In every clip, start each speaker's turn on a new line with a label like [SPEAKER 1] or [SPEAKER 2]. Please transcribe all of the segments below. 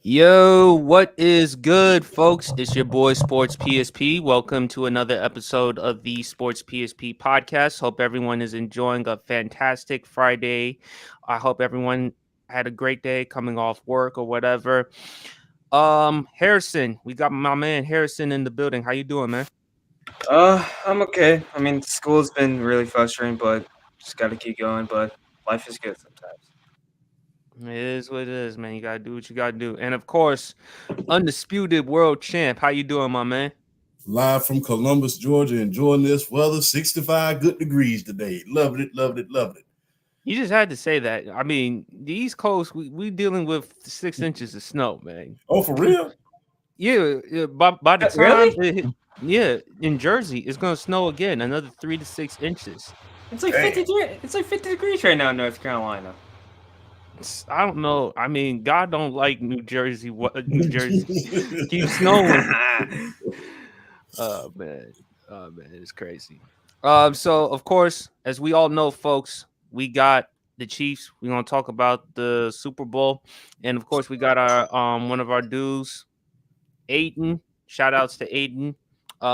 [SPEAKER 1] Yo, what is good, folks? It's your boy Sports PSP. Welcome to another episode of the Sports PSP podcast. Hope everyone is enjoying a fantastic Friday. I hope everyone had a great day coming off work or whatever. Harrison, we got my man Harrison in the building. How you doing, man?
[SPEAKER 2] I'm okay. I mean, school's been really frustrating, but just got to keep going. But life is good sometimes.
[SPEAKER 1] It is what it is, man. You gotta do what you gotta do. And of course, undisputed world champ. How you doing, my man?
[SPEAKER 3] Live from Columbus, Georgia, enjoying this weather. 65 good degrees today. Loved it, loved it, loved it.
[SPEAKER 1] You just had to say that. I mean, the East Coast, we dealing with 6 inches of snow, man.
[SPEAKER 3] Oh, for real?
[SPEAKER 1] Yeah, by the time
[SPEAKER 2] Really?
[SPEAKER 1] yeah, in Jersey, it's gonna snow again, another 3 to 6 inches.
[SPEAKER 2] It's like
[SPEAKER 3] Damn.
[SPEAKER 2] 50 degrees right now in North Carolina.
[SPEAKER 1] I don't know. I mean, God don't like New Jersey. What New Jersey keeps snowing. Man, oh man, it's crazy. So of course, as we all know, folks, we got the Chiefs. We're gonna talk about the Super Bowl, and of course, we got our one of our dudes, Aiden. Shout outs to Aiden.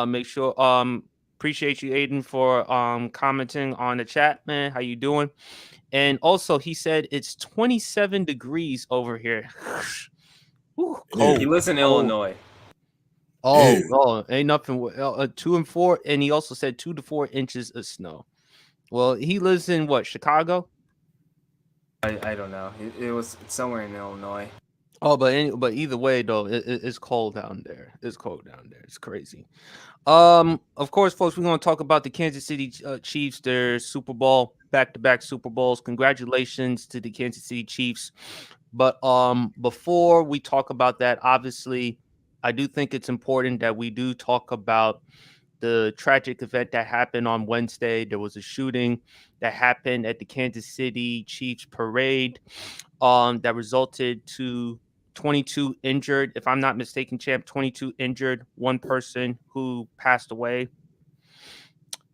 [SPEAKER 1] Make sure appreciate you, Aiden, for commenting on the chat, man. How you doing? And also, he said it's 27 degrees over here. Ooh,
[SPEAKER 3] Yeah.
[SPEAKER 2] He
[SPEAKER 1] cold,
[SPEAKER 2] lives in
[SPEAKER 1] cold.
[SPEAKER 2] Illinois.
[SPEAKER 3] Yeah.
[SPEAKER 1] Oh, ain't nothing. 2 and 4, and he also said 2 to 4 inches of snow. Well, he lives in what, Chicago?
[SPEAKER 2] I don't know. It's somewhere in Illinois.
[SPEAKER 1] Oh, but either way though, it's cold down there. It's cold down there. It's crazy. Of course, folks, we're gonna talk about the Kansas City Chiefs, their Super Bowl, back-to-back Super Bowls. Congratulations to the Kansas City Chiefs. But before we talk about that, obviously, I do think it's important that we do talk about the tragic event that happened on Wednesday. There was a shooting that happened at the Kansas City Chiefs parade that resulted to 22 injured. If I'm not mistaken, champ, 22 injured, one person who passed away.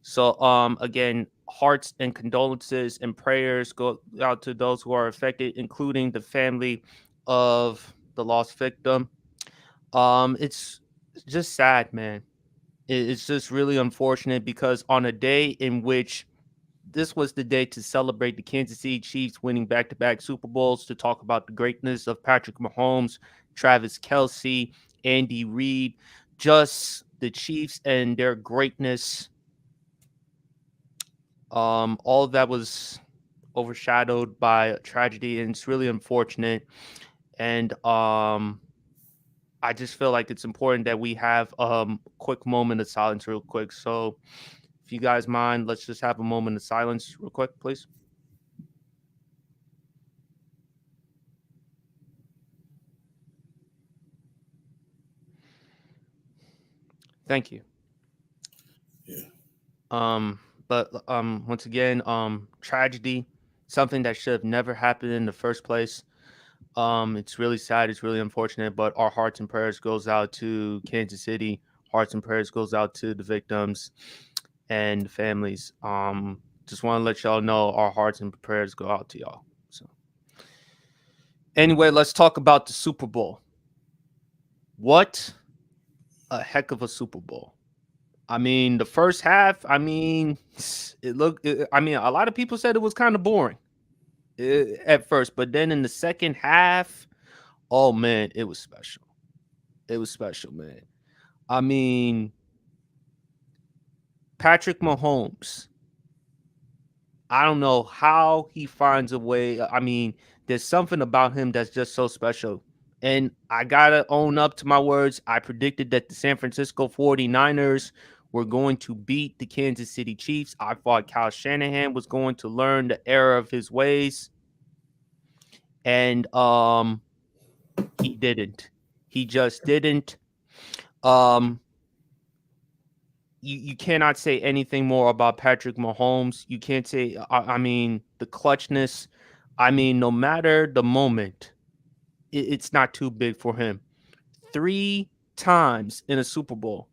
[SPEAKER 1] So again, hearts and condolences and prayers go out to those who are affected, including the family of the lost victim. It's just sad, man. It's just really unfortunate because on a day in which this was the day to celebrate the Kansas City Chiefs winning back-to-back Super Bowls, to talk about the greatness of Patrick Mahomes, Travis Kelsey, Andy Reid, just the Chiefs and their greatness. All of that was overshadowed by a tragedy, and it's really unfortunate. And I just feel like it's important that we have a quick moment of silence, real quick. So, if you guys mind, let's just have a moment of silence, real quick, please. Thank you.
[SPEAKER 3] Yeah.
[SPEAKER 1] But once again, tragedy, something that should have never happened in the first place. It's really sad, it's really unfortunate, but our hearts and prayers goes out to Kansas City. Hearts and prayers goes out to the victims and the families. Just want to let y'all know our hearts and prayers go out to y'all. So anyway, let's talk about the Super Bowl. What a heck of a Super Bowl. I mean, the first half, I mean, I mean, a lot of people said it was kind of boring at first, but then in the second half, oh man, it was special. It was special, man. I mean, Patrick Mahomes, I don't know how he finds a way. I mean, there's something about him that's just so special. And I got to own up to my words. I predicted that the San Francisco 49ers were going to beat the Kansas City Chiefs. I thought Kyle Shanahan was going to learn the error of his ways. And he didn't. He just didn't. Um you cannot say anything more about Patrick Mahomes. You can't say I mean the clutchness. I mean, no matter the moment, it's not too big for him. 3 times in a Super Bowl,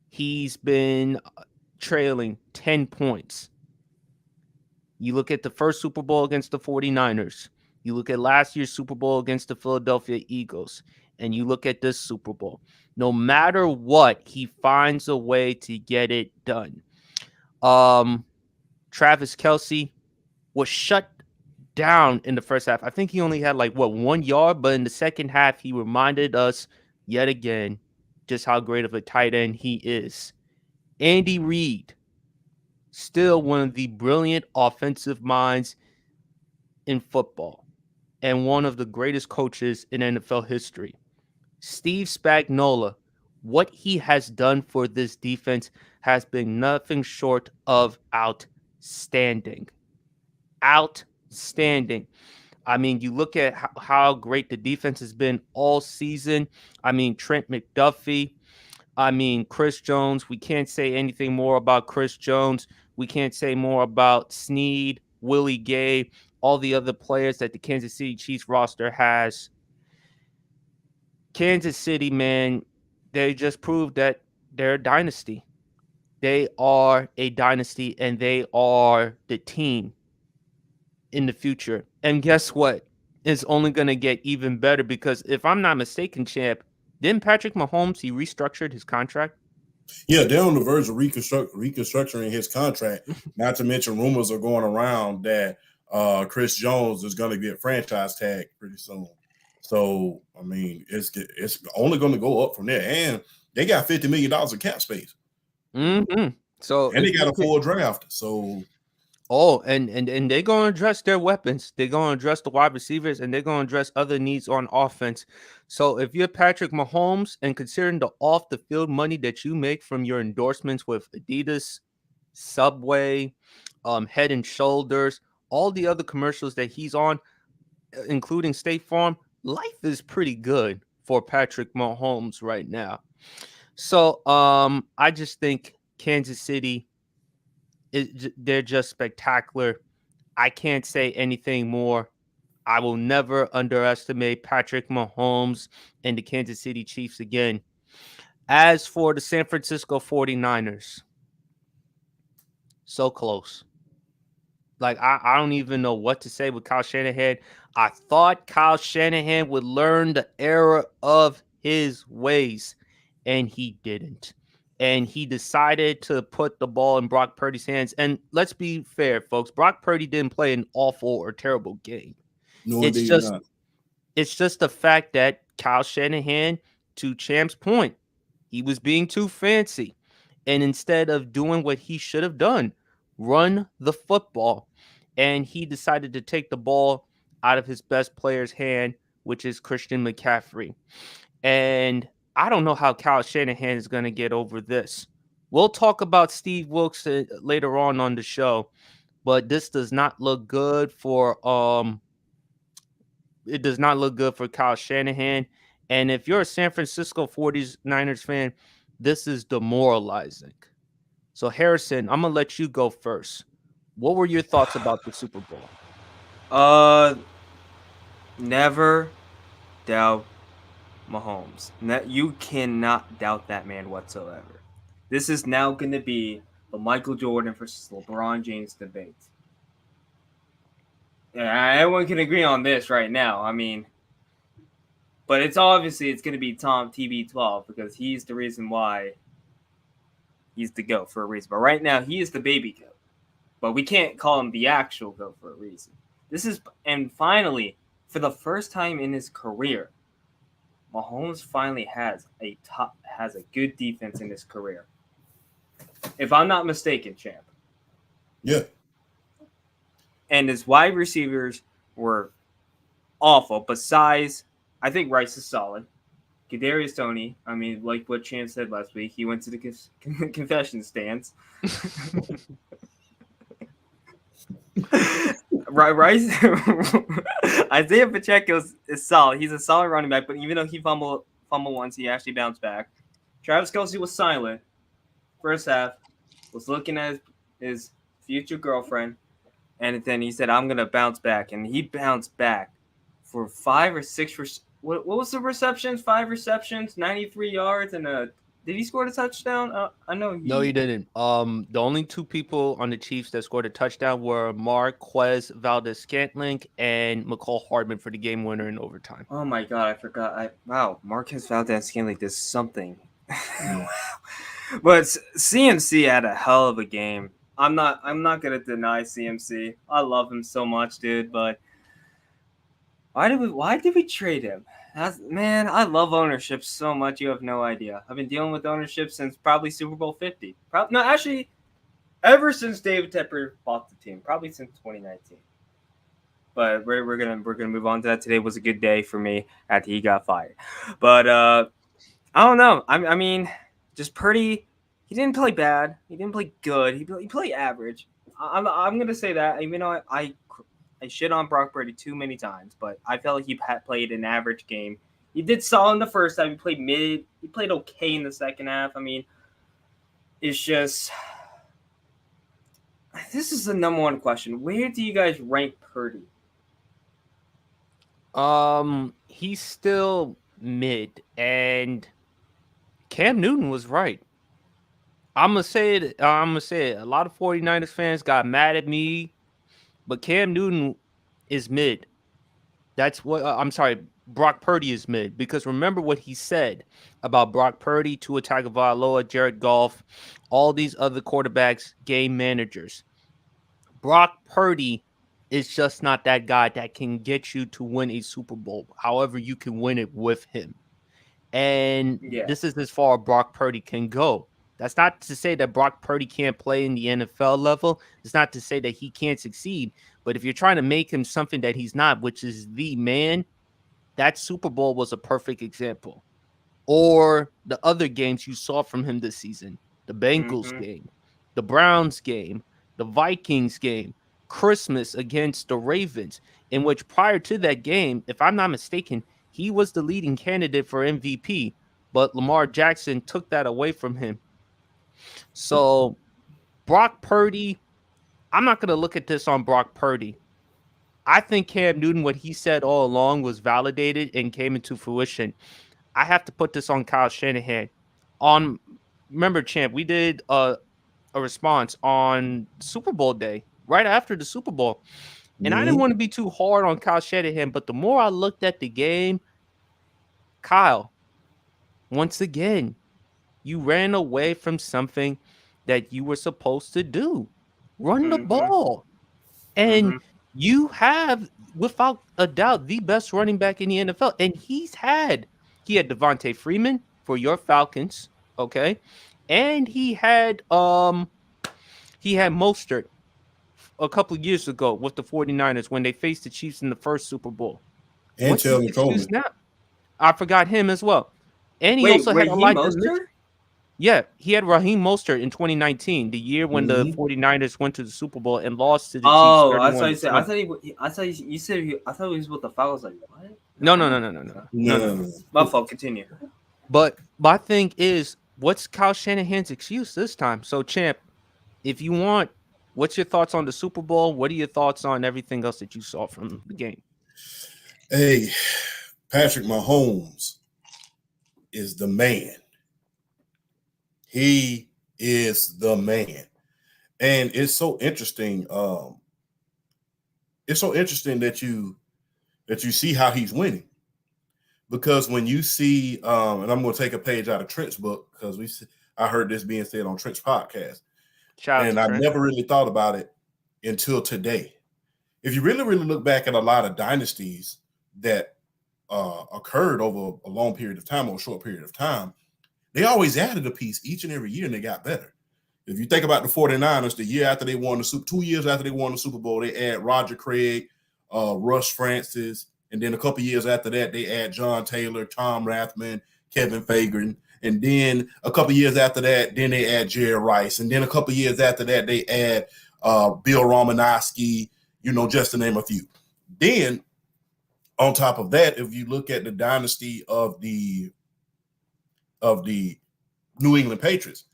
[SPEAKER 1] he's been trailing 10 points. You look at the first Super Bowl against the 49ers. You look at last year's Super Bowl against the Philadelphia Eagles, and you look at this Super Bowl. No matter what, he finds a way to get it done. Travis Kelce was shut down in the first half. I think he only had 1 yard, but in the second half, he reminded us yet again just how great of a tight end he is. Andy Reid, still one of the brilliant offensive minds in football and one of the greatest coaches in NFL history. Steve Spagnuolo, what he has done for this defense has been nothing short of outstanding. Outstanding. I mean, you look at how great the defense has been all season. I mean, Trent McDuffie. I mean, Chris Jones. We can't say anything more about Chris Jones. We can't say more about Snead, Willie Gay, all the other players that the Kansas City Chiefs roster has. Kansas City, man, they just proved that they're a dynasty. They are a dynasty, and they are the team in the future. And guess what? It's only going to get even better because if I'm not mistaken, champ, didn't Patrick Mahomes, he restructured his contract?
[SPEAKER 3] Yeah, they're on the verge of reconstructing his contract. Not to mention rumors are going around that Chris Jones is going to get franchise tag pretty soon. So, I mean, it's only going to go up from there. And they got $50 million of cap space.
[SPEAKER 1] Mm-hmm. So,
[SPEAKER 3] and they got a full draft. So,
[SPEAKER 1] and they're going to address their weapons. They're going to address the wide receivers, and they're going to address other needs on offense. So if you're Patrick Mahomes and considering the off-the-field money that you make from your endorsements with Adidas, Subway, Head and Shoulders, all the other commercials that he's on, including State Farm, life is pretty good for Patrick Mahomes right now. So I just think Kansas City, they're just spectacular. I can't say anything more. I will never underestimate Patrick Mahomes and the Kansas City Chiefs again. As for the San Francisco 49ers, so close. Like, I don't even know what to say with Kyle Shanahan. I thought Kyle Shanahan would learn the error of his ways, and he didn't. And he decided to put the ball in Brock Purdy's hands. And let's be fair, folks. Brock Purdy didn't play an awful or terrible game.
[SPEAKER 3] no,
[SPEAKER 1] It's just the fact that Kyle Shanahan, to Champ's point, he was being too fancy. And instead of doing what he should have done, run the football, and he decided to take the ball out of his best player's hand, which is Christian McCaffrey. And I don't know how Kyle Shanahan is going to get over this. We'll talk about Steve Wilkes later on the show, but this does not look good for it does not look good for Kyle Shanahan. And if you're a San Francisco 49ers fan, this is demoralizing. So Harrison, I'm gonna let you go first. What were your thoughts about the Super Bowl?
[SPEAKER 2] Never doubt Mahomes. You cannot doubt that man whatsoever. This is now going to be the Michael Jordan versus LeBron James debate. Yeah, everyone can agree on this right now. I mean, but it's going to be Tom TB12 because he's the reason why he's the GOAT for a reason. But right now, he is the baby GOAT. But we can't call him the actual GOAT for a reason. And finally, for the first time in his career, Mahomes finally has a good defense in his career. If I'm not mistaken, champ.
[SPEAKER 3] Yeah.
[SPEAKER 2] And his wide receivers were awful. Besides, I think Rice is solid. Kadarius Toney, I mean, like what Champ said last week, he went to the confession stands. Rice, Isaiah Pacheco is solid. He's a solid running back, but even though he fumbled once, he actually bounced back. Travis Kelce was silent first half, was looking at his future girlfriend, and then he said, "I'm gonna bounce back," and he bounced back for 5 or 6. What was the receptions? 5 receptions, 93 yards, and a Did he score a touchdown? I know
[SPEAKER 1] No, he didn't. The only two people on the Chiefs that scored a touchdown were Marquez Valdez-Scantling and McCall Hardman for the game winner in overtime.
[SPEAKER 2] Oh my god, I forgot. Wow, Marquez Valdez-Scantling did something. But CMC had a hell of a game. I'm not gonna deny CMC. I love him so much, dude. But why did we trade him? Man, I love ownership so much. You have no idea. I've been dealing with ownership since probably Super Bowl 50. No, actually, ever since David Tepper bought the team. Probably since 2019. But we're gonna move on to that. Today was a good day for me after he got fired. But I don't know. I mean, just Purdy. He didn't play bad. He didn't play good. He played average. I'm gonna say that. Even though I shit on Brock Purdy too many times, but I felt like he had played an average game. He did solid in the first half. He played mid. He played okay in the second half. I mean, it's just this is the number one question. Where do you guys rank Purdy?
[SPEAKER 1] He's still mid, and Cam Newton was right. I'm gonna say it. A lot of 49ers fans got mad at me, but Cam Newton is mid. That's what I'm sorry. Brock Purdy is mid because remember what he said about Brock Purdy, Tua Tagovailoa, Jared Goff, all these other quarterbacks, game managers. Brock Purdy is just not that guy that can get you to win a Super Bowl. However, you can win it with him. And this is as far Brock Purdy can go. That's not to say that Brock Purdy can't play in the NFL level. It's not to say that he can't succeed. But if you're trying to make him something that he's not, which is the man, that Super Bowl was a perfect example. Or the other games you saw from him this season. The Bengals game, the Browns game, the Vikings game, Christmas against the Ravens, in which prior to that game, if I'm not mistaken, he was the leading candidate for MVP, but Lamar Jackson took that away from him. So Brock Purdy, I'm not going to look at this on Brock Purdy. I think Cam Newton, what he said all along was validated and came into fruition. I have to put this on Kyle Shanahan. Remember, Champ, we did a response on Super Bowl day, right after the Super Bowl. And I didn't want to be too hard on Kyle Shanahan, but the more I looked at the game, Kyle, once again, you ran away from something that you were supposed to do. Run the ball. And you have, without a doubt, the best running back in the NFL. And he had Devontae Freeman for your Falcons, okay? And he had Mostert a couple of years ago with the 49ers when they faced the Chiefs in the first Super Bowl.
[SPEAKER 3] And Telvin Coleman.
[SPEAKER 1] I forgot him as well. And he also had Elijah Mitchell. Yeah, he had Raheem Mostert in 2019, the year when the 49ers went to the Super Bowl and lost to the Chiefs.
[SPEAKER 2] Oh, I thought you said. I thought he was with the Falcons. Like what?
[SPEAKER 1] No.
[SPEAKER 2] My fault. Continue.
[SPEAKER 1] But my thing is, what's Kyle Shanahan's excuse this time? So, Champ, if you want, what's your thoughts on the Super Bowl? What are your thoughts on everything else that you saw from the game?
[SPEAKER 3] Hey, Patrick Mahomes is the man. He is the man. And it's so interesting. It's so interesting that you see how he's winning. Because when you see, and I'm going to take a page out of Trent's book because I heard this being said on Trent's podcast. And I never really thought about it until today. If you really, really look back at a lot of dynasties that occurred over a long period of time or a short period of time, they always added a piece each and every year and they got better. If you think about the 49ers, the year after they won the 2 years after they won the Super Bowl, they add Roger Craig, Russ Francis, and then a couple years after that, they add John Taylor, Tom Rathman, Kevin Fagan. And then a couple years after that, then they add Jerry Rice. And then a couple years after that, they add Bill Romanowski, just to name a few. Then on top of that, if you look at the dynasty of the New England Patriots,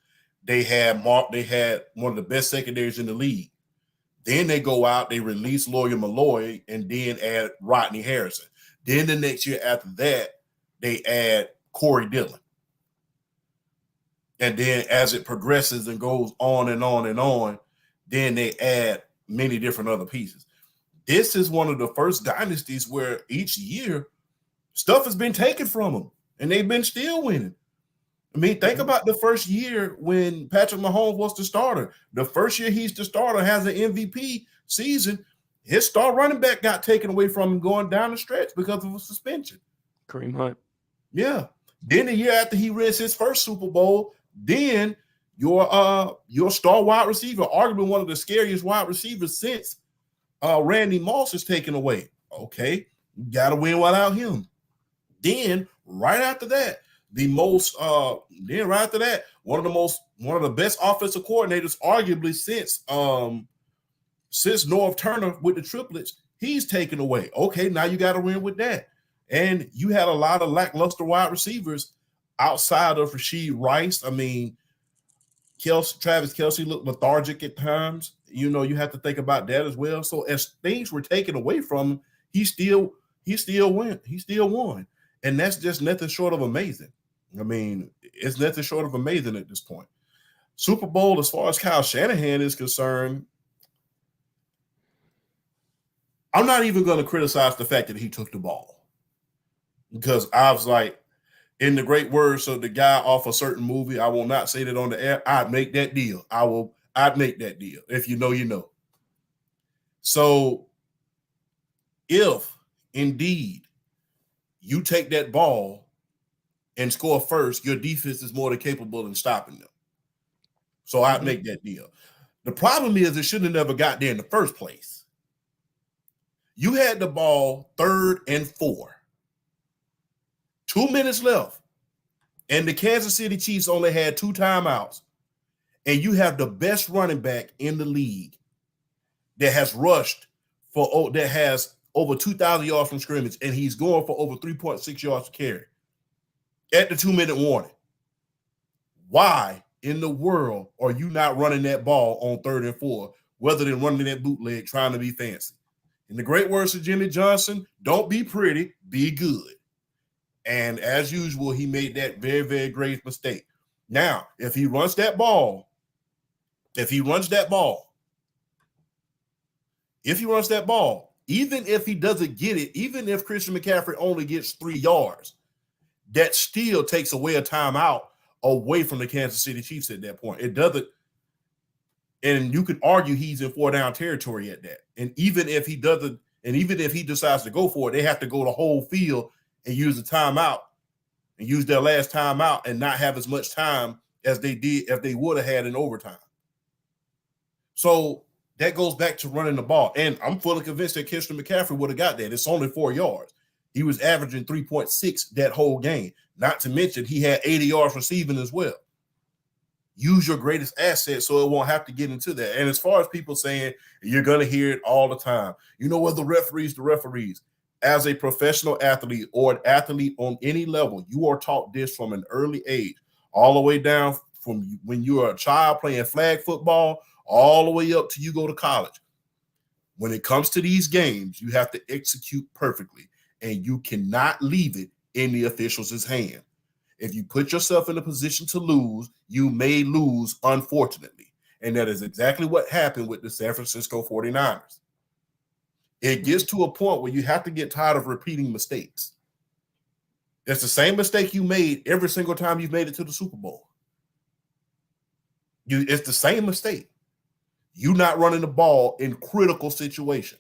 [SPEAKER 3] they had one of the best secondaries in the league. Then they go out, they release Lawyer Malloy, and then add Rodney Harrison. Then the next year after that, they add Corey Dillon. And then as it progresses and goes on and on and on, then they add many different other pieces. This is one of the first dynasties where each year stuff has been taken from them and they've been still winning. I mean, think about the first year when Patrick Mahomes was the starter. The first year he's the starter, has an MVP season. His star running back got taken away from him going down the stretch because of a suspension.
[SPEAKER 1] Kareem Hunt.
[SPEAKER 3] Yeah. Then the year after he wins his first Super Bowl, then your star wide receiver, arguably one of the scariest wide receivers since Randy Moss is taken away. Okay, you got to win without him. Then right after that, one of the best offensive coordinators, arguably since Norv Turner with the triplets, he's taken away. Okay, now you got to win with that. And you had a lot of lackluster wide receivers outside of Rashid Rice. I mean, Travis Kelce looked lethargic at times. You know, you have to think about that as well. So as things were taken away from him, he still won. He still won. And that's just nothing short of amazing. I mean, it's nothing short of amazing at this point. Super Bowl, as far as Kyle Shanahan is concerned, I'm not even going to criticize the fact that he took the ball. Because I was like, in the great words of the guy off a certain movie, I will not say that on the air, I'd make that deal. I'd make that deal. If you know, you know. So if indeed you take that ball and score first, your defense is more than capable in stopping them. So I'd make that deal. The problem is it shouldn't have never got there in the first place. You had the ball 3rd and 4. 2 minutes left, and the Kansas City Chiefs only had 2 timeouts, and you have the best running back in the league that has over 2,000 yards from scrimmage, and he's going for over 3.6 yards to carry at the 2-minute warning. Why in the world are you not running that ball on 3rd and 4, rather than running that bootleg trying to be fancy? In the great words of Jimmy Johnson, don't be pretty, be good. And as usual, he made that very, very grave mistake. Now, if he runs that ball, even if he doesn't get it, even if Christian McCaffrey only gets 3 yards, that still takes away a timeout away from the Kansas City Chiefs at that point. It doesn't, and you could argue he's in 4-down territory at that. And even if he doesn't, and even if he decides to go for it, they have to go the whole field and use the timeout and use their last timeout and not have as much time as they did if they would have had in overtime. So that goes back to running the ball. And I'm fully convinced that Christian McCaffrey would have got that. It's only 4 yards. He was averaging 3.6 that whole game. Not to mention he had 80 yards receiving as well. Use your greatest asset so it won't have to get into that. And as far as people saying, you're going to hear it all the time. You know what, the referees. As a professional athlete or an athlete on any level, you are taught this from an early age, all the way down from when you're a child playing flag football, all the way up to you go to college. When it comes to these games, you have to execute perfectly, and you cannot leave it in the officials' hand. If you put yourself in a position to lose, you may lose, unfortunately. And that is exactly what happened with the San Francisco 49ers. It gets to a point where you have to get tired of repeating mistakes. It's the same mistake you made every single time you've made it to the Super Bowl. It's the same mistake. You not running the ball in critical situation.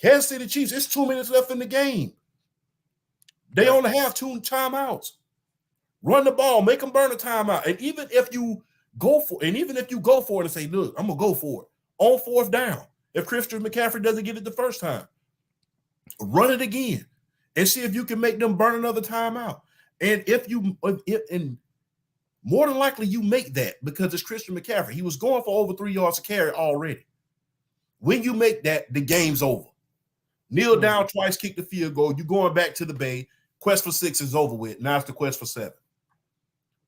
[SPEAKER 3] Kansas City Chiefs, it's 2 minutes left in the game. They only have 2 timeouts. Run the ball, make them burn a timeout. And even if you go for it and say, look, I'm going to go for it on 4th down. If Christian McCaffrey doesn't get it the first time, run it again and see if you can make them burn another timeout. And and more than likely you make that because it's Christian McCaffrey. He was going for over 3 yards to carry already. When you make that, the game's over. Kneel down twice, kick the field goal. You're going back to the bay. Quest for 6 is over with. Now it's the quest for 7.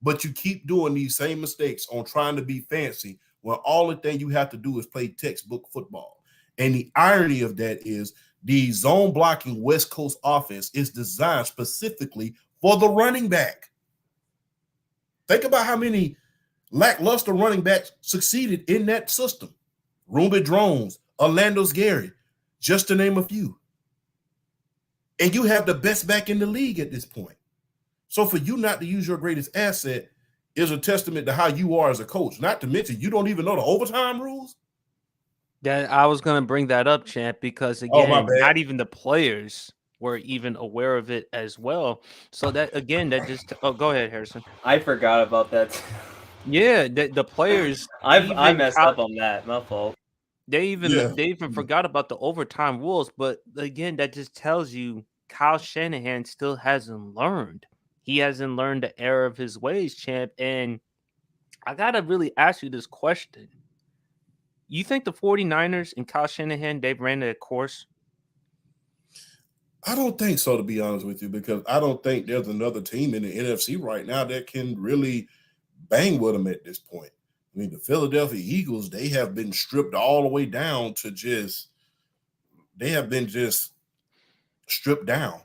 [SPEAKER 3] But you keep doing these same mistakes on trying to be fancy when all the thing you have to do is play textbook football. And the irony of that is the zone blocking West Coast offense is designed specifically for the running back. Think about how many lackluster running backs succeeded in that system. Ruben Drones, Orlando Scary, just to name a few. And you have the best back in the league at this point. So for you not to use your greatest asset is a testament to how you are as a coach. Not to mention, you don't even know the overtime rules.
[SPEAKER 1] That I was gonna bring that up, champ, because
[SPEAKER 3] Oh, my
[SPEAKER 1] again,
[SPEAKER 3] bad.
[SPEAKER 1] not even the players were even aware of it as well. So that again, that just go ahead, Harrison.
[SPEAKER 2] I forgot about that.
[SPEAKER 1] Yeah, the players
[SPEAKER 2] I messed up on that. My fault.
[SPEAKER 1] they
[SPEAKER 3] Yeah.
[SPEAKER 1] even forgot about the overtime rules. But again, that just tells you Kyle Shanahan still hasn't learned. He hasn't learned the error of his ways, champ. And I gotta really ask you this question. You think the 49ers and Kyle Shanahan, they've ran their course?
[SPEAKER 3] I don't think so, to be honest with you, because I don't think there's another team in the NFC right now that can really bang with them at this point. I mean, the Philadelphia Eagles, they have been stripped all the way down to they have been just stripped down.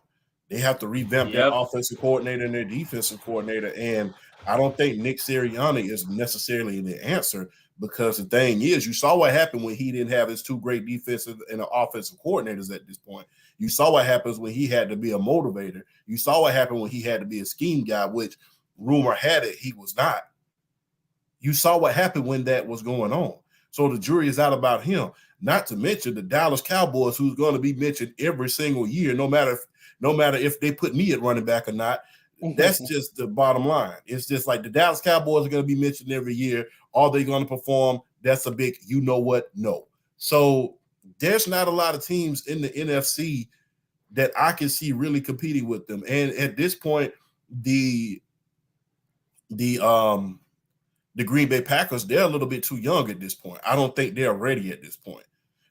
[SPEAKER 3] They have to revamp their
[SPEAKER 2] Yep.
[SPEAKER 3] offensive coordinator and their defensive coordinator. And I don't think Nick Sirianni is necessarily the answer, because the thing is, you saw what happened when he didn't have his two great defensive and offensive coordinators at this point. You saw what happens when he had to be a motivator. You saw what happened when he had to be a scheme guy, which rumor had it he was not. You saw what happened when that was going on. So the jury is out about him. Not to mention the Dallas Cowboys, who's going to be mentioned every single year, no matter if they put me at running back or not. That's just the bottom line. It's just like the Dallas Cowboys are going to be mentioned every year. Are they going to perform? That's a big, you know what? No. So there's not a lot of teams in the NFC that I can see really competing with them. And at this point, the Green Bay Packers, they're a little bit too young at this point. I don't think they're ready at this point.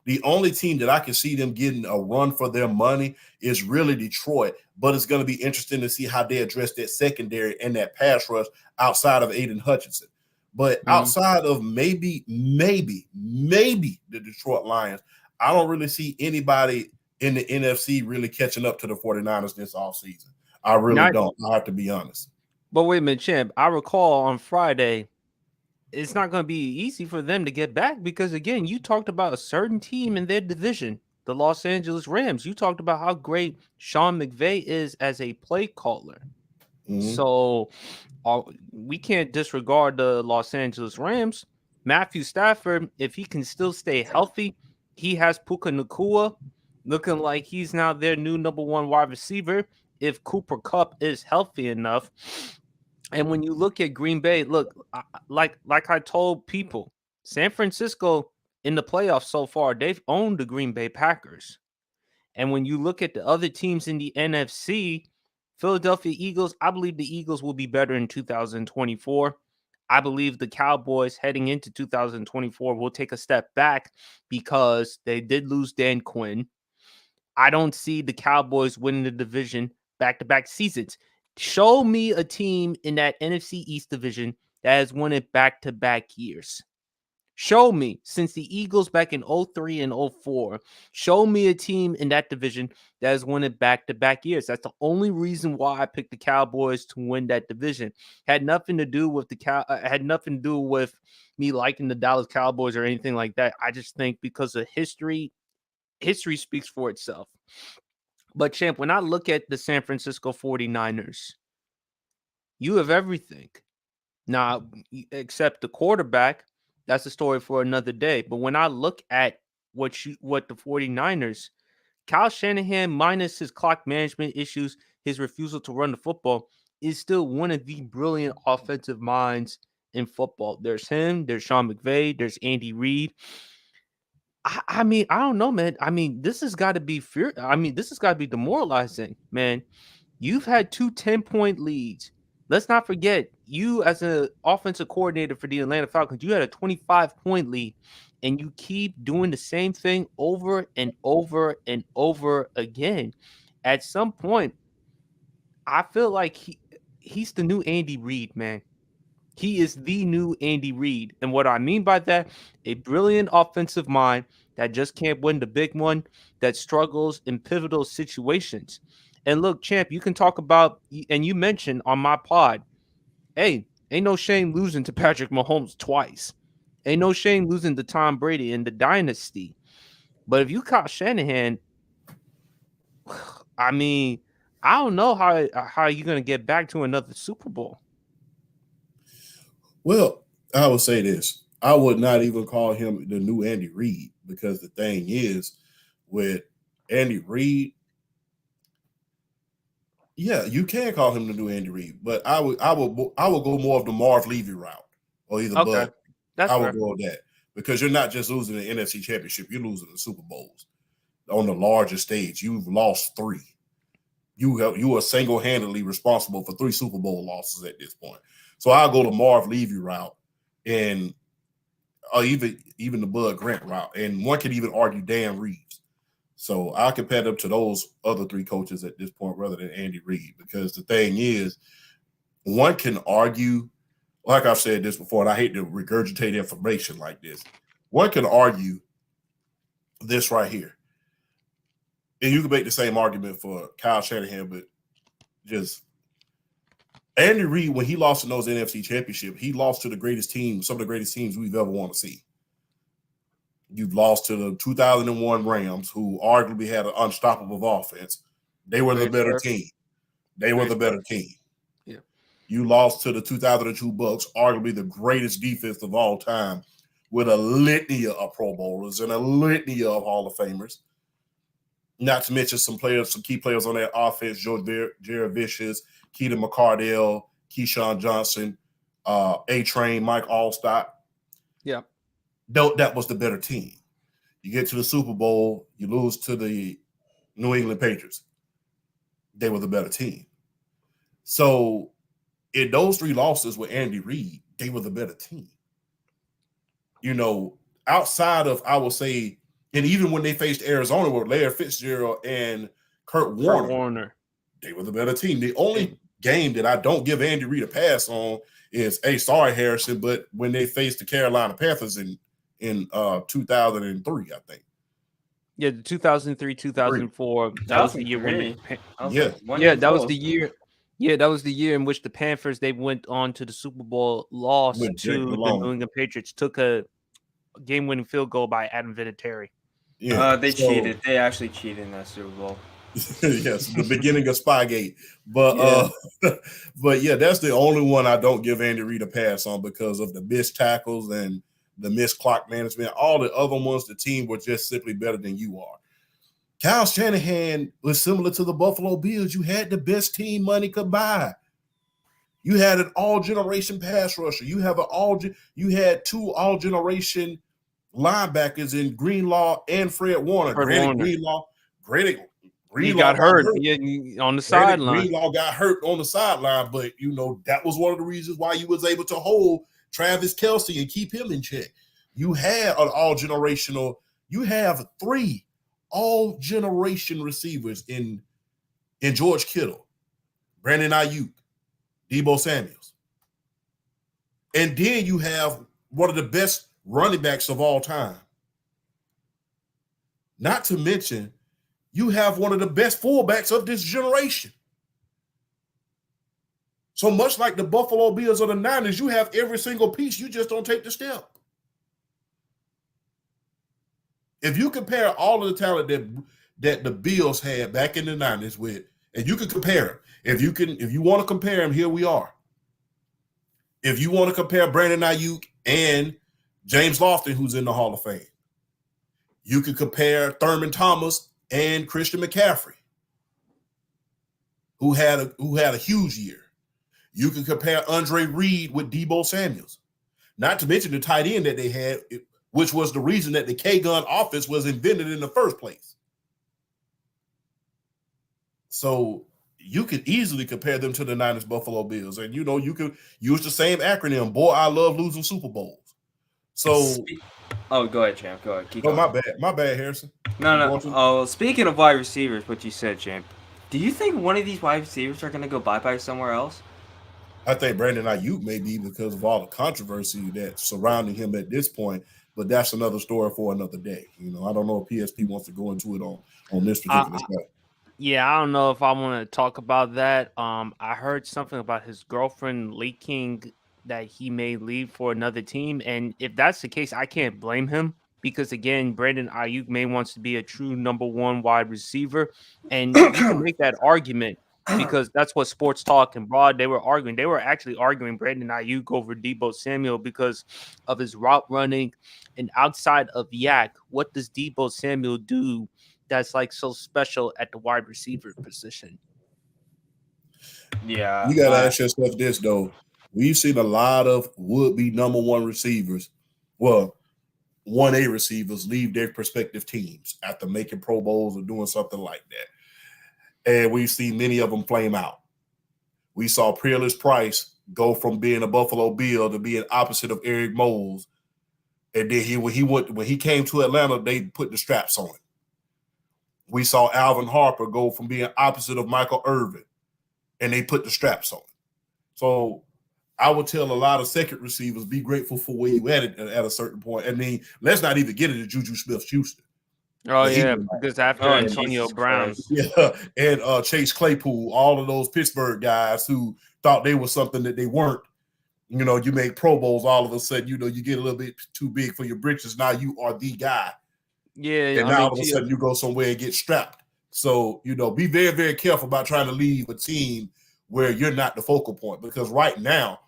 [SPEAKER 3] The only team that I can see them getting a run for their money is really Detroit, but it's going to be interesting to see how they address that secondary and that pass rush outside of Aiden Hutchinson. But outside of maybe the Detroit Lions, I don't really see anybody in the NFC really catching up to the 49ers this offseason. I really don't. I have to be honest.
[SPEAKER 1] But wait a minute, champ. I recall on Friday, it's not going to be easy for them to get back because, again, you talked about a certain team in their division, the Los Angeles Rams. You talked about how great Sean McVay is as a play caller.
[SPEAKER 3] Mhm.
[SPEAKER 1] So we can't disregard the Los Angeles Rams. Matthew Stafford, if he can still stay healthy, he has Puka Nacua looking like he's now their new number one wide receiver if Cooper Kupp is healthy enough. And when you look at Green Bay, look, like I told people, San Francisco in the playoffs so far, they've owned the Green Bay Packers. And when you look at the other teams in the NFC, Philadelphia Eagles, I believe the Eagles will be better in 2024. I believe the Cowboys heading into 2024 will take a step back because they did lose Dan Quinn. I don't see the Cowboys winning the division back-to-back seasons. Show me a team in that NFC East division that has won it back-to-back years. Show me, since the Eagles back in 03 and 04, show me a team in that division that has won it back-to-back years. That's the only reason why I picked the Cowboys to win that division. Had nothing to do with had nothing to do with me liking the Dallas Cowboys or anything like that. I just think because of history speaks for itself. But, champ, when I look at the San Francisco 49ers, you have everything. Now, except the quarterback, that's a story for another day. But when I look at what the 49ers, Kyle Shanahan, minus his clock management issues, his refusal to run the football, is still one of the brilliant offensive minds in football. There's him, there's Sean McVay, there's Andy Reid. I mean, I don't know, man. I mean, this has got to be this has got to be demoralizing, man. You've had 2 10-point leads. Let's not forget, you as an offensive coordinator for the Atlanta Falcons, you had a 25-point lead, and you keep doing the same thing over and over and over again. At some point, I feel like he's the new Andy Reid, man. He is the new Andy Reid. And what I mean by that, a brilliant offensive mind that just can't win the big one, that struggles in pivotal situations. And look, champ, you can talk about, and you mentioned on my pod, hey, Ain't no shame losing to Patrick Mahomes twice. Ain't no shame losing to Tom Brady in the Dynasty. But if you caught Shanahan, I mean, I don't know how you're gonna get back to another Super Bowl.
[SPEAKER 3] Well, I would say this. I would not even call him the new Andy Reid, because the thing is, with Andy Reid, yeah, you can call him the new Andy Reid, but I would go more of the Marv Levy route, or either
[SPEAKER 1] Okay,
[SPEAKER 3] Bud.
[SPEAKER 1] that's
[SPEAKER 3] I
[SPEAKER 1] fair.
[SPEAKER 3] would go with that, because you're not just losing the NFC Championship, you're losing the Super Bowls on the larger stage. You've lost 3. You are single-handedly responsible for 3 Super Bowl losses at this point. So I'll go the Marv Levy route, and even the Bud Grant route, and one could even argue Dan Reeves. So I compare them to those other 3 coaches at this point rather than Andy Reid, because the thing is, one can argue, like I've said this before, and I hate to regurgitate information like this. One can argue this right here. And you can make the same argument for Kyle Shanahan, but just Andy Reid, when he lost in those NFC Championship, he lost to the greatest team, some of the greatest teams we've ever want to see. You've lost to the 2001 Rams, who arguably had an unstoppable offense. They were the better team. They were the better team.
[SPEAKER 1] Yeah.
[SPEAKER 3] You lost to the 2002 Bucks, arguably the greatest defense of all time, with a litany of Pro Bowlers and a litany of Hall of Famers. Not to mention some key players on that offense: Jared Vicious, Keaton McCardell, Keyshawn Johnson, A-Train, Mike Allstott.
[SPEAKER 1] Yeah.
[SPEAKER 3] That was the better team. You get to the Super Bowl, you lose to the New England Patriots. They were the better team. So in those 3 losses with Andy Reid, they were the better team. You know, outside of, I would say, and even when they faced Arizona with Larry Fitzgerald and Kurt Warner, they were the better team. The only game that I don't give Andy Reid a pass on is, sorry, Harrison, but when they faced the Carolina Panthers in 2003, I think.
[SPEAKER 1] Yeah, the 2003, 2004. That was the year when that was the year. Yeah, that was the year in which the Panthers, they went on to the Super Bowl, lost to the New England Patriots, took a game-winning field goal by Adam Vinatieri.
[SPEAKER 2] Yeah, they cheated. They actually cheated in that Super Bowl.
[SPEAKER 3] Yes, the beginning of Spygate. But but yeah, that's the only one I don't give Andy Reid a pass on, because of the missed tackles and the missed clock management. All the other ones, the team were just simply better than you are. Kyle Shanahan was similar to the Buffalo Bills. You had the best team money could buy. You had an all-generation pass rusher. You had 2 all-generation linebackers in Greenlaw and Fred Warner. Greenlaw
[SPEAKER 1] got hurt on the sideline.
[SPEAKER 3] Greenlaw got hurt on the sideline, but that was one of the reasons why you was able to hold Travis Kelce and keep him in check. You had an all-generational. You have 3 all-generation receivers in George Kittle, Brandon Ayuk, Deebo Samuels. And then you have one of the best running backs of all time. Not to mention, you have one of the best fullbacks of this generation. So much like the Buffalo Bills or the Niners, you have every single piece. You just don't take the step. If you compare all of the talent that the Bills had back in the 90s with, and you can compare them. If you want to compare them, here we are. If you want to compare Brandon Ayuk and James Lofton, who's in the Hall of Fame, you can compare Thurman Thomas and Christian McCaffrey, who had a huge year. You can compare Andre Reed with Deebo Samuels, not to mention the tight end that they had, which was the reason that the K-gun offense was invented in the first place. So you could easily compare them to the Niners Buffalo Bills. And, you could use the same acronym. Boy, I love losing Super Bowls. So.
[SPEAKER 2] Go ahead, champ. Go ahead. Keep going.
[SPEAKER 3] My bad, Harrison.
[SPEAKER 2] No. Oh, speaking of wide receivers, what you said, champ. Do you think one of these wide receivers are going to go bye-bye somewhere else?
[SPEAKER 3] I think Brandon Ayuk may be, because of all the controversy that's surrounding him at this point. But that's another story for another day. I don't know if PSP wants to go into it on this particular stuff.
[SPEAKER 1] Yeah, I don't know if I want to talk about that. I heard something about his girlfriend leaking that he may leave for another team. And if that's the case, I can't blame him because, again, Brandon Ayuk may wants to be a true number one wide receiver. And you can make that argument because that's what Sports Talk and Broad, they were arguing. They were actually arguing Brandon Ayuk over Deebo Samuel because of his route running. And outside of Yak, what does Deebo Samuel do that's like so special at the wide receiver position?
[SPEAKER 2] Yeah.
[SPEAKER 3] You got to ask yourself this, though. We've seen a lot of would-be number one receivers, well, 1A receivers leave their prospective teams after making Pro Bowls or doing something like that. And we've seen many of them flame out. We saw Peerless Price go from being a Buffalo Bill to being opposite of Eric Moles. And then when he came to Atlanta, they put the straps on him. We saw Alvin Harper go from being opposite of Michael Irvin, and they put the straps on him. So I would tell a lot of second receivers, be grateful for where you at a certain point. I mean, let's not even get into Juju Smith-Schuster.
[SPEAKER 1] Oh, yeah, because after Antonio Brown.
[SPEAKER 3] Yeah, and Chase Claypool, all of those Pittsburgh guys who thought they were something that they weren't. You know, you make Pro Bowls, all of a sudden, you know, you get a little bit too big for your britches. Now you are the guy.
[SPEAKER 1] Yeah.
[SPEAKER 3] And now all of a sudden you go somewhere and get strapped. So, you know, be very, very careful about trying to leave a team where you're not the focal point. Because right now,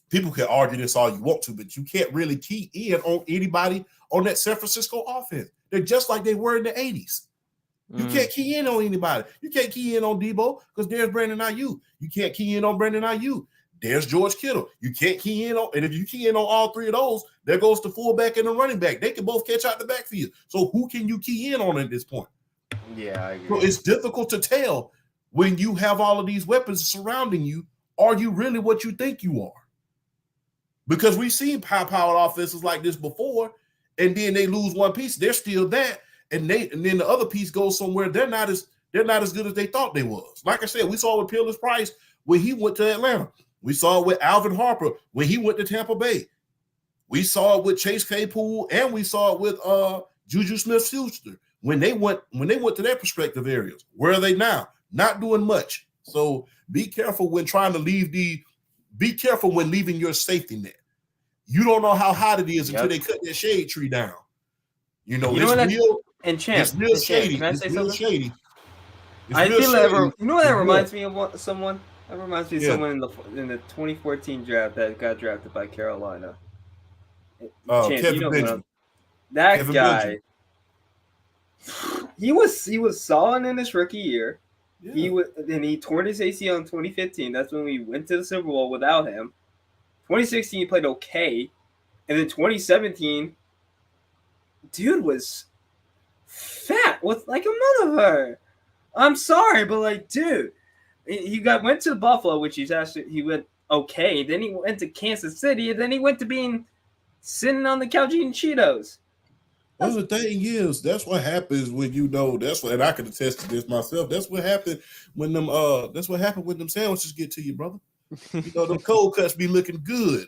[SPEAKER 3] people can argue this all you want to, but you can't really key in on anybody on that San Francisco offense. They're just like they were in the 80s. You can't key in on anybody. You can't key in on Deebo because there's Brandon Ayuk. You can't key in on Brandon Ayuk. There's George Kittle. You can't key in on, and if you key in on all three of those, there goes the fullback and the running back. They can both catch out the backfield. So who can you key in on at this point?
[SPEAKER 2] Yeah, I agree.
[SPEAKER 3] So it's difficult to tell when you have all of these weapons surrounding you. Are you really what you think you are? Because we've seen high-powered offenses like this before, and then they lose one piece. They're still that, and then the other piece goes somewhere. They're not as good as they thought they was. Like I said, we saw with Peerless Price when he went to Atlanta. We saw it with Alvin Harper when he went to Tampa Bay. We saw it with Chase Claypool, and we saw it with Juju Smith-Schuster when they went to their prospective areas. Where are they now? Not doing much. So be careful when trying to be careful when leaving your safety net. You don't know how hot it is until they cut that shade tree down. You know it's real.
[SPEAKER 2] And Champ,
[SPEAKER 3] it's real shady.
[SPEAKER 2] Can I say something?
[SPEAKER 3] Shady.
[SPEAKER 2] I feel that. You know what that reminds me of? Someone. That reminds me of someone in the 2014 draft that got drafted by Carolina. Champ,
[SPEAKER 3] Kevin Benjamin.
[SPEAKER 2] That Kevin guy. Benjamin. He was solid in his rookie year. Yeah. He torn his ACL in 2015. That's when we went to the Super Bowl without him. 2016 he played okay, and then 2017, dude was fat with like a motherfucker. I'm sorry, but like, dude. He went to Buffalo, which he went okay. Then he went to Kansas City, and then he went to being sitting on the couch eating Cheetos.
[SPEAKER 3] Well, the thing is, that's what happens when and I can attest to this myself. That's what happened when them sandwiches get to you, brother. You know, the cold cuts be looking good.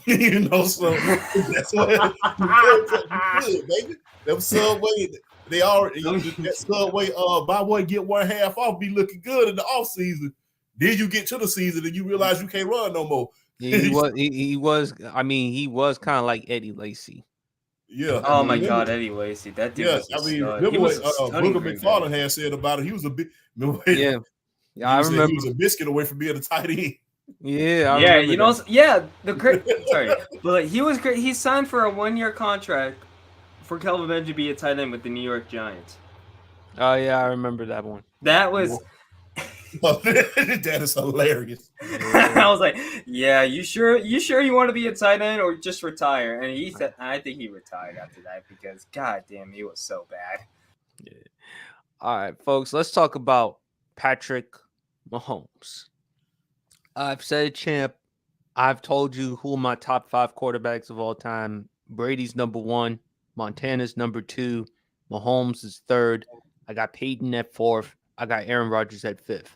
[SPEAKER 3] You know, so that's what good, baby. Them Subway. They already that Subway buy one get one half off be looking good in the off season. Then you get to the season and you realize you can't run no more.
[SPEAKER 1] He was. I mean, he was kind of like Eddie Lacy.
[SPEAKER 3] Yeah.
[SPEAKER 2] Oh my God, Eddie Lacy. That dude.
[SPEAKER 3] Yes, I mean, remember what Booger McFarland had said about it. He was a bit.
[SPEAKER 1] Yeah. I remember
[SPEAKER 3] he was a biscuit away from being a tight end.
[SPEAKER 1] Yeah.
[SPEAKER 2] You know. Yeah. Sorry, but like, he was great. He signed for a 1-year contract for Kelvin Benjamin to be a tight end with the New York Giants.
[SPEAKER 1] Oh yeah, I remember that one.
[SPEAKER 2] That was.
[SPEAKER 3] That is hilarious.
[SPEAKER 2] I was like, "Yeah, you sure you want to be a tight end or just retire?" And he said, "I think he retired after that because, goddamn, he was so bad."
[SPEAKER 1] Yeah. All right, folks, let's talk about Patrick Mahomes. I've said it, champ. I've told you who are my top 5 quarterbacks of all time. Brady's number 1. Montana's number 2. Mahomes is 3rd. I got Peyton at 4th. I got Aaron Rodgers at 5th.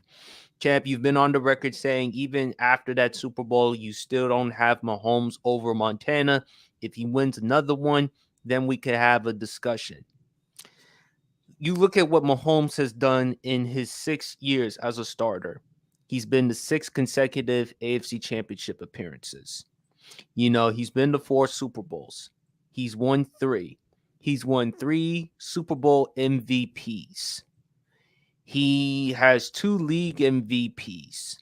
[SPEAKER 1] Champ, you've been on the record saying even after that Super Bowl, you still don't have Mahomes over Montana. If he wins another one, then we could have a discussion. You look at what Mahomes has done in his 6 years as a starter. He's been to 6 consecutive AFC Championship appearances. He's been to 4 Super Bowls. He's won 3. He's won 3 Super Bowl MVPs. He has 2 league MVPs.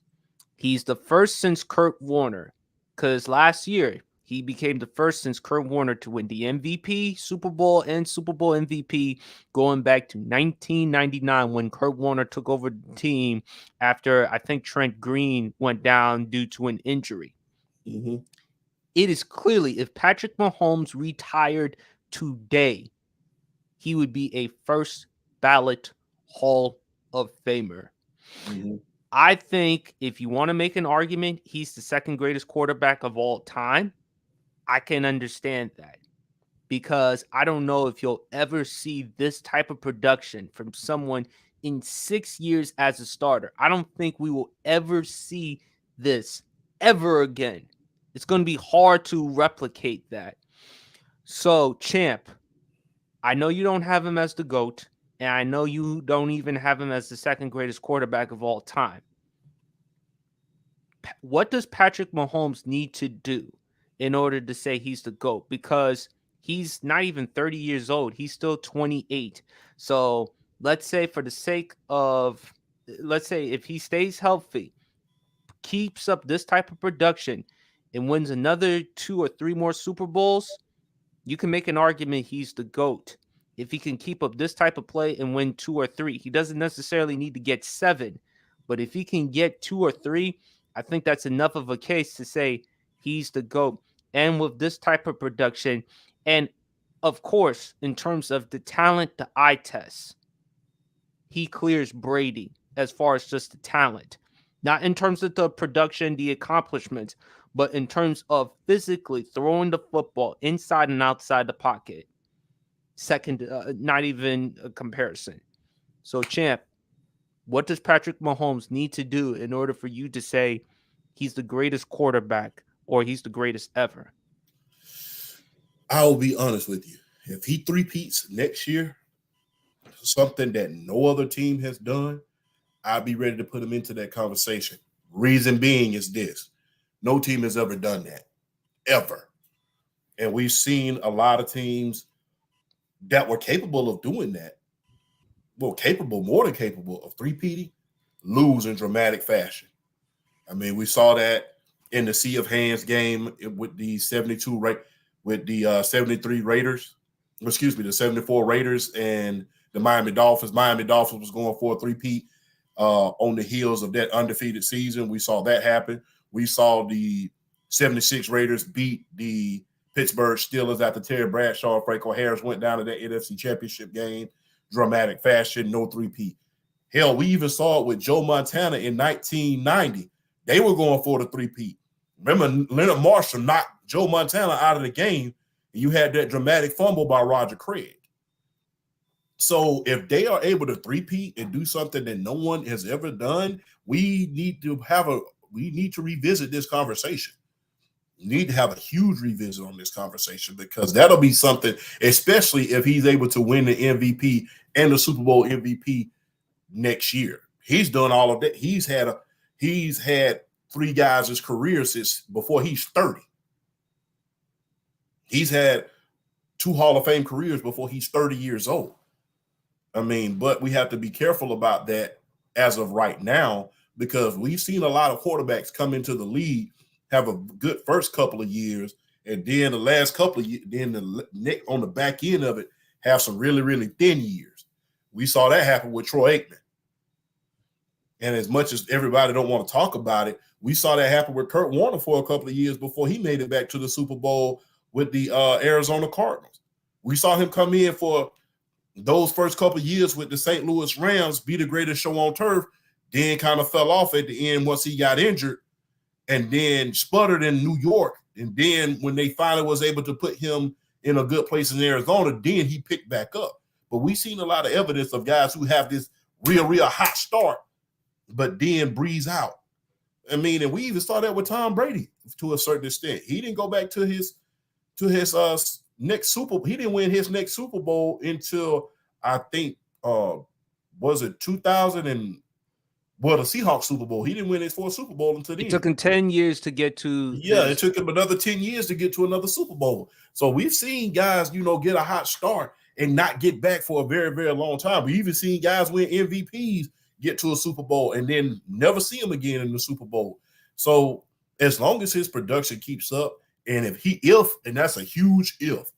[SPEAKER 1] He's the first since Kurt Warner, because last year he became the first since Kurt Warner to win the MVP, Super Bowl, and Super Bowl MVP, going back to 1999 when Kurt Warner took over the team after I think Trent Green went down due to an injury.
[SPEAKER 3] Mm-hmm.
[SPEAKER 1] It is clearly, if Patrick Mahomes retired today, he would be a first ballot Hall of Famer.
[SPEAKER 3] Mm-hmm.
[SPEAKER 1] I think if you want to make an argument, he's the second greatest quarterback of all time. I can understand that, because I don't know if you'll ever see this type of production from someone in 6 years as a starter. I don't think we will ever see this ever again. It's going to be hard to replicate that. So, Champ, I know you don't have him as the GOAT, and I know you don't even have him as the second greatest quarterback of all time. What does Patrick Mahomes need to do in order to say he's the GOAT? Because he's not even 30 years old. He's still 28. So let's say if he stays healthy, keeps up this type of production, and wins another 2 or 3 more Super Bowls, you can make an argument he's the GOAT. If he can keep up this type of play and win 2 or 3, he doesn't necessarily need to get 7. But if he can get 2 or 3, I think that's enough of a case to say he's the GOAT. And with this type of production, and of course, in terms of the talent, the eye test, he clears Brady as far as just the talent. Not in terms of the production, the accomplishments, but in terms of physically throwing the football inside and outside the pocket. Second, not even a comparison. So, Champ, what does Patrick Mahomes need to do in order for you to say he's the greatest quarterback or he's the greatest ever?
[SPEAKER 3] I'll be honest with you. If he three-peats next year, something that no other team has done, I'll be ready to put him into that conversation. Reason being is this. No team has ever done that, ever. And we've seen a lot of teams that were capable of doing that, more than capable of three-peating, lose in dramatic fashion. I mean, we saw that in the Sea of Hands game with the 73 Raiders, the 74 Raiders and the Miami Dolphins. Miami Dolphins was going for a three-peat on the heels of that undefeated season. We saw that happen. We saw the 76 Raiders beat the Pittsburgh Steelers after Terry Bradshaw and Franco Harris went down to that NFC Championship game. Dramatic fashion, no three-peat. Hell, we even saw it with Joe Montana in 1990. They were going for the three-peat. Remember, Leonard Marshall knocked Joe Montana out of the game, and you had that dramatic fumble by Roger Craig. So if they are able to three-peat and do something that no one has ever done, we need to revisit this conversation. We need to have a huge revisit on this conversation, because that'll be something, especially if he's able to win the MVP and the Super Bowl MVP next year. He's done all of that. He's had 3 guys' his career since before he's 30. He's had 2 Hall of Fame careers before he's 30 years old. I mean, but we have to be careful about that as of right now, because we've seen a lot of quarterbacks come into the league, have a good first couple of years, and then the last couple of years, then on the back end of it, have some really, really thin years. We saw that happen with Troy Aikman. And as much as everybody don't want to talk about it, we saw that happen with Kurt Warner for a couple of years before he made it back to the Super Bowl with the Arizona Cardinals. We saw him come in for those first couple of years with the St. Louis Rams, be the greatest show on turf, then kind of fell off at the end once he got injured, and then sputtered in New York. And then when they finally was able to put him in a good place in Arizona, then he picked back up. But we've seen a lot of evidence of guys who have this real hot start, but then breeze out. I mean, and we even saw that with Tom Brady to a certain extent. He didn't go back to his next Super Bowl. He didn't win his next Super Bowl until I think was it 2000 and well, the Seahawks Super Bowl. He didn't win his fourth Super Bowl until then.
[SPEAKER 1] It took him 10 years to get to
[SPEAKER 3] Yeah, it took him another 10 years to get to another Super Bowl. So we've seen guys, get a hot start and not get back for a very, very long time. We even seen guys win MVPs, get to a Super Bowl, and then never see him again in the Super Bowl. So as long as his production keeps up, and and that's a huge if,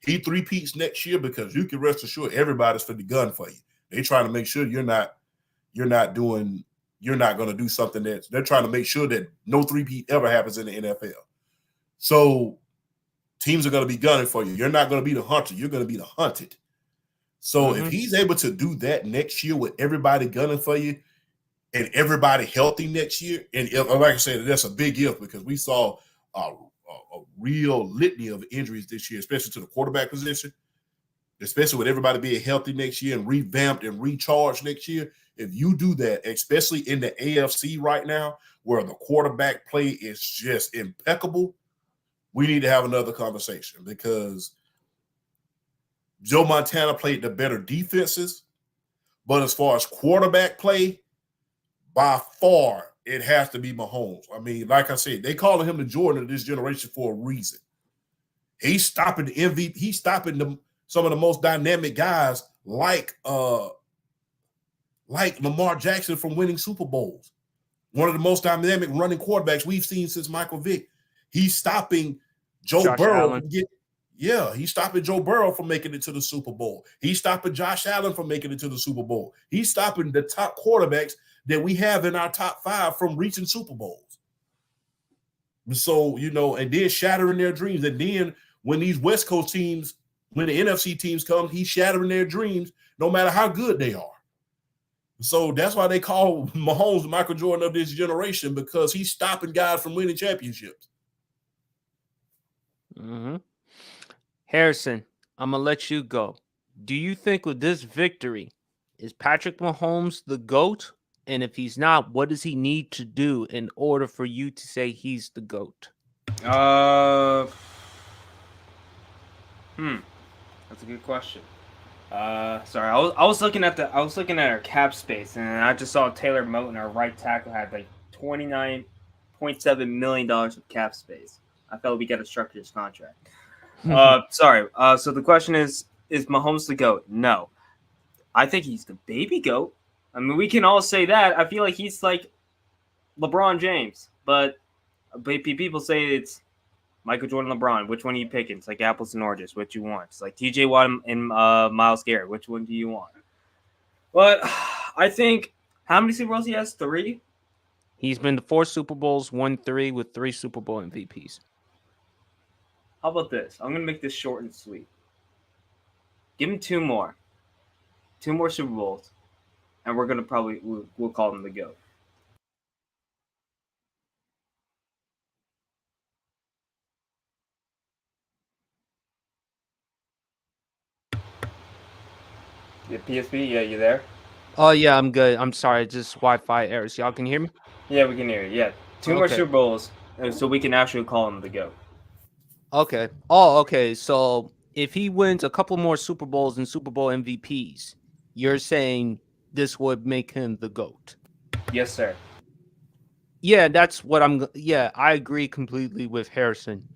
[SPEAKER 3] he three-peats next year, because you can rest assured everybody's for the gun for you. They're trying to make sure you're not going to do something they're trying to make sure that no three-peat ever happens in the NFL. So teams are going to be gunning for you. You're not going to be the hunter. You're going to be the hunted. So if he's able to do that next year with everybody gunning for you and everybody healthy next year, and like I said, that's a big if, because we saw a real litany of injuries this year, especially to the quarterback position, especially with everybody being healthy next year and revamped and recharged next year. If you do that, especially in the AFC right now, where the quarterback play is just impeccable, we need to have another conversation, because Joe Montana played the better defenses, but as far as quarterback play, by far, it has to be Mahomes. I mean, like I said, they calling him the Jordan of this generation for a reason. He's stopping the MVP. He's stopping some of the most dynamic guys like Lamar Jackson from winning Super Bowls. One of the most dynamic running quarterbacks we've seen since Michael Vick. He's stopping Joe Burrow. He's stopping Joe Burrow from making it to the Super Bowl. He's stopping Josh Allen from making it to the Super Bowl. He's stopping the top quarterbacks that we have in our top 5 from reaching Super Bowls. So, and then shattering their dreams. And then when these West Coast teams, when the NFC teams come, he's shattering their dreams no matter how good they are. So that's why they call Mahomes the Michael Jordan of this generation, because he's stopping guys from winning championships.
[SPEAKER 1] Harrison, I'm going to let you go. Do you think with this victory, is Patrick Mahomes the GOAT? And if he's not, what does he need to do in order for you to say he's the GOAT?
[SPEAKER 2] That's a good question. Sorry, I was looking at our cap space, and I just saw Taylor Moton, our right tackle, had like $29.7 million of cap space. I felt we got to structure his contract. Sorry. So the question is Mahomes the GOAT? No. I think he's the baby GOAT. I mean, we can all say that. I feel like he's like LeBron James, but people say it's Michael Jordan, LeBron. Which one are you picking? It's like apples and oranges. What you want? It's like TJ Watt and Myles Garrett. Which one do you want? But I think, how many Super Bowls he has? 3?
[SPEAKER 1] He's been to 4 Super Bowls, won 3 with 3 Super Bowl MVPs.
[SPEAKER 2] How about this? I'm going to make this short and sweet. Give him 2 more. 2 more Super Bowls. And we're going to we'll call him the GOAT. Yeah, PSP, yeah, you there?
[SPEAKER 1] Oh, yeah, I'm good. I'm sorry, just Wi-Fi errors. Y'all can hear me?
[SPEAKER 2] Yeah, we can hear you. Yeah, 2 more Super Bowls, so we can actually call him the GOAT.
[SPEAKER 1] Okay. Oh, okay. So if he wins a couple more Super Bowls and Super Bowl MVPs, you're saying this would make him the GOAT?
[SPEAKER 2] Yes, sir.
[SPEAKER 1] Yeah, that's what I agree completely with Harrison.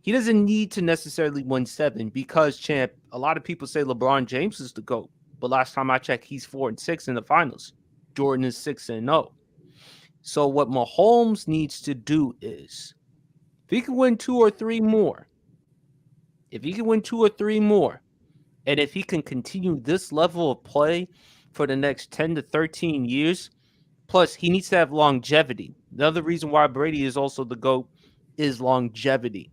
[SPEAKER 1] He doesn't need to necessarily win 7 because, champ, a lot of people say LeBron James is the GOAT. But last time I checked, he's 4-6 in the finals. Jordan is 6-0. So what Mahomes needs to do is, if he can win 2 or 3 more, and if he can continue this level of play for the next 10 to 13 years, plus he needs to have longevity. The other reason why Brady is also the GOAT is longevity.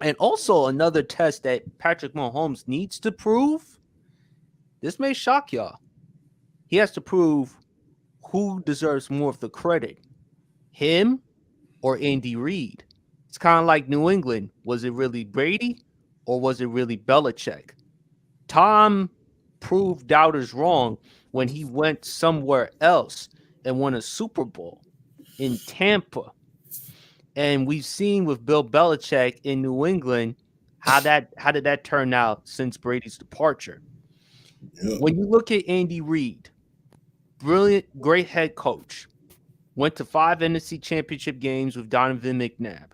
[SPEAKER 1] And also another test that Patrick Mahomes needs to prove, this may shock y'all. He has to prove who deserves more of the credit, him or Andy Reid. It's kind of like New England. Was it really Brady or was it really Belichick? Tom proved doubters wrong when he went somewhere else and won a Super Bowl in Tampa. And we've seen with Bill Belichick in New England how did that turn out since Brady's departure. Yeah. When you look at Andy Reid, brilliant, great head coach. Went to 5 NFC championship games with Donovan McNabb.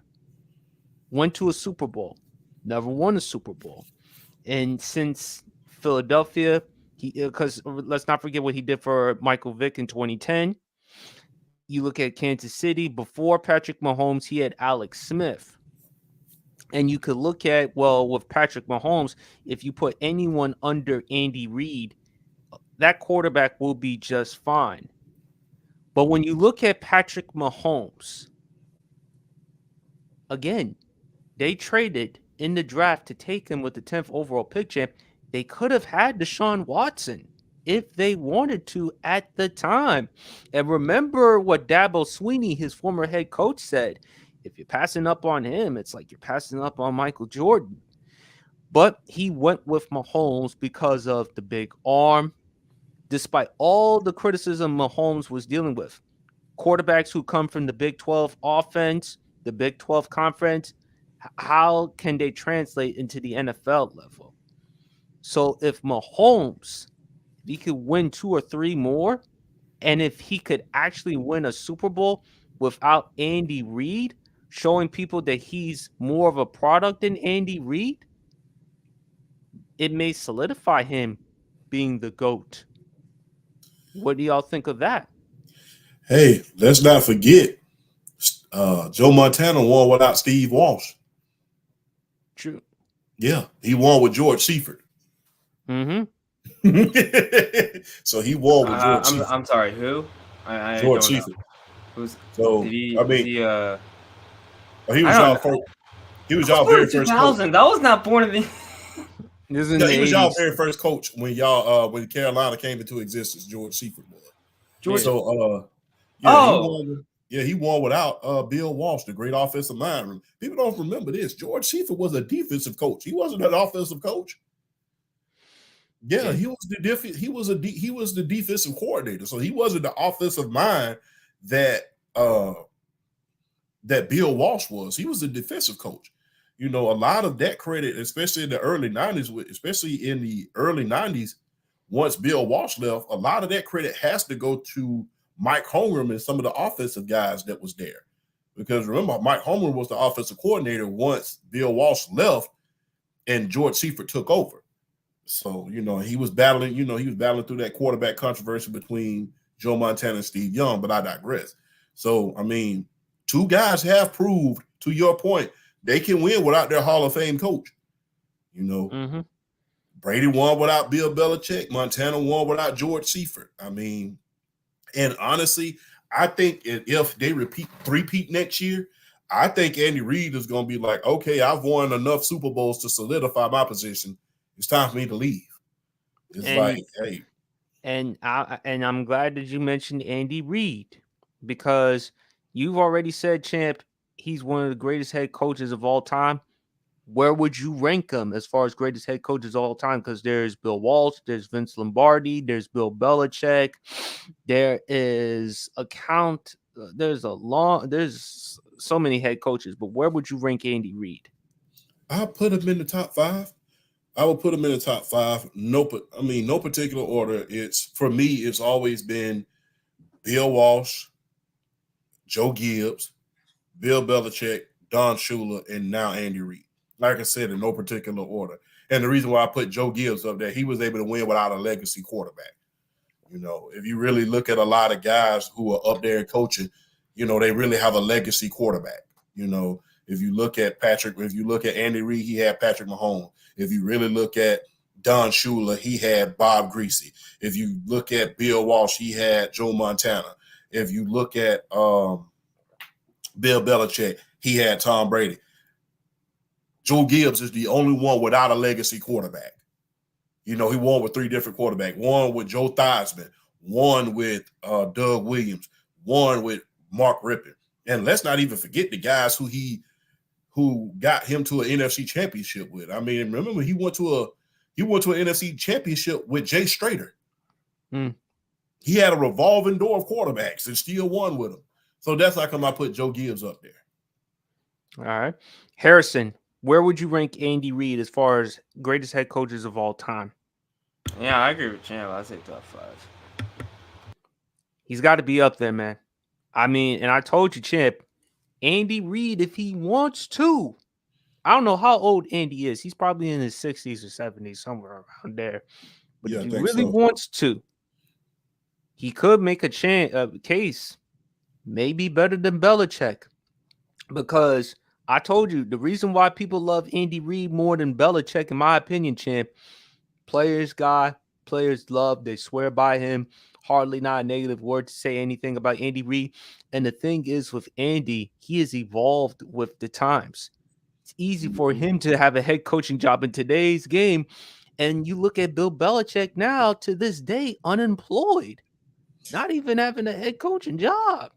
[SPEAKER 1] Went to a Super Bowl. Never won a Super Bowl. And since Philadelphia, because let's not forget what he did for Michael Vick in 2010. You look at Kansas City, before Patrick Mahomes, he had Alex Smith. And you could look at, well, with Patrick Mahomes, if you put anyone under Andy Reid, that quarterback will be just fine. But when you look at Patrick Mahomes, again, they traded in the draft to take him with the 10th overall pick champ. They could have had Deshaun Watson if they wanted to at the time. And remember what Dabo Swinney, his former head coach, said. If you're passing up on him, it's like you're passing up on Michael Jordan. But he went with Mahomes because of the big arm. Despite all the criticism Mahomes was dealing with, quarterbacks who come from the Big 12 offense, the Big 12 conference, how can they translate into the NFL level? So if Mahomes, he could win 2 or 3 more, and if he could actually win a Super Bowl without Andy Reid, showing people that he's more of a product than Andy Reid, it may solidify him being the GOAT. What do y'all think of that?
[SPEAKER 3] Hey, let's not forget, Joe Montana won without Steve Walsh.
[SPEAKER 1] True.
[SPEAKER 3] Yeah, he won with George Seifert.
[SPEAKER 1] Mm-hmm.
[SPEAKER 3] So he won with George Seifert.
[SPEAKER 2] I'm sorry, who? I
[SPEAKER 3] George
[SPEAKER 2] don't know.
[SPEAKER 3] Seifert.
[SPEAKER 2] Who's?
[SPEAKER 3] So
[SPEAKER 2] Did he?
[SPEAKER 3] I mean,
[SPEAKER 2] he
[SPEAKER 3] he was y'all first. He was y'all very first coach.
[SPEAKER 2] That was not born in the.
[SPEAKER 3] He was y'all very first coach when y'all when Carolina came into existence. George Seifert was.
[SPEAKER 2] George.
[SPEAKER 3] So he won without Bill Walsh, the great offensive mind. People don't remember this. George Seifert was a defensive coach. He wasn't an offensive coach. Yeah, he was the defensive coordinator. So he wasn't the offensive mind that Bill Walsh was. He was a defensive coach. You know, a lot of that credit, especially in the early 90s, once Bill Walsh left, a lot of that credit has to go to Mike Holmgren and some of the offensive guys that was there. Because remember, Mike Holmgren was the offensive coordinator once Bill Walsh left and George Seifert took over. So, he was battling through that quarterback controversy between Joe Montana and Steve Young, but I digress. So, I mean, 2 guys have proved, to your point, they can win without their Hall of Fame coach.
[SPEAKER 1] Mm-hmm.
[SPEAKER 3] Brady won without Bill Belichick. Montana won without George Seifert. I mean, and honestly, I think if they repeat next year, I think Andy Reid is going to be like, okay, I've won enough Super Bowls to solidify my position. It's time for me to leave. It's hey.
[SPEAKER 1] And I'm glad that you mentioned Andy Reid, because you've already said, Champ, he's one of the greatest head coaches of all time. Where would you rank him as far as greatest head coaches of all time? Because there's Bill Walsh, there's Vince Lombardi, there's Bill Belichick, there's so many head coaches. But where would you rank Andy Reid?
[SPEAKER 3] I'll put him in the top 5. I would put him in the top 5. No particular order. For me, it's always been Bill Walsh, Joe Gibbs, Bill Belichick, Don Shula, and now Andy Reid. Like I said, in no particular order. And the reason why I put Joe Gibbs up there, he was able to win without a legacy quarterback. If you really look at a lot of guys who are up there coaching, they really have a legacy quarterback. If you look at Andy Reid, he had Patrick Mahomes. If you really look at Don Shula, he had Bob Greasy. If you look at Bill Walsh, he had Joe Montana. If you look at Bill Belichick, he had Tom Brady. Joe Gibbs is the only one without a legacy quarterback. He won with 3 different quarterbacks. One with Joe Theismann, one with Doug Williams, one with Mark Rippon. And let's not even forget the guys who got him to an NFC championship with. I mean, remember he went to an NFC championship with Jay Strader. He had a revolving door of quarterbacks and still won with them. So that's how come I put Joe Gibbs up there.
[SPEAKER 1] All right. Harrison, where would you rank Andy Reid as far as greatest head coaches of all time?
[SPEAKER 2] Yeah, I agree with Champ. I'd say top 5.
[SPEAKER 1] He's got to be up there, man. I mean, and I told you, champ, Andy Reid, if he wants to, I don't know how old Andy is. He's probably in his 60s or 70s, somewhere around there. But
[SPEAKER 3] Yeah,
[SPEAKER 1] if
[SPEAKER 3] I
[SPEAKER 1] he
[SPEAKER 3] think
[SPEAKER 1] really
[SPEAKER 3] so.
[SPEAKER 1] wants to, he could make a case, maybe better than Belichick. Because I told you, the reason why people love Andy Reid more than Belichick, in my opinion, champ, players love, they swear by him. Hardly not a negative word to say anything about Andy Reid. And the thing is with Andy, he has evolved with the times. It's easy for him to have a head coaching job in today's game. And you look at Bill Belichick now, to this day, unemployed, not even having a head coaching job.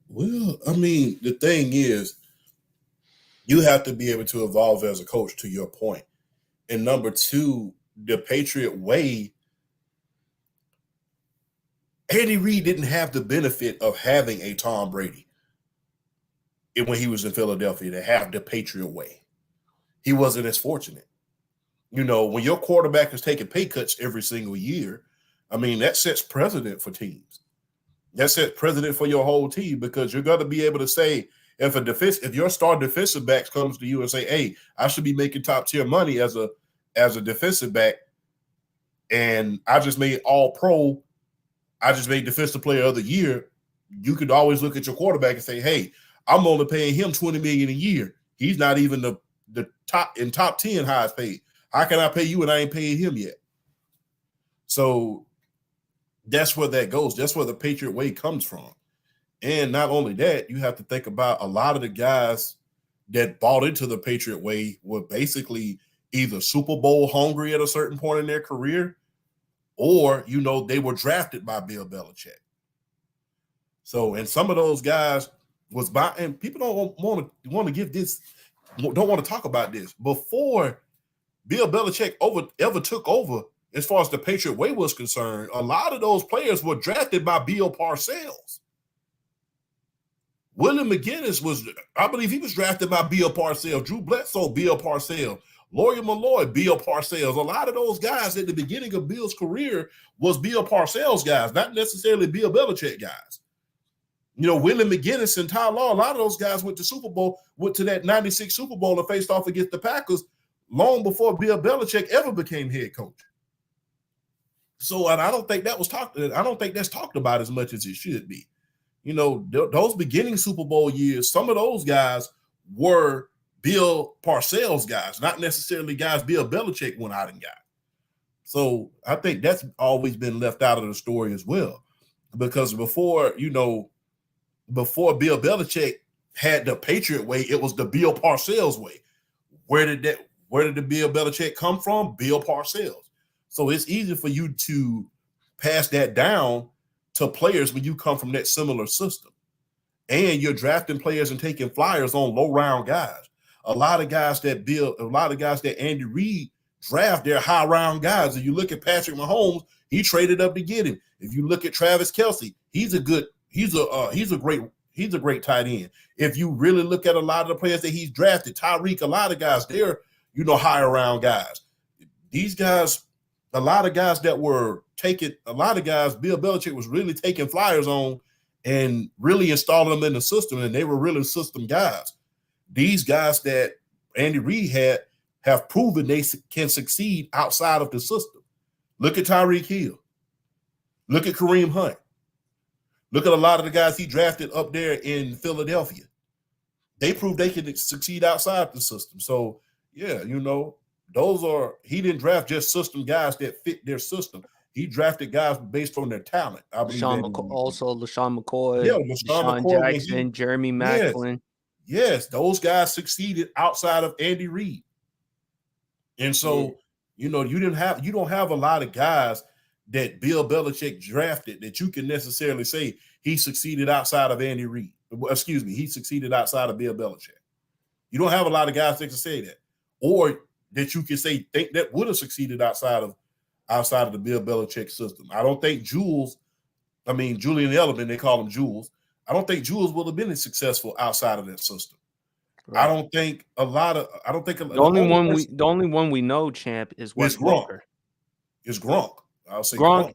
[SPEAKER 3] Well, I mean, the thing is, you have to be able to evolve as a coach, to your point. And number two, the Patriot way, Andy Reid didn't have the benefit of having a Tom Brady when he was in Philadelphia to have the Patriot way. He wasn't as fortunate. You know, when your quarterback is taking pay cuts every single year, I mean, that sets precedent for teams. That sets precedent for your whole team, because you're going to be able to say, if your star defensive back comes to you and say, "Hey, I should be making top tier money as a defensive back, and I just made All Pro, I just made Defensive Player of the Year," you could always look at your quarterback and say, "Hey, I'm only paying him $20 million a year. He's not even the top 10 highest paid. How can I pay you and I ain't paying him yet?" So that's where that goes. That's where the Patriot way comes from. And not only that, you have to think about a lot of the guys that bought into the Patriot way were basically either Super Bowl hungry at a certain point in their career, or, you know, they were drafted by Bill Belichick. So, and some of those guys was by, and people don't want to give this, don't want to talk about this. Before Bill Belichick ever took over, as far as the Patriot way was concerned, a lot of those players were drafted by Bill Parcells. William McGinnis I believe he was drafted by Bill Parcells. Drew Bledsoe, Bill Parcells. Lawyer Malloy, Bill Parcells. A lot of those guys at the beginning of Bill's career was Bill Parcells guys, not necessarily Bill Belichick guys. You know, William McGinnis and Ty Law, a lot of those guys went to that 96 Super Bowl and faced off against the Packers long before Bill Belichick ever became head coach. So, and I don't think that's talked about as much as it should be. You know, those beginning Super Bowl years, some of those guys were Bill Parcells guys, not necessarily guys Bill Belichick went out and got. So I think that's always been left out of the story as well. Because before Bill Belichick had the Patriot way, it was the Bill Parcells way. Where did the Bill Belichick come from? Bill Parcells. So it's easy for you to pass that down to players when you come from that similar system. And you're drafting players and taking flyers on low round guys. A lot of guys that Andy Reid draft, they're high round guys. If you look at Patrick Mahomes, he traded up to get him. If you look at Travis Kelce, he's a great tight end. If you really look at a lot of the players that he's drafted, Tyreek, a lot of guys, they're, higher round guys. These guys, a lot of guys Bill Belichick was really taking flyers on and really installing them in the system, and they were really system guys. These guys that Andy Reid had have proven they can succeed outside of the system. Look at Tyreek Hill. Look at Kareem Hunt. Look at a lot of the guys he drafted up there in Philadelphia. They proved they can succeed outside the system. So, yeah, he didn't draft just system guys that fit their system. He drafted guys based on their talent. I believe
[SPEAKER 1] LaShawn McCoy,
[SPEAKER 3] LaShawn
[SPEAKER 1] Deshaun
[SPEAKER 3] McCoy,
[SPEAKER 1] Jackson, Jeremy Maclin.
[SPEAKER 3] Yes, those guys succeeded outside of Andy Reid. And so, you don't have a lot of guys that Bill Belichick drafted that you can necessarily say he succeeded outside of Andy Reid. Excuse me, he succeeded outside of Bill Belichick. You don't have a lot of guys that can say that, or that you can think that would have succeeded outside of the Bill Belichick system. I don't think Julian Edelman, they call him Jules. I don't think Jules would have been successful outside of that system. Right. The
[SPEAKER 1] only one we know, champ, is Wes
[SPEAKER 3] Gronk.
[SPEAKER 1] Welker.
[SPEAKER 3] Is Gronk. I'll say
[SPEAKER 1] Gronk.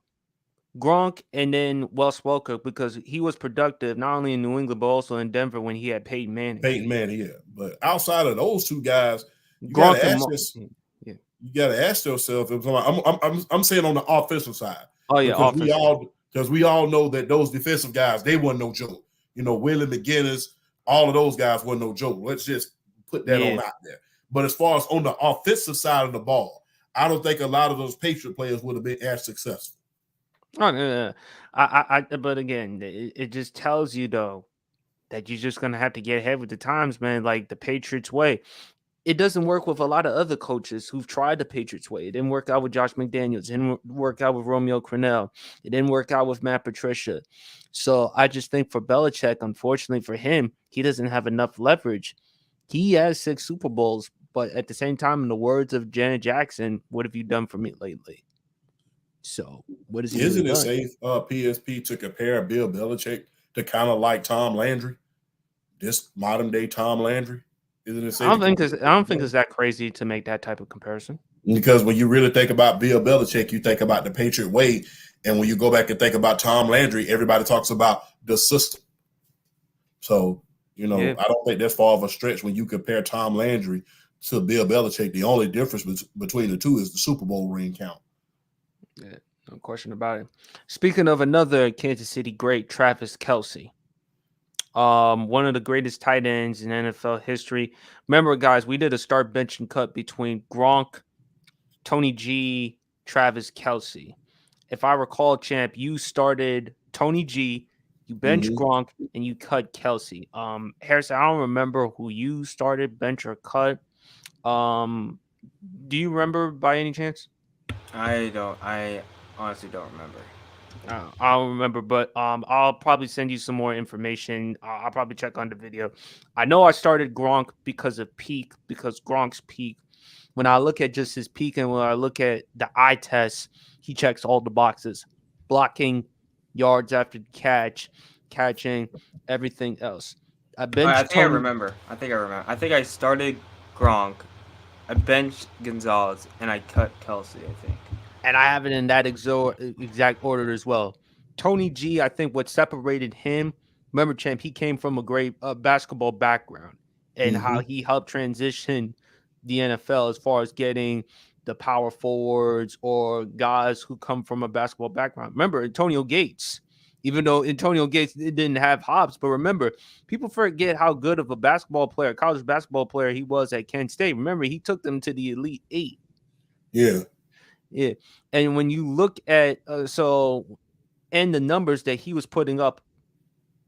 [SPEAKER 1] Gronk and then Wes Welker because he was productive not only in New England but also in Denver when he had Peyton Manning.
[SPEAKER 3] Peyton Manning, yeah. But outside of those two guys, you got
[SPEAKER 1] Gronk
[SPEAKER 3] to
[SPEAKER 1] and
[SPEAKER 3] ask this.
[SPEAKER 1] yeah.
[SPEAKER 3] You got to ask yourself. If I'm saying on the offensive side,
[SPEAKER 1] Oh yeah,
[SPEAKER 3] because
[SPEAKER 1] offensive.
[SPEAKER 3] we all know that those defensive guys, they weren't no joke. You know, Willie McGinnis, all of those guys weren't no joke. Let's just put that on out there. But as far as on the offensive side of the ball, I don't think a lot of those Patriot players would have been as successful.
[SPEAKER 1] Oh, no. But again, it just tells you though that you're just gonna have to get ahead with the times, man. Like the Patriots way, it doesn't work with a lot of other coaches who've tried the Patriots way. It didn't work out with Josh McDaniels. It didn't work out with Romeo Crennel. It didn't work out with Matt Patricia. So I just think for Belichick, unfortunately for him, he doesn't have enough leverage. He has 6 Super Bowls, but at the same time, in the words of Janet Jackson, what have you done for me lately? So what has he really
[SPEAKER 3] Isn't it
[SPEAKER 1] done?
[SPEAKER 3] safe, PSP, to compare Bill Belichick to kind of like Tom Landry, this modern day Tom Landry? Isn't it safe?
[SPEAKER 1] I don't think it's that crazy to make that type of comparison.
[SPEAKER 3] Because when you really think about Bill Belichick, you think about the Patriot way, and when you go back and think about Tom Landry, everybody talks about the system. So, I don't think that's far of a stretch when you compare Tom Landry to Bill Belichick. The only difference between the two is the Super Bowl ring count.
[SPEAKER 1] Yeah, no question about it. Speaking of another Kansas City great, Travis Kelce. One of the greatest tight ends in NFL history. Remember, guys, we did a start, bench, and cut between Gronk, Tony G, Travis Kelce. If I recall, champ, you started Tony G, you bench Gronk, and you cut Kelce. Harrison, I don't remember who you started, bench or cut. Do you remember by any chance?
[SPEAKER 2] I don't. I honestly don't remember.
[SPEAKER 1] I don't remember, but I'll probably send you some more information. I'll probably check on the video. I know I started Gronk because Gronk's peak. When I look at just his peak and when I look at the eye test, he checks all the boxes: blocking, yards after catch, catching, everything else. I benched
[SPEAKER 2] I
[SPEAKER 1] Tony.
[SPEAKER 2] remember. I think I started Gronk, I benched Gonzalez, and I cut Kelce. I think.
[SPEAKER 1] And I have it in that exact order as well. Tony G, I think what separated him, remember, champ, he came from a great basketball background and how he helped transition the NFL as far as getting the power forwards or guys who come from a basketball background. Remember, Antonio Gates, even though Antonio Gates didn't have hops, but remember, people forget how good of a college basketball player he was at Kent State. Remember, he took them to the Elite Eight.
[SPEAKER 3] Yeah.
[SPEAKER 1] Yeah. And when you look at and the numbers that he was putting up,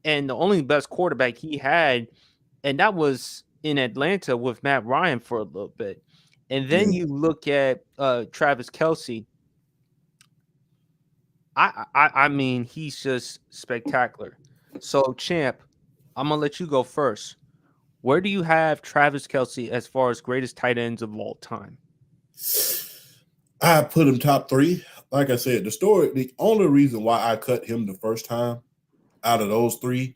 [SPEAKER 1] and the only best quarterback he had, and that was in Atlanta with Matt Ryan for a little bit. And then you look at Travis Kelce. I mean, he's just spectacular. So, champ, I'm gonna let you go first. Where do you have Travis Kelce as far as greatest tight ends of all time?
[SPEAKER 3] I put him top 3. Like I said, the only reason why I cut him the first time out of those 3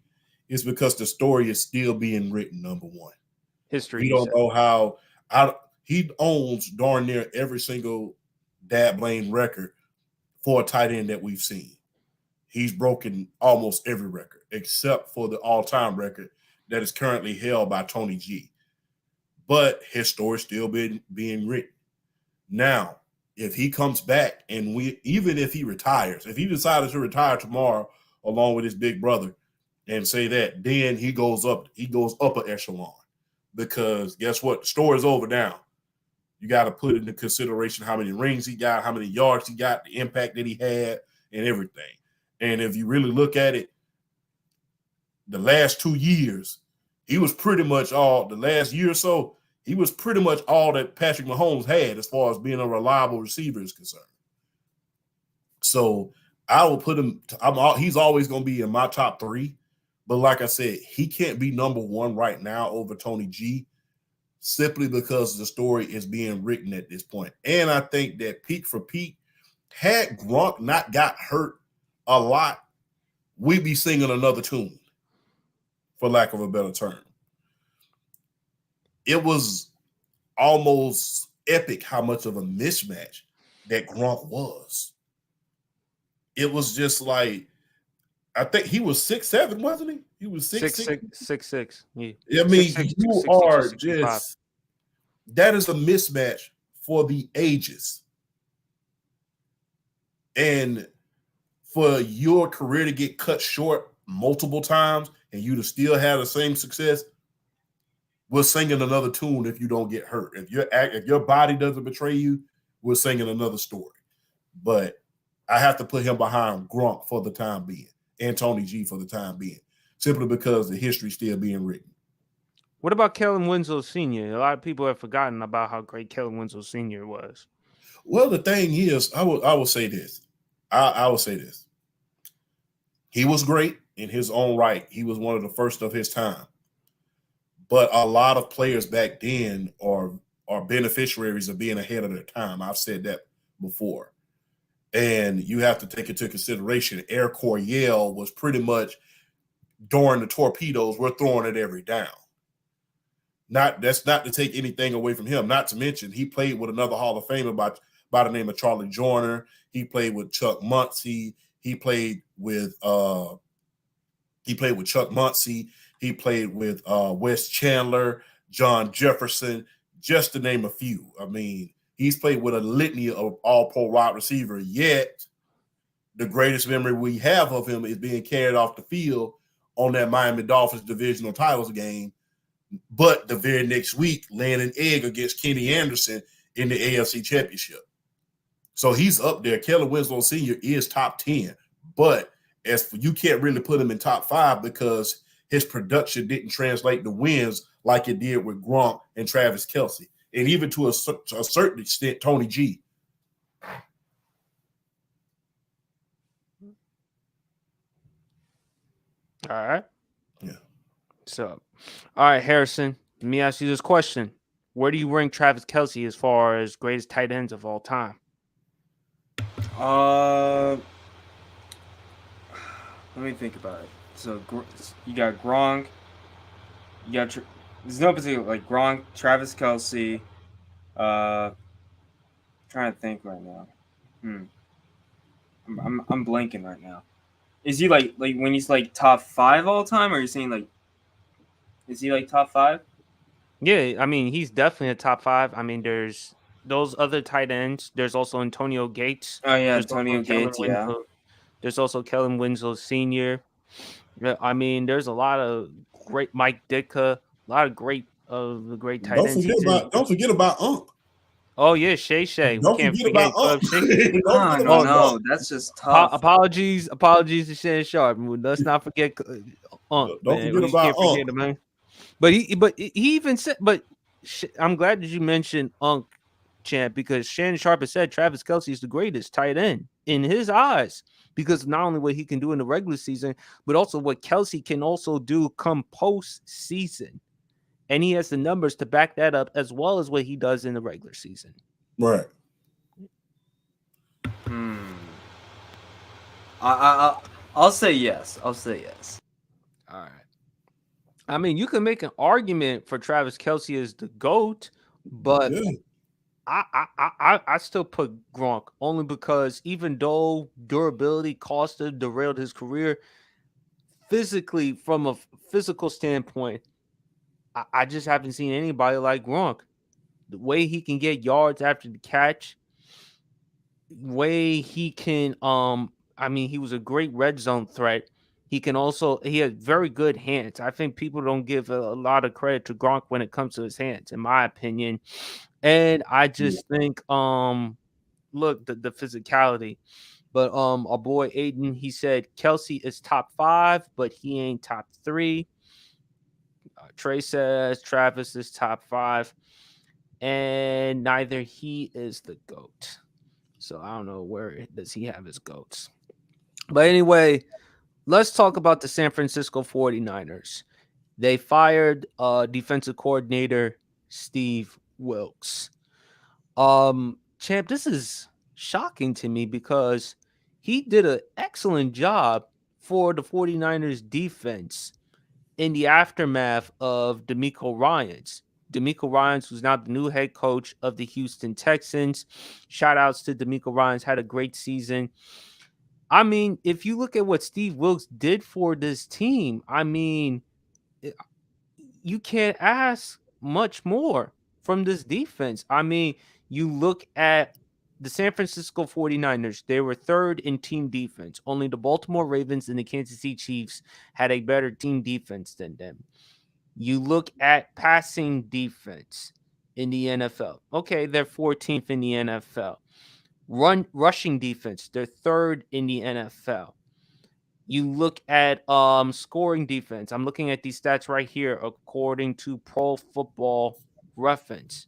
[SPEAKER 3] is because the story is still being written, number one.
[SPEAKER 1] History.
[SPEAKER 3] We don't know how he owns darn near every single Dad Blaine record for a tight end that we've seen. He's broken almost every record except for the all-time record that is currently held by Tony G. But his story's still being written. Now, if he comes back and even if he retires, if he decided to retire tomorrow along with his big brother and say that, then he goes up an echelon. Because guess what? The story's over now. You got to put into consideration how many rings he got, how many yards he got, the impact that he had, and everything. And if you really look at it, the last 2 years, he was pretty much the last year or so, he was pretty much all that Patrick Mahomes had as far as being a reliable receiver is concerned. So I will put him, he's always going to be in my top 3. But like I said, he can't be number 1 right now over Tony G simply because the story is being written at this point. And I think that peak for peak, had Gronk not got hurt a lot, we'd be singing another tune, for lack of a better term. It was almost epic how much of a mismatch that Gronk was. it was just like, I think he was 6'7", wasn't he? He was 6'6".
[SPEAKER 1] 6'6". Yeah.
[SPEAKER 3] I mean,
[SPEAKER 1] 6'6",
[SPEAKER 3] you
[SPEAKER 1] 6'6" or
[SPEAKER 3] are
[SPEAKER 1] 65.
[SPEAKER 3] just, that is a mismatch for the ages. And for your career to get cut short multiple times and you to still have the same success, we're singing another tune if you don't get hurt. If your body doesn't betray you, we're singing another story. But I have to put him behind Gronk for the time being and Tony G for the time being, simply because the history's still being written.
[SPEAKER 1] What about Kellen Winslow Sr.? A lot of people have forgotten about how great Kellen Winslow Sr. was.
[SPEAKER 3] Well, the thing is, I will say this. I will say this. He was great in his own right. He was one of the first of his time. But a lot of players back then are beneficiaries of being ahead of their time. I've said that before. And you have to take into consideration, Air Coryell was pretty much, during the torpedoes, we're throwing it every down. That's not to take anything away from him. Not to mention, he played with another Hall of Famer by the name of Charlie Joyner. He played with Chuck Muncie. He played with Chuck Muncie. He played with Wes Chandler, John Jefferson, just to name a few. I mean, he's played with a litany of all-pro wide receiver, yet the greatest memory we have of him is being carried off the field on that Miami Dolphins divisional titles game, but the very next week laying an egg against Kenny Anderson in the AFC Championship. So he's up there. Kellen Winslow Sr. is top 10, but you can't really put him in top 5 because his production didn't translate to wins like it did with Gronk and Travis Kelce, and even to a certain extent, Tony G.
[SPEAKER 1] All right.
[SPEAKER 3] Yeah.
[SPEAKER 1] So, all right, Harrison, let me ask you this question. Where do you rank Travis Kelce as far as greatest tight ends of all time?
[SPEAKER 2] Let me think about it. So you got Gronk. You got there's no particular, like Gronk, Travis Kelce. Trying to think right now. I'm blanking right now. Is he like when he's like top 5 all time, or are you saying like, is he like top 5?
[SPEAKER 1] Yeah, I mean, he's definitely a top 5. I mean, there's those other tight ends. There's also Antonio Gates.
[SPEAKER 2] Oh yeah,
[SPEAKER 1] There's
[SPEAKER 2] Antonio
[SPEAKER 1] also Kellen
[SPEAKER 2] Gates. Yeah.
[SPEAKER 1] Winslow. There's also Kellen Winslow Sr. Yeah, I mean, there's a lot of great Mike Ditka, a lot of great tight ends.
[SPEAKER 3] Don't forget about Unc.
[SPEAKER 1] Oh yeah, Shay. We
[SPEAKER 3] Don't
[SPEAKER 1] can't
[SPEAKER 3] forget about
[SPEAKER 1] forget Club
[SPEAKER 3] Unc.
[SPEAKER 1] Shay.
[SPEAKER 3] Don't forget
[SPEAKER 2] No,
[SPEAKER 3] about
[SPEAKER 2] no,
[SPEAKER 3] Unc.
[SPEAKER 2] that's just tough.
[SPEAKER 1] Apologies to Shay Sharp. Let's not forget Unc.
[SPEAKER 3] Don't
[SPEAKER 1] Man.
[SPEAKER 3] forget
[SPEAKER 1] We
[SPEAKER 3] about
[SPEAKER 1] can't forget
[SPEAKER 3] Unc.
[SPEAKER 1] him, man. But he even said, I'm glad that you mentioned Unc, Champ, because Shannon Sharp has said Travis Kelce is the greatest tight end in his eyes because of not only what he can do in the regular season, but also what Kelce can also do come postseason. And he has the numbers to back that up, as well as what he does in the regular season.
[SPEAKER 3] Right.
[SPEAKER 2] I'll say yes. All
[SPEAKER 1] right. I mean, you can make an argument for Travis Kelce as the GOAT, but
[SPEAKER 3] yeah.
[SPEAKER 1] I still put Gronk only because even though durability cost him, derailed his career, physically, from a physical standpoint, I just haven't seen anybody like Gronk. The way he can get yards after the catch, way he can I mean, he was a great red zone threat. He had very good hands. I think people don't give a lot of credit to Gronk when it comes to his hands, in my opinion. And I just think look, the physicality. But our boy Aiden, he said Kelce is top 5, but he ain't top 3. Trey says Travis is top 5, and neither he is the GOAT. So I don't know where does he have his GOATs. But anyway, let's talk about the San Francisco 49ers. They fired defensive coordinator Steve Wilks. Champ, this is shocking to me because he did an excellent job for the 49ers defense in the aftermath of DeMeco Ryans. DeMeco Ryans, who's now the new head coach of the Houston Texans. Shout outs to DeMeco Ryans, had a great season. I mean, if you look at what Steve Wilkes did for this team, I mean, you can't ask much more from this defense. I mean, you look at the San Francisco 49ers, they were third in team defense. Only the Baltimore Ravens and the Kansas City Chiefs had a better team defense than them. You look at passing defense in the NFL. Okay, they're 14th in the NFL. Rushing defense, they're third in the NFL. You look at scoring defense. I'm looking at these stats right here according to Pro Football Reference.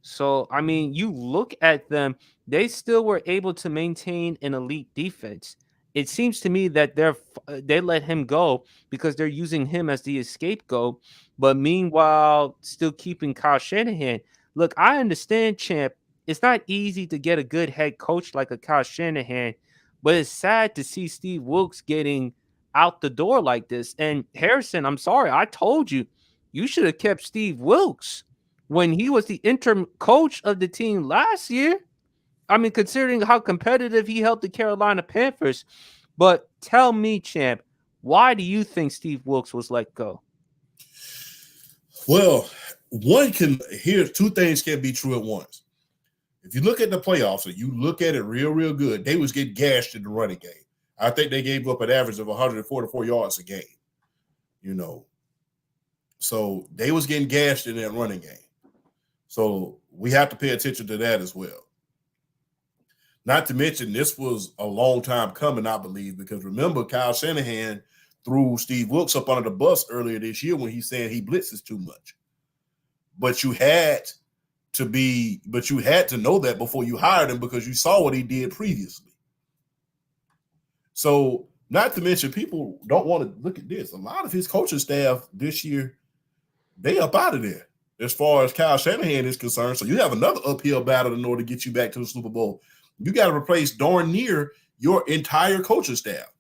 [SPEAKER 1] So, I mean, you look at them, they still were able to maintain an elite defense. It seems to me that they let him go because they're using him as the scapegoat, but meanwhile, still keeping Kyle Shanahan. Look, I understand, champ. It's not easy to get a good head coach like a Kyle Shanahan, but it's sad to see Steve Wilkes getting out the door like this. And Harrison, I'm sorry, I told you, you should have kept Steve Wilkes when he was the interim coach of the team last year. I mean, considering how competitive he helped the Carolina Panthers. But tell me, champ, why do you think Steve Wilkes was let go?
[SPEAKER 3] Well, here's two things can be true at once. If you look at the playoffs and you look at it real good, they was getting gashed in the running game. I think they gave up an average of 144 yards a game, So they was getting gashed in that running game. So we have to pay attention to that as well. Not to mention, this was a long time coming, I believe, because remember, Kyle Shanahan threw Steve Wilkes up under the bus earlier this year when he said he blitzes too much. But you had to know that before you hired him because you saw what he did previously. So, not to mention, people don't want to look at this. A lot of his coaching staff this year, they up out of there as far as Kyle Shanahan is concerned. So you have another uphill battle in order to get you back to the Super Bowl. You got to replace darn near your entire coaching staff.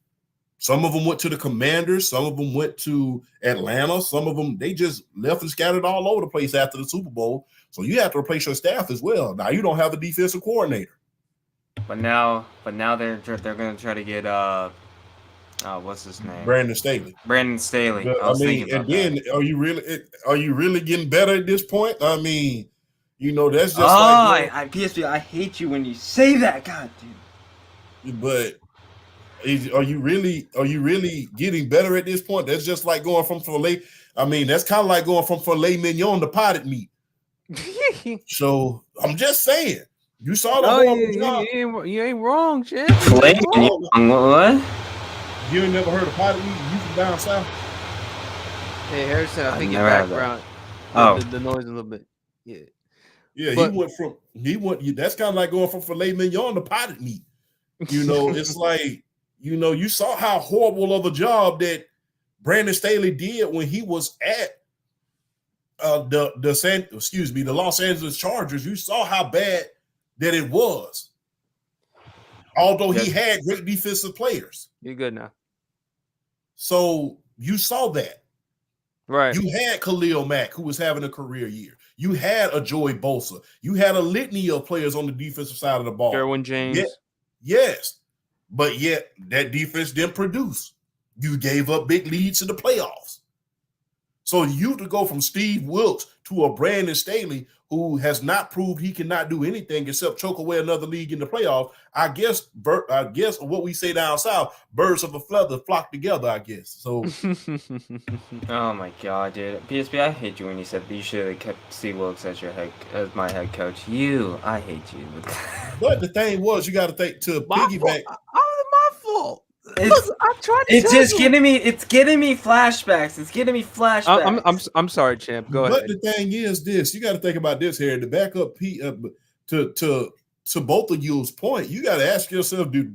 [SPEAKER 3] Some of them went to the Commanders. Some of them went to Atlanta. Some of them, they just left and scattered all over the place after the Super Bowl. So you have to replace your staff as well. Now you don't have a defensive coordinator.
[SPEAKER 2] But now they're going to try to get what's his name?
[SPEAKER 3] Brandon Staley.
[SPEAKER 2] I mean,
[SPEAKER 3] and then are you really getting better at this point? I mean, that's just
[SPEAKER 2] PSP, I hate you when you say that, God, dude.
[SPEAKER 3] But are you really getting better at this point? That's just like going from filet. I mean, that's kind of like going from filet mignon to potted meat. So I'm just saying, you saw the horrible job.
[SPEAKER 1] You ain't wrong, champ.
[SPEAKER 2] Filet mignon, what?
[SPEAKER 3] You ain't never heard of potted meat? You from down south?
[SPEAKER 1] Hey, Harrison, I think your background, the noise a little bit. Yeah.
[SPEAKER 3] Yeah, he went. That's kind of like going from filet mignon to potted meat. It's like, you saw how horrible of a job that Brandon Staley did when he was at the Los Angeles Chargers. You saw how bad that it was. Although he had great defensive players.
[SPEAKER 1] You're good now.
[SPEAKER 3] So you saw that.
[SPEAKER 1] Right.
[SPEAKER 3] You had Khalil Mack, who was having a career year. You had a Joey Bosa. You had a litany of players on the defensive side of the ball.
[SPEAKER 1] Derwin James.
[SPEAKER 3] Yes. But yet that defense didn't produce. You gave up big leads in the playoffs. So you to go from Steve Wilkes to a Brandon Staley who has not proved he cannot do anything except choke away another league in the playoffs. I guess what we say down south, birds of a feather flock together, I guess. So
[SPEAKER 2] oh my God, dude. PSP, I hate you when you said you should have kept Steve Wilkes as my head coach. I hate you.
[SPEAKER 3] But the thing was, you got to think to piggyback.
[SPEAKER 1] My fault.
[SPEAKER 2] It's getting me flashbacks.
[SPEAKER 1] I'm sorry, champ. Go ahead.
[SPEAKER 3] But the thing is this: you got to think about this here. To back up to both of you's point, you got to ask yourself: Do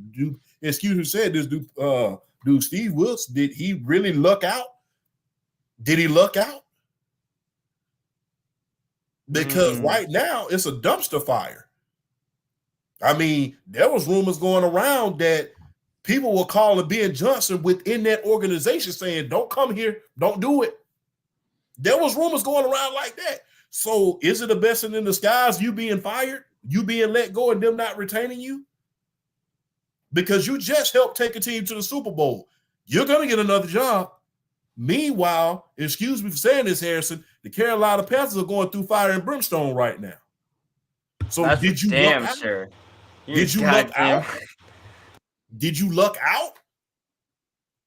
[SPEAKER 3] Steve Wilkes, did he really luck out? Did he luck out? Because right now it's a dumpster fire. I mean, there was rumors going around that people were calling Ben Johnson within that organization saying, don't come here, don't do it. There was rumors going around like that. So is it a blessing in disguise, you being fired, you being let go, and them not retaining you? because you just helped take a team to the Super Bowl. You're going to get another job. Meanwhile, excuse me for saying this, Harrison, the Carolina Panthers are going through fire and brimstone right now. So
[SPEAKER 2] That's
[SPEAKER 3] did
[SPEAKER 2] for
[SPEAKER 3] you
[SPEAKER 2] damn
[SPEAKER 3] luck out?
[SPEAKER 2] sure.
[SPEAKER 3] Did you luck out? Did you luck out?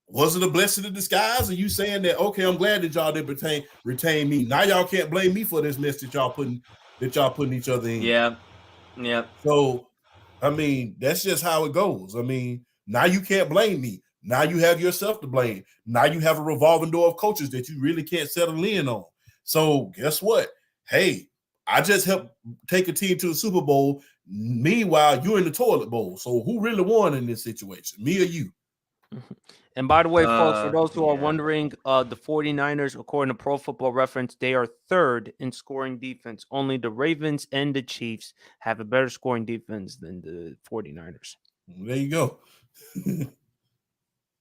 [SPEAKER 3] Was it a blessing in disguise? Are you saying that, okay, I'm glad that y'all didn't retain me. Now y'all can't blame me for this mess that y'all putting each other in.
[SPEAKER 2] Yeah.
[SPEAKER 3] So, I mean, that's just how it goes. I mean, now you can't blame me. Now you have yourself to blame. Now you have a revolving door of coaches that you really can't settle in on. So guess what? Hey, I just helped take a team to the Super Bowl. Meanwhile, you're in the toilet bowl. So who really won in this situation? Me or you?
[SPEAKER 1] And by the way, folks, for those who are wondering, the 49ers, according to Pro Football Reference, they are third in scoring defense. Only the Ravens and the Chiefs have a better scoring defense than the 49ers.
[SPEAKER 3] There you go.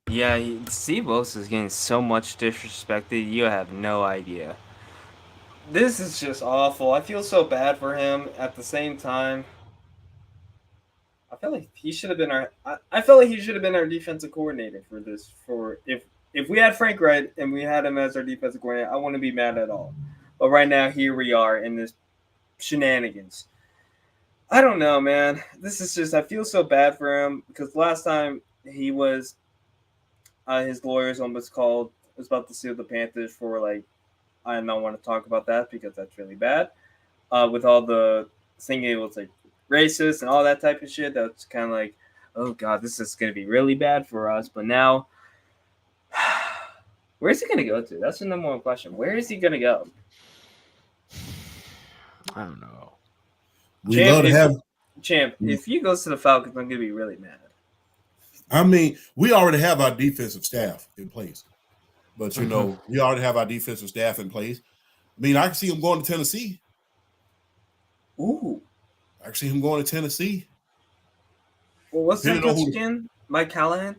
[SPEAKER 2] Yeah, Steve Wilkes is getting so much disrespected. You have no idea. This is just awful. I feel so bad for him. At the same time, I feel like he should have been our. I felt like he should have been our defensive coordinator for this. For if we had Frank Wright and we had him as our defensive coordinator, I wouldn't be mad at all. But right now, here we are in this shenanigans. I don't know, man. This is just. I feel so bad for him because last time he was. His lawyers almost was about to sue the Panthers for like, I don't want to talk about that because that's really bad. With all the saying it was like racist and all that type of shit, that's kind of like, oh god, this is going to be really bad for us. But now, where's he going to go to? That's the number one question. Where is he going to go?
[SPEAKER 1] I don't know.
[SPEAKER 2] Champ, if he goes to the Falcons, I'm going to be really mad.
[SPEAKER 3] I mean, we already have our defensive staff in place. But, you know, we already have our defensive staff in place. I mean, I can see him going to Tennessee.
[SPEAKER 2] Ooh.
[SPEAKER 3] I can see him going to Tennessee.
[SPEAKER 2] Well, what's that coach again? Mike Callahan?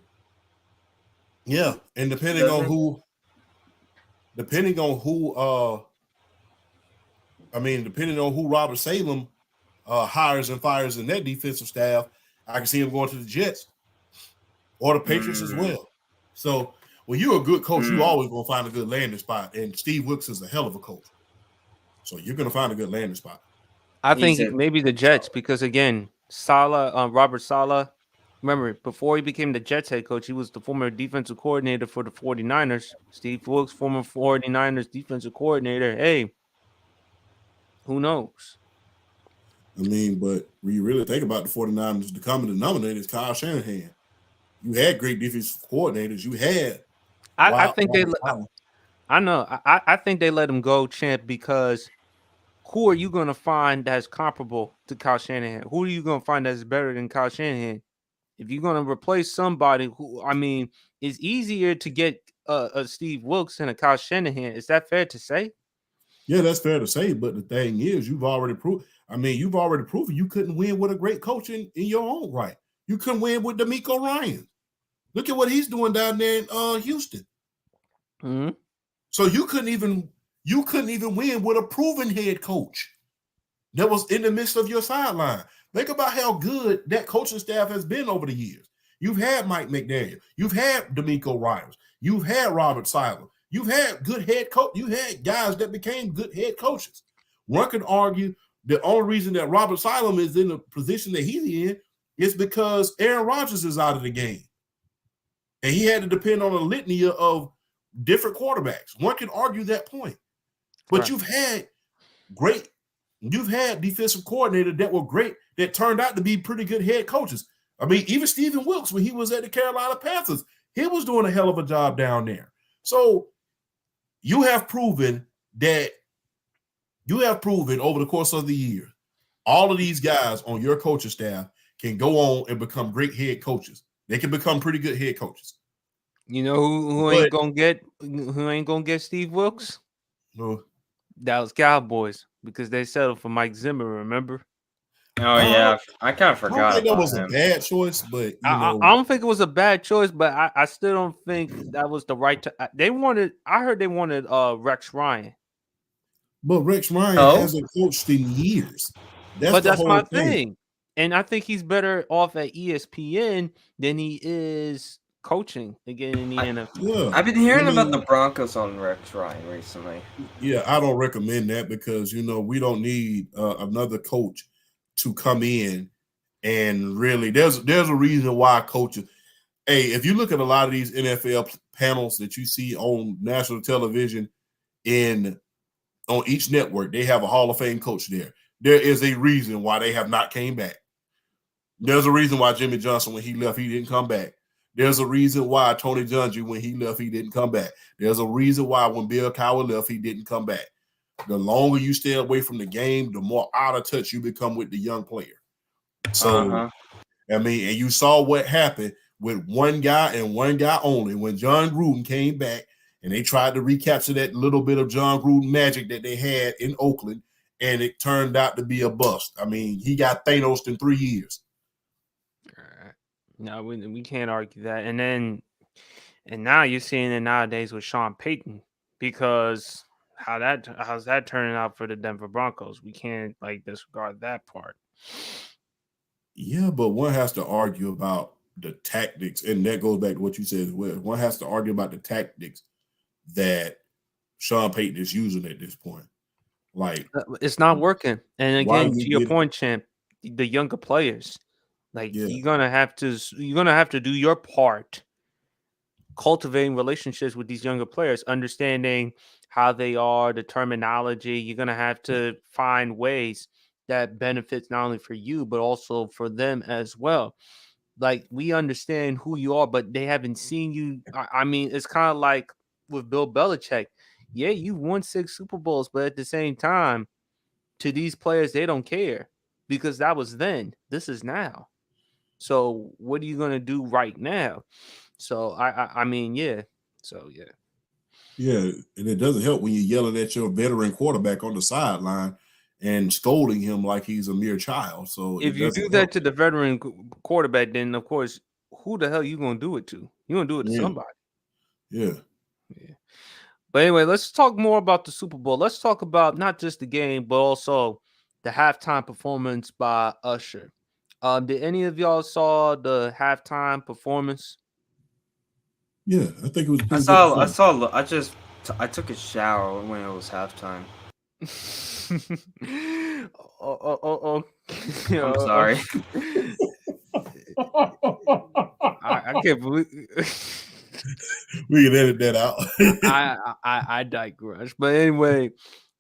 [SPEAKER 3] Yeah, and depending on who Robert Salem hires and fires in that defensive staff, I can see him going to the Jets. Or the Patriots as well. So when you're a good coach, you always gonna find a good landing spot. And Steve Wilkes is a hell of a coach. So you're gonna find a good landing spot.
[SPEAKER 1] I think maybe the Jets, because again, Robert Saleh, remember, before he became the Jets head coach, he was the former defensive coordinator for the 49ers. Steve Wilkes, former 49ers defensive coordinator. Hey, who knows?
[SPEAKER 3] I mean, but when you really think about the 49ers, the common denominator is Kyle Shanahan. You had great defensive coordinators. You had.
[SPEAKER 1] I think they let him go, Champ, because who are you going to find that's comparable to Kyle Shanahan? Who are you going to find that's better than Kyle Shanahan? If you're going to replace somebody who, I mean, it's easier to get a Steve Wilkes than a Kyle Shanahan. Is that fair to say?
[SPEAKER 3] Yeah, that's fair to say. But the thing is, you've already proven you couldn't win with a great coach in your own right. You couldn't win with DeMeco Ryans. Look at what he's doing down there in Houston.
[SPEAKER 1] Mm-hmm.
[SPEAKER 3] So you couldn't even win with a proven head coach that was in the midst of your sideline. Think about how good that coaching staff has been over the years. You've had Mike McDaniel. You've had DeMeco Ryans. You've had Robert Saleh. You've had good head coach. You had guys that became good head coaches. One could argue the only reason that Robert Saleh is in the position that he's in is because Aaron Rodgers is out of the game. And he had to depend on a litany of different quarterbacks. One can argue that point. But right. You've had defensive coordinators that were great, that turned out to be pretty good head coaches. I mean, even Stephen Wilkes, when he was at the Carolina Panthers, he was doing a hell of a job down there. So you have proven over the course of the year, all of these guys on your coaching staff can go on and become great head coaches. They can become pretty good head coaches.
[SPEAKER 1] You know who ain't gonna get Steve Wilkes?
[SPEAKER 3] No.
[SPEAKER 1] Dallas Cowboys, because they settled for Mike Zimmer, remember?
[SPEAKER 2] Oh yeah, I kind of forgot.
[SPEAKER 3] I don't think that was a bad choice, but
[SPEAKER 1] I don't think it was a bad choice, but I still don't think that was the right time. I heard they wanted Rex Ryan.
[SPEAKER 3] But Rex Ryan hasn't coached in years.
[SPEAKER 1] That's my thing. And I think he's better off at ESPN than he is coaching again in the NFL.
[SPEAKER 3] Yeah,
[SPEAKER 2] I've been
[SPEAKER 3] I
[SPEAKER 2] hearing about the
[SPEAKER 3] mean,
[SPEAKER 2] Broncos on Rex Ryan recently.
[SPEAKER 3] yeah, I don't recommend that because we don't need another coach to come in and really. There's a reason why coaches. Hey, if you look at a lot of these NFL panels that you see on national television in on each network, they have a Hall of Fame coach there. There is a reason why they have not came back. There's a reason why Jimmy Johnson, when he left, he didn't come back. There's a reason why Tony Dungy, when he left, he didn't come back. There's a reason why when Bill Cowher left, he didn't come back. The longer you stay away from the game, the more out of touch you become with the young player. So, I mean, and you saw what happened with one guy and one guy only when John Gruden came back and they tried to recapture that little bit of John Gruden magic that they had in Oakland, and it turned out to be a bust. I mean, he got Thanos in 3 years.
[SPEAKER 1] No, we can't argue that. And now you're seeing it nowadays with Sean Payton because how's that turning out for the Denver Broncos? We can't disregard that part.
[SPEAKER 3] Yeah, but one has to argue about the tactics, and that goes back to what you said as well. One has to argue about the tactics that Sean Payton is using at this point. Like,
[SPEAKER 1] it's not working. And again, to your
[SPEAKER 3] get,
[SPEAKER 1] point, Champ, the younger players,
[SPEAKER 3] yeah.
[SPEAKER 1] you're gonna have to do your part, cultivating relationships with these younger players, understanding how they are, the terminology. You're gonna have to find ways that benefits not only for you but also for them as well. Like, we understand who you are, but they haven't seen you. I mean, it's kind of like with Bill Belichick. Yeah, you've won 6 Super Bowls, but at the same time, to these players, they don't care because that was then. This is now. So what are you gonna do right now? So I mean, yeah. So yeah.
[SPEAKER 3] Yeah, and it doesn't help when you're yelling at your veteran quarterback on the sideline and scolding him like he's a mere child. So
[SPEAKER 1] If
[SPEAKER 3] it
[SPEAKER 1] you do
[SPEAKER 3] doesn't
[SPEAKER 1] that
[SPEAKER 3] help.
[SPEAKER 1] to the veteran quarterback, then of course, who the hell you gonna do it to? You gonna do it to
[SPEAKER 3] Yeah.
[SPEAKER 1] somebody.
[SPEAKER 3] Yeah.
[SPEAKER 1] Yeah. But anyway, let's talk more about the Super Bowl. Let's talk about not just the game, but also the halftime performance by Usher. Did any of y'all saw the halftime performance?
[SPEAKER 3] Yeah, I think it was
[SPEAKER 2] I
[SPEAKER 3] pretty good.
[SPEAKER 2] saw. I saw. I took a shower when it was halftime.
[SPEAKER 1] Oh,
[SPEAKER 2] I'm sorry.
[SPEAKER 1] I can't believe
[SPEAKER 3] We can edit that out.
[SPEAKER 1] I digress. But anyway,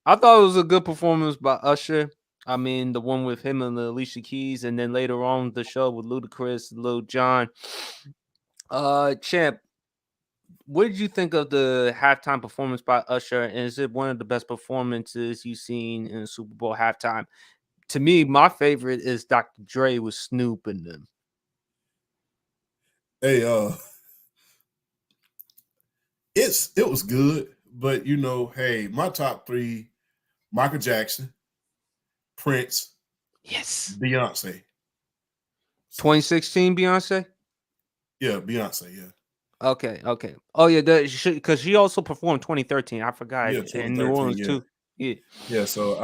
[SPEAKER 1] I thought it was a good performance by Usher. I mean, the one with him and the Alicia Keys, and then later on the show with Ludacris, Lil Jon. Champ, what did you think of the halftime performance by Usher? And is it one of the best performances you've seen in a Super Bowl halftime? To me, my favorite is Dr. Dre with Snoop and them.
[SPEAKER 3] Hey, it was good, but hey, my top 3: Michael Jackson, Prince,
[SPEAKER 1] Yes.
[SPEAKER 3] Beyonce.
[SPEAKER 1] 2016 Beyonce?
[SPEAKER 3] Yeah, Beyonce, yeah.
[SPEAKER 1] Okay. Oh yeah, because she also performed 2013. I forgot.
[SPEAKER 3] Yeah,
[SPEAKER 1] In New
[SPEAKER 3] 2013,
[SPEAKER 1] Orleans
[SPEAKER 3] yeah.
[SPEAKER 1] too. Yeah.
[SPEAKER 3] Yeah, so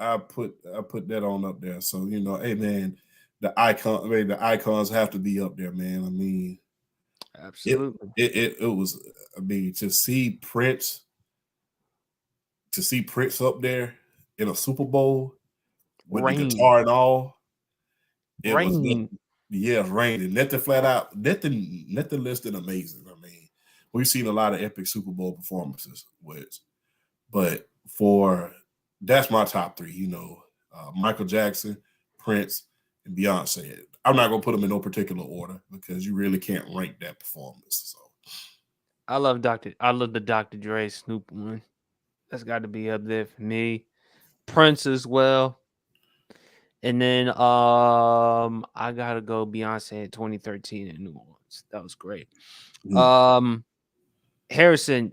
[SPEAKER 3] I put that on up there. So, hey man, the icons have to be up there, man. I mean,
[SPEAKER 1] Absolutely.
[SPEAKER 3] it was, I mean, to see Prince up there in a Super Bowl with the
[SPEAKER 1] Rain.
[SPEAKER 3] guitar and all, it was
[SPEAKER 1] Rain.
[SPEAKER 3] raining. Nothing flat out, nothing less than amazing. I mean, we've seen a lot of epic Super Bowl performances, but that's my top 3. Michael Jackson, Prince, and Beyonce. I'm not gonna put them in no particular order because you really can't rank that performance. So
[SPEAKER 1] I love the Dr. Dre Snoop one. That's got to be up there for me. Prince as well. And then I gotta go Beyonce in 2013 in New Orleans. That was great. Harrison,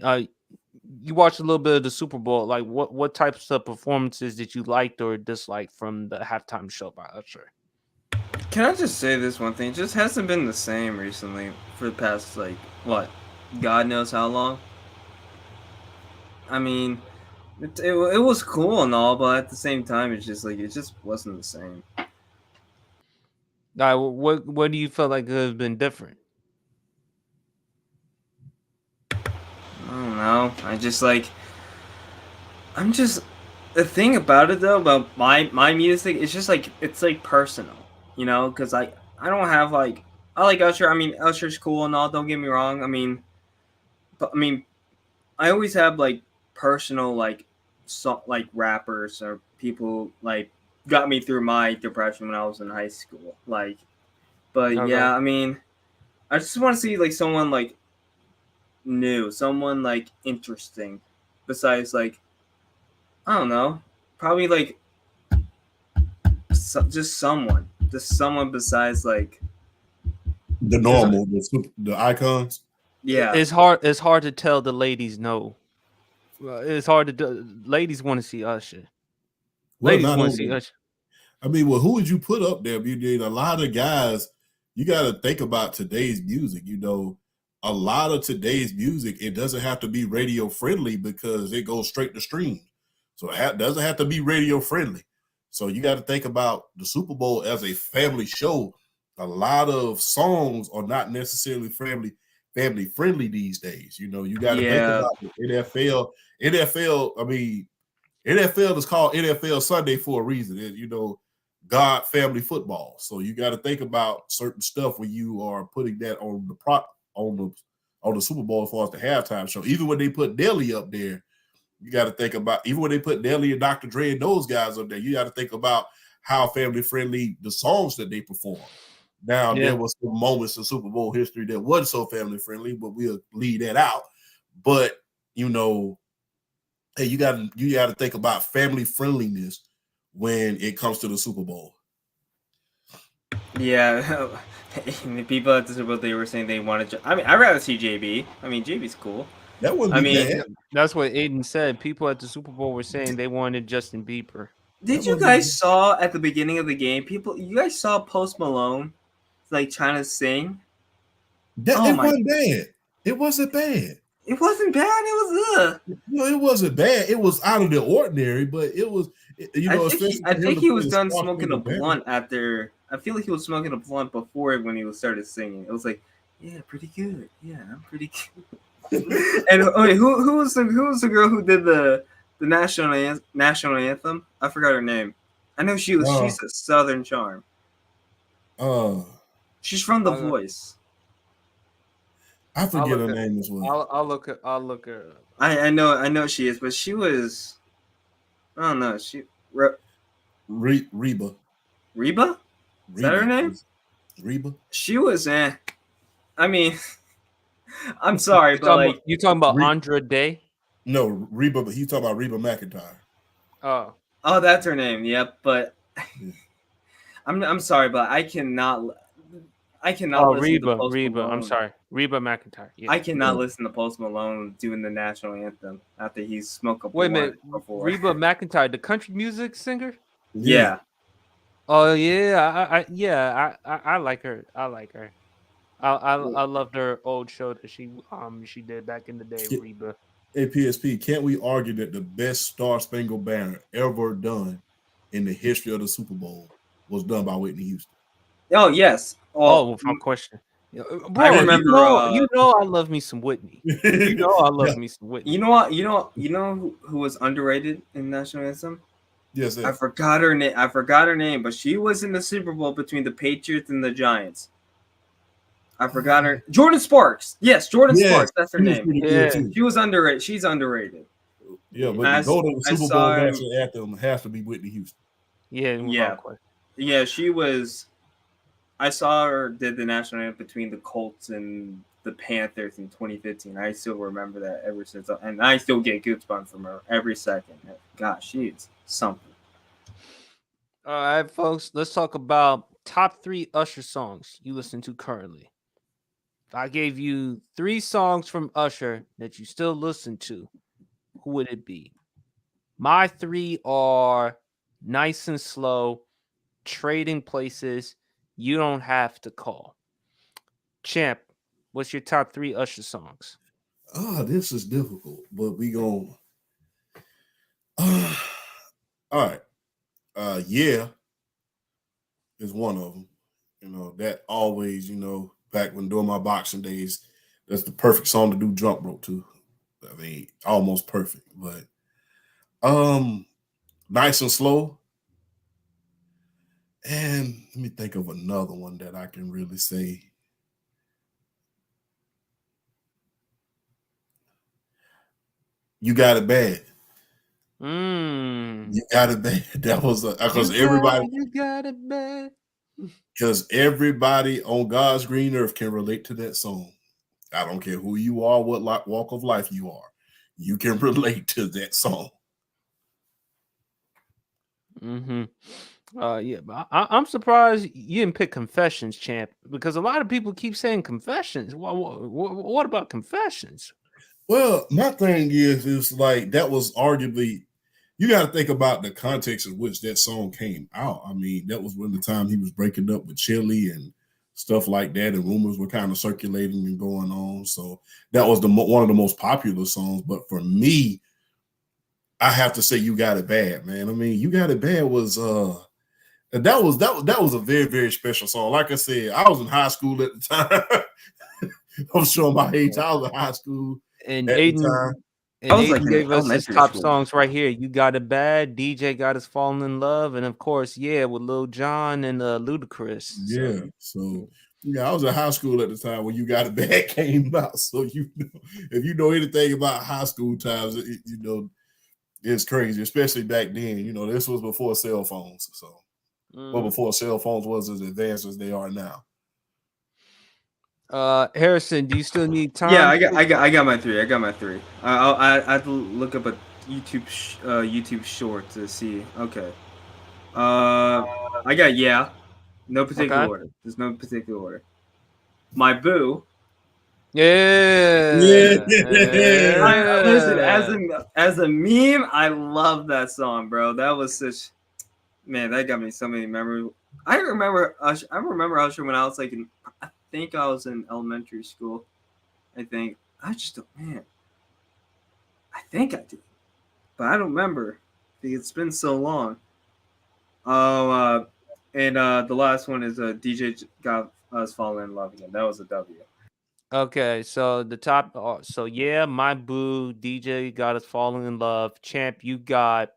[SPEAKER 1] you watched a little bit of the Super Bowl. Like, what types of performances did you liked or disliked from the halftime show by Usher?
[SPEAKER 2] Can I just say this one thing? It just hasn't been the same recently for the past, God knows how long. I mean, it was cool and all, but at the same time, it's just it just wasn't the same.
[SPEAKER 1] What do you feel like could have been different?
[SPEAKER 2] I don't know. I'm just the thing about it though about my music. It's just like it's like personal, you know, because I don't have like I like Usher. I mean, Usher's cool and all. Don't get me wrong. I mean, I always have like personal like rappers or people like got me through my depression when I was in high school. But
[SPEAKER 1] Okay.
[SPEAKER 2] yeah, I mean, I just want to see like someone like new, someone like interesting, besides like I don't know, probably like just someone besides like
[SPEAKER 3] The
[SPEAKER 1] It's
[SPEAKER 3] normal, the icons.
[SPEAKER 2] yeah,
[SPEAKER 1] it's hard to tell the ladies no. It's hard to ladies want to see Usher.
[SPEAKER 3] Well,
[SPEAKER 1] Ladies
[SPEAKER 3] not
[SPEAKER 1] want to see
[SPEAKER 3] only.
[SPEAKER 1] Usher.
[SPEAKER 3] I mean, well, who would you put up there? You need a lot of guys. You got to think about today's music. A lot of today's music, it doesn't have to be radio friendly because it goes straight to stream. So it doesn't have to be radio friendly. So you got to think about the Super Bowl as a family show. A lot of songs are not necessarily family friendly these days. You got to think
[SPEAKER 2] yeah,
[SPEAKER 3] about the NFL. NFL, I mean, NFL is called NFL Sunday for a reason. God family football. So you got to think about certain stuff when you are putting that on the Super Bowl as far as the halftime show. Even when they put Nelly up there, you got to think about even when they put Nelly and Dr. Dre and those guys up there, you got to think about how family friendly the songs that they perform. Now
[SPEAKER 1] Yeah.
[SPEAKER 3] there was some moments in Super Bowl history that wasn't so family friendly, but we'll leave that out. But you know, hey, you got to think about family friendliness when it comes to the Super Bowl.
[SPEAKER 2] yeah. The people at the Super Bowl they were saying they wanted. I mean, I'd rather see JB. I mean, JB's cool.
[SPEAKER 3] That wouldn't
[SPEAKER 2] I
[SPEAKER 3] be
[SPEAKER 2] mean,
[SPEAKER 3] bad.
[SPEAKER 1] That's what Aiden said. People at the Super Bowl were saying they wanted Justin Bieber.
[SPEAKER 3] That
[SPEAKER 2] did you
[SPEAKER 3] wouldn't be
[SPEAKER 2] guys
[SPEAKER 3] bad.
[SPEAKER 2] saw at the beginning of the game? You guys saw Post Malone like trying to sing.
[SPEAKER 3] That
[SPEAKER 2] Oh
[SPEAKER 3] it
[SPEAKER 2] my!
[SPEAKER 3] wasn't bad. It wasn't bad.
[SPEAKER 2] It wasn't bad. It was.
[SPEAKER 3] It wasn't bad. It was out of the ordinary, but it was, especially
[SPEAKER 2] I
[SPEAKER 3] for him
[SPEAKER 2] think
[SPEAKER 3] to
[SPEAKER 2] he
[SPEAKER 3] play
[SPEAKER 2] was
[SPEAKER 3] the
[SPEAKER 2] done
[SPEAKER 3] Star
[SPEAKER 2] smoking a
[SPEAKER 3] Spangled Banner.
[SPEAKER 2] blunt after. I feel like he was smoking a blunt before when he was started singing. It was like, yeah, pretty good. Yeah, I'm pretty good. And wait, who was the girl who did the national anthem? I forgot her name. I know
[SPEAKER 3] Uh,
[SPEAKER 2] she's a Southern charm.
[SPEAKER 3] uh,
[SPEAKER 2] She's from The
[SPEAKER 1] I'll,
[SPEAKER 2] Voice.
[SPEAKER 3] I
[SPEAKER 1] I'll
[SPEAKER 3] forget
[SPEAKER 1] look
[SPEAKER 3] her
[SPEAKER 1] at.
[SPEAKER 3] name as well.
[SPEAKER 1] I'll look her up.
[SPEAKER 2] I know she is, but she was I don't know
[SPEAKER 3] Reba,
[SPEAKER 2] Reba. Is that her
[SPEAKER 3] Reba,
[SPEAKER 2] name?
[SPEAKER 3] Reba,
[SPEAKER 2] She was I mean, I'm sorry, but like
[SPEAKER 1] You talking about
[SPEAKER 3] Re,
[SPEAKER 1] Andra Day?
[SPEAKER 3] no Reba. But he's talking about Reba McEntire.
[SPEAKER 1] Oh,
[SPEAKER 2] oh, that's her name. Yep, but
[SPEAKER 3] Yeah.
[SPEAKER 2] I'm sorry, but I cannot listen to Post
[SPEAKER 1] Reba. I'm
[SPEAKER 2] Malone.
[SPEAKER 1] sorry, Reba McIntyre. Yeah.
[SPEAKER 2] I cannot
[SPEAKER 3] Yeah.
[SPEAKER 2] listen to Post Malone doing the national anthem after he's smoked a
[SPEAKER 1] Wait a
[SPEAKER 2] blunt
[SPEAKER 1] minute,
[SPEAKER 2] before.
[SPEAKER 1] Reba McIntyre, the country music singer.
[SPEAKER 3] Yeah.
[SPEAKER 2] Yeah,
[SPEAKER 1] Oh yeah, I like her. I like her. I loved her old show that she did back in the day, Reba.
[SPEAKER 3] Hey, PSP, can't we argue that the best Star Spangled Banner ever done in the history of the Super Bowl was done by Whitney Houston?
[SPEAKER 2] oh yes. Well,
[SPEAKER 1] Oh, without question. Yeah,
[SPEAKER 2] I
[SPEAKER 1] bro, you
[SPEAKER 2] remember.
[SPEAKER 1] know, you know, I love me some Whitney. You know, I
[SPEAKER 3] Yeah.
[SPEAKER 1] love me some Whitney.
[SPEAKER 2] You know what? You know who was underrated in national anthem?
[SPEAKER 3] Yes,
[SPEAKER 2] I
[SPEAKER 3] sir.
[SPEAKER 2] forgot her name. I forgot her name, but she was in the Super Bowl between the Patriots and the Giants. I forgot her. Jordan Sparks. Yes, Jordan
[SPEAKER 3] Yes,
[SPEAKER 2] Sparks. That's her
[SPEAKER 3] he was
[SPEAKER 2] name.
[SPEAKER 3] pretty good
[SPEAKER 1] Yeah,
[SPEAKER 3] too.
[SPEAKER 2] She was underrated. She's underrated.
[SPEAKER 3] Yeah, but
[SPEAKER 2] I,
[SPEAKER 3] the
[SPEAKER 2] s-
[SPEAKER 3] go to the
[SPEAKER 2] I
[SPEAKER 3] Super Bowl
[SPEAKER 2] saw him.
[SPEAKER 3] national anthem has to be Whitney Houston.
[SPEAKER 1] yeah, without
[SPEAKER 2] Yeah,
[SPEAKER 1] question.
[SPEAKER 2] yeah. She was. I saw her did the national anthem between the Colts and the Panthers in 2015. I still remember that ever since, and I still get goosebumps from her every second. Gosh, she is something.
[SPEAKER 1] All right, folks, let's talk about top 3 Usher songs you listen to currently. If I gave you 3 songs from Usher that you still listen to, who would it be? My 3 are Nice and Slow, Trading Places, You Don't Have to Call. Champ, what's your top 3 Usher songs?
[SPEAKER 3] This is difficult, but we going all right. Yeah is one of them. that always, back when doing my boxing days, that's the perfect song to do jump rope to. I mean, almost perfect. But nice and slow. And let me think of another one that I can really say. You got it bad. You got it bad. That was because
[SPEAKER 1] You got it bad.
[SPEAKER 3] Because everybody on God's green earth can relate to that song. I don't care who you are, what walk of life you are. You can relate to that song.
[SPEAKER 1] Mm-hmm. Yeah, but I'm surprised you didn't pick Confessions, champ, because a lot of people keep saying Confessions. What about Confessions?
[SPEAKER 3] Well, my thing is like that was arguably. You got to think about the context in which that song came out. I mean, that was when the time he was breaking up with Chili and stuff like that, and rumors were kind of circulating and going on. So that was one of the most popular songs. But for me, I have to say, "You Got It Bad," man. I mean, "You Got It Bad" was that was a very, very special song. Like I said, I was in high school at the time. I'm showing my age. I was in high school
[SPEAKER 1] And
[SPEAKER 3] at the
[SPEAKER 1] Aiden,
[SPEAKER 3] time.
[SPEAKER 1] and
[SPEAKER 2] I was like
[SPEAKER 1] Aiden
[SPEAKER 2] in
[SPEAKER 1] gave us his
[SPEAKER 2] elementary
[SPEAKER 1] top
[SPEAKER 2] school.
[SPEAKER 1] songs right here. You Got It Bad. DJ Got Us Falling in Love, and of course, yeah, with Lil Jon and Ludacris.
[SPEAKER 3] Yeah. So yeah, I was in high school at the time when "You Got It Bad" came out. So if you know anything about high school times, it's crazy, especially back then. This was before cell phones. So well, before cell phones was as advanced as they are now.
[SPEAKER 1] Harrison, do you still need time?
[SPEAKER 2] Yeah, I got my three. I got my three. I have to look up a YouTube short to see. Okay. I got no particular
[SPEAKER 1] Okay.
[SPEAKER 2] order. There's no particular order. My boo.
[SPEAKER 1] Yeah.
[SPEAKER 2] Listen,
[SPEAKER 1] Yeah.
[SPEAKER 2] as a meme, I love that song, bro. That was such, man, that got me so many memories. I remember Usher when I was like I think I was in elementary school. I think I just don't, man. I think I did, but I don't remember. It's been so long. Oh, and the last one is DJ got us falling in love again. That was a W.
[SPEAKER 1] Okay, so the top. So yeah, my boo. DJ Got Us Falling in Love. Champ, you got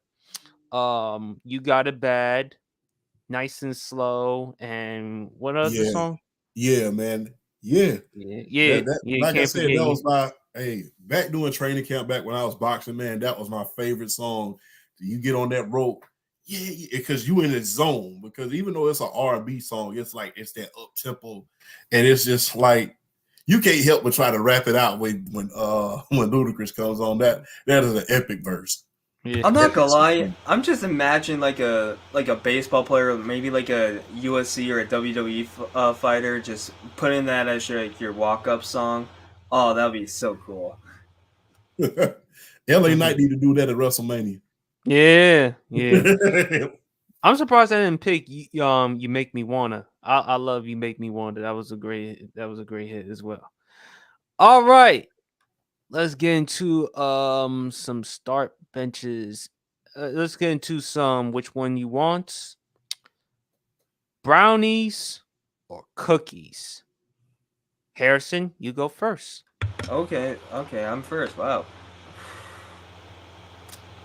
[SPEAKER 1] it bad. Nice and slow. And what other
[SPEAKER 3] Yeah,
[SPEAKER 1] song?
[SPEAKER 3] yeah, man. Yeah. That
[SPEAKER 1] You
[SPEAKER 3] like I
[SPEAKER 1] can't
[SPEAKER 3] said,
[SPEAKER 1] forget
[SPEAKER 3] that
[SPEAKER 1] you.
[SPEAKER 3] was back doing training camp back when I was boxing, man. That was my favorite song. You get on that rope, yeah, because you in the zone. Because even though it's an R&B song, it's like it's that up tempo, and it's just like you can't help but try to rap it out when Ludacris comes on. That is an epic verse.
[SPEAKER 1] Yeah.
[SPEAKER 2] I'm not gonna
[SPEAKER 3] Epic.
[SPEAKER 2] lie. I'm just imagining like a baseball player, maybe like a USC or a WWE fighter, just putting that as your walk up song. Oh, that'd be so cool.
[SPEAKER 3] LA Knight need to do that at WrestleMania.
[SPEAKER 1] Yeah. I'm surprised I didn't pick You Make Me Wanna. I love You Make Me Wanna. That was a great hit as well. All right. Let's get into some start benches. Let's get into some which one you want. Brownies or cookies? Harrison, you go first.
[SPEAKER 2] Okay, I'm first. Wow,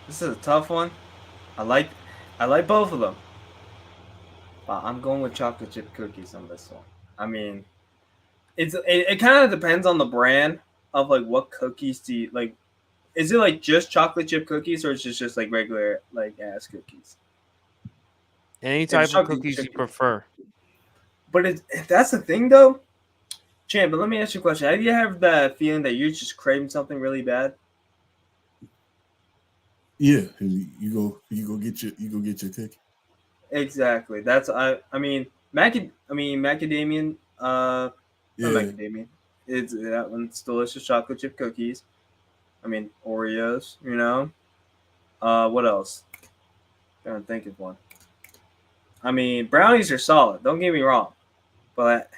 [SPEAKER 2] this is a tough one. I like both of them, but I'm going with chocolate chip cookies on this one. I mean, it kind of depends on the brand of like what cookies do you like. Is it like just chocolate chip cookies or is it just like regular like ass cookies?
[SPEAKER 1] Any
[SPEAKER 2] If it's
[SPEAKER 1] type of
[SPEAKER 2] chocolate
[SPEAKER 1] cookies you
[SPEAKER 2] chip,
[SPEAKER 1] prefer.
[SPEAKER 2] but that's the thing though, Champ. But let me ask you a question: have you have that feeling that you're just craving something really bad?
[SPEAKER 3] Yeah, you go get your cookie.
[SPEAKER 2] Exactly. That's I mean macadamian not
[SPEAKER 3] Yeah,
[SPEAKER 2] macadamian. It's that one's delicious chocolate chip cookies. I mean Oreos. What else? Trying to think of one. I mean brownies are solid. Don't get me wrong, but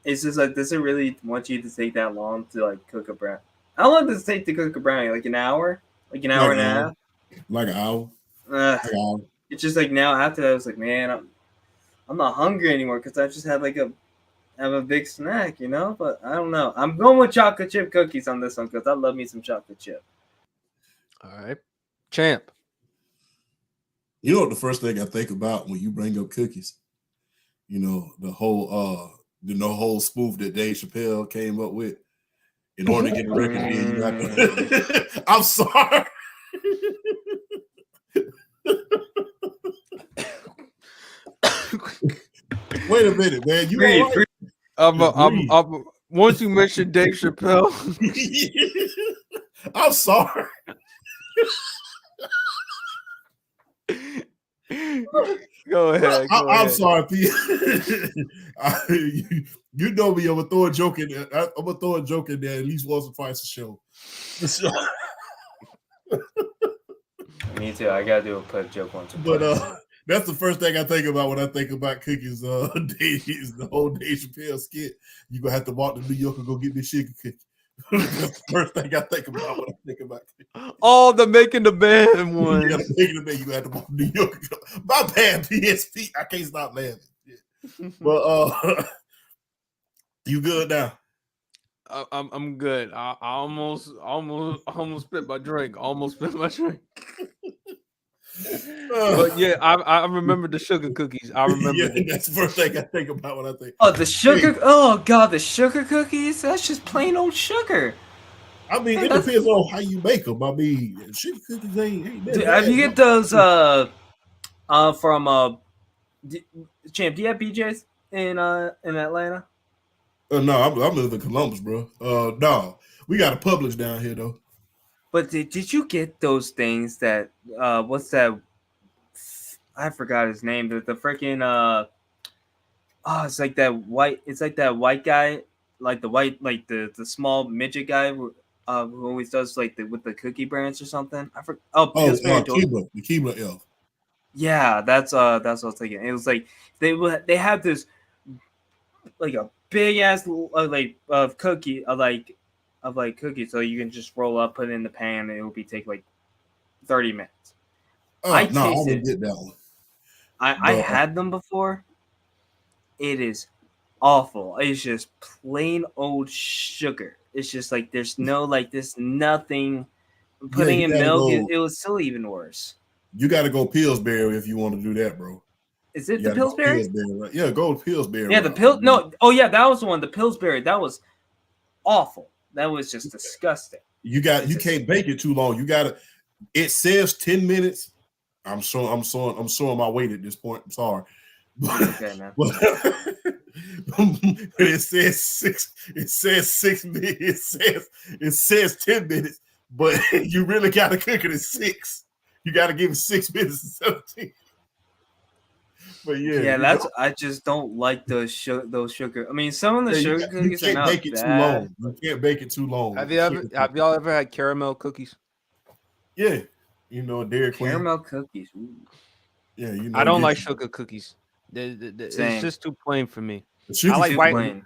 [SPEAKER 2] it's just like does it really want you to take that long to like cook a brownie? How long does it take to cook a brownie? Like an hour? Like an hour
[SPEAKER 3] like
[SPEAKER 2] and
[SPEAKER 3] an
[SPEAKER 2] a
[SPEAKER 3] hour,
[SPEAKER 2] half?
[SPEAKER 3] like an hour,
[SPEAKER 2] Uh,
[SPEAKER 3] like an hour.
[SPEAKER 2] it's just like now after that, I was like, man, I'm not hungry anymore because I just had have a big snack, you know. But I don't know. I'm going with chocolate chip cookies on this one because I love me some chocolate chip.
[SPEAKER 1] All right, champ.
[SPEAKER 3] You know what the first thing I think about when you bring up cookies? You know, the whole spoof that Dave Chappelle came up with. In order to get a record deal, you have to. I'm sorry. Wait a minute, man. You all right?
[SPEAKER 1] Once you mentioned Dave Chappelle,
[SPEAKER 3] I'm sorry.
[SPEAKER 1] Go ahead.
[SPEAKER 3] I'm sorry, P. You know me. I'm gonna throw a joke in there. I'm gonna throw a joke in there at least once or twice a show.
[SPEAKER 2] Me too. I gotta put a joke once.
[SPEAKER 3] But that's the first thing I think about when I think about cookies. Is the whole Dave Chappelle skit. You gonna have to walk to New York and go get me sugar cookie. That's the first thing I think about when I think about cookies.
[SPEAKER 1] Oh, the making the band one.
[SPEAKER 3] Yeah, making the band. You have to walk to New York. My bad, PSP. I can't stop laughing. Yeah. But you good now?
[SPEAKER 1] I'm good. I almost spit my drink. But yeah, I remember the sugar cookies. I remember.
[SPEAKER 3] Yeah, that's the first thing I think about when I think.
[SPEAKER 2] Oh, the sugar! Oh God, the sugar cookies. That's just plain old sugar.
[SPEAKER 3] I mean, it depends on how you make them. I mean, sugar cookies ain't
[SPEAKER 2] Dude, have you get those from Champ? Do you have BJ's in Atlanta?
[SPEAKER 3] No, I'm living in Columbus, bro. No, we got a Publix down here though.
[SPEAKER 2] But did you get those things that what's that? I forgot his name. The freaking it's like that white. It's like that white guy, like the white, like the small midget guy who always does like with the cookie brands or something. I forgot.
[SPEAKER 3] Keebler, the Keebler elf.
[SPEAKER 2] Yeah, that's what I was thinking. It was like they have this like a big ass cookie cookies, so you can just roll up, put it in the pan, and it will take like 30 minutes.
[SPEAKER 3] I didn't get that one.
[SPEAKER 2] I had them before. It is awful. It's just plain old sugar. It's just like there's no there's nothing. Putting in milk, it was still even worse.
[SPEAKER 3] You got to go Pillsbury if you want to do that, bro.
[SPEAKER 2] Is it the Pillsbury?
[SPEAKER 3] Right? Yeah, go to Pillsbury.
[SPEAKER 2] Yeah, the No, oh yeah, that was the one. The Pillsbury, that was awful. That was just disgusting.
[SPEAKER 3] You can't bake it too long. You got to. It says 10 minutes. I'm showing my weight at this point. I'm sorry.
[SPEAKER 2] Okay, man.
[SPEAKER 3] It says 6 minutes. It says 10 minutes, but you really got to cook it at 6. You got to give it 6 minutes and 17. But yeah,
[SPEAKER 2] I just don't like those sugar. I mean, some of the sugar cookies are not bad.
[SPEAKER 3] Too long. You can't bake it too long.
[SPEAKER 1] Have y'all ever had caramel cookies?
[SPEAKER 3] Yeah, Dairy Queen
[SPEAKER 2] caramel cookies. Ooh.
[SPEAKER 3] Yeah,
[SPEAKER 1] I don't like sugar cookies. It's just too plain for me.
[SPEAKER 3] I
[SPEAKER 1] like white.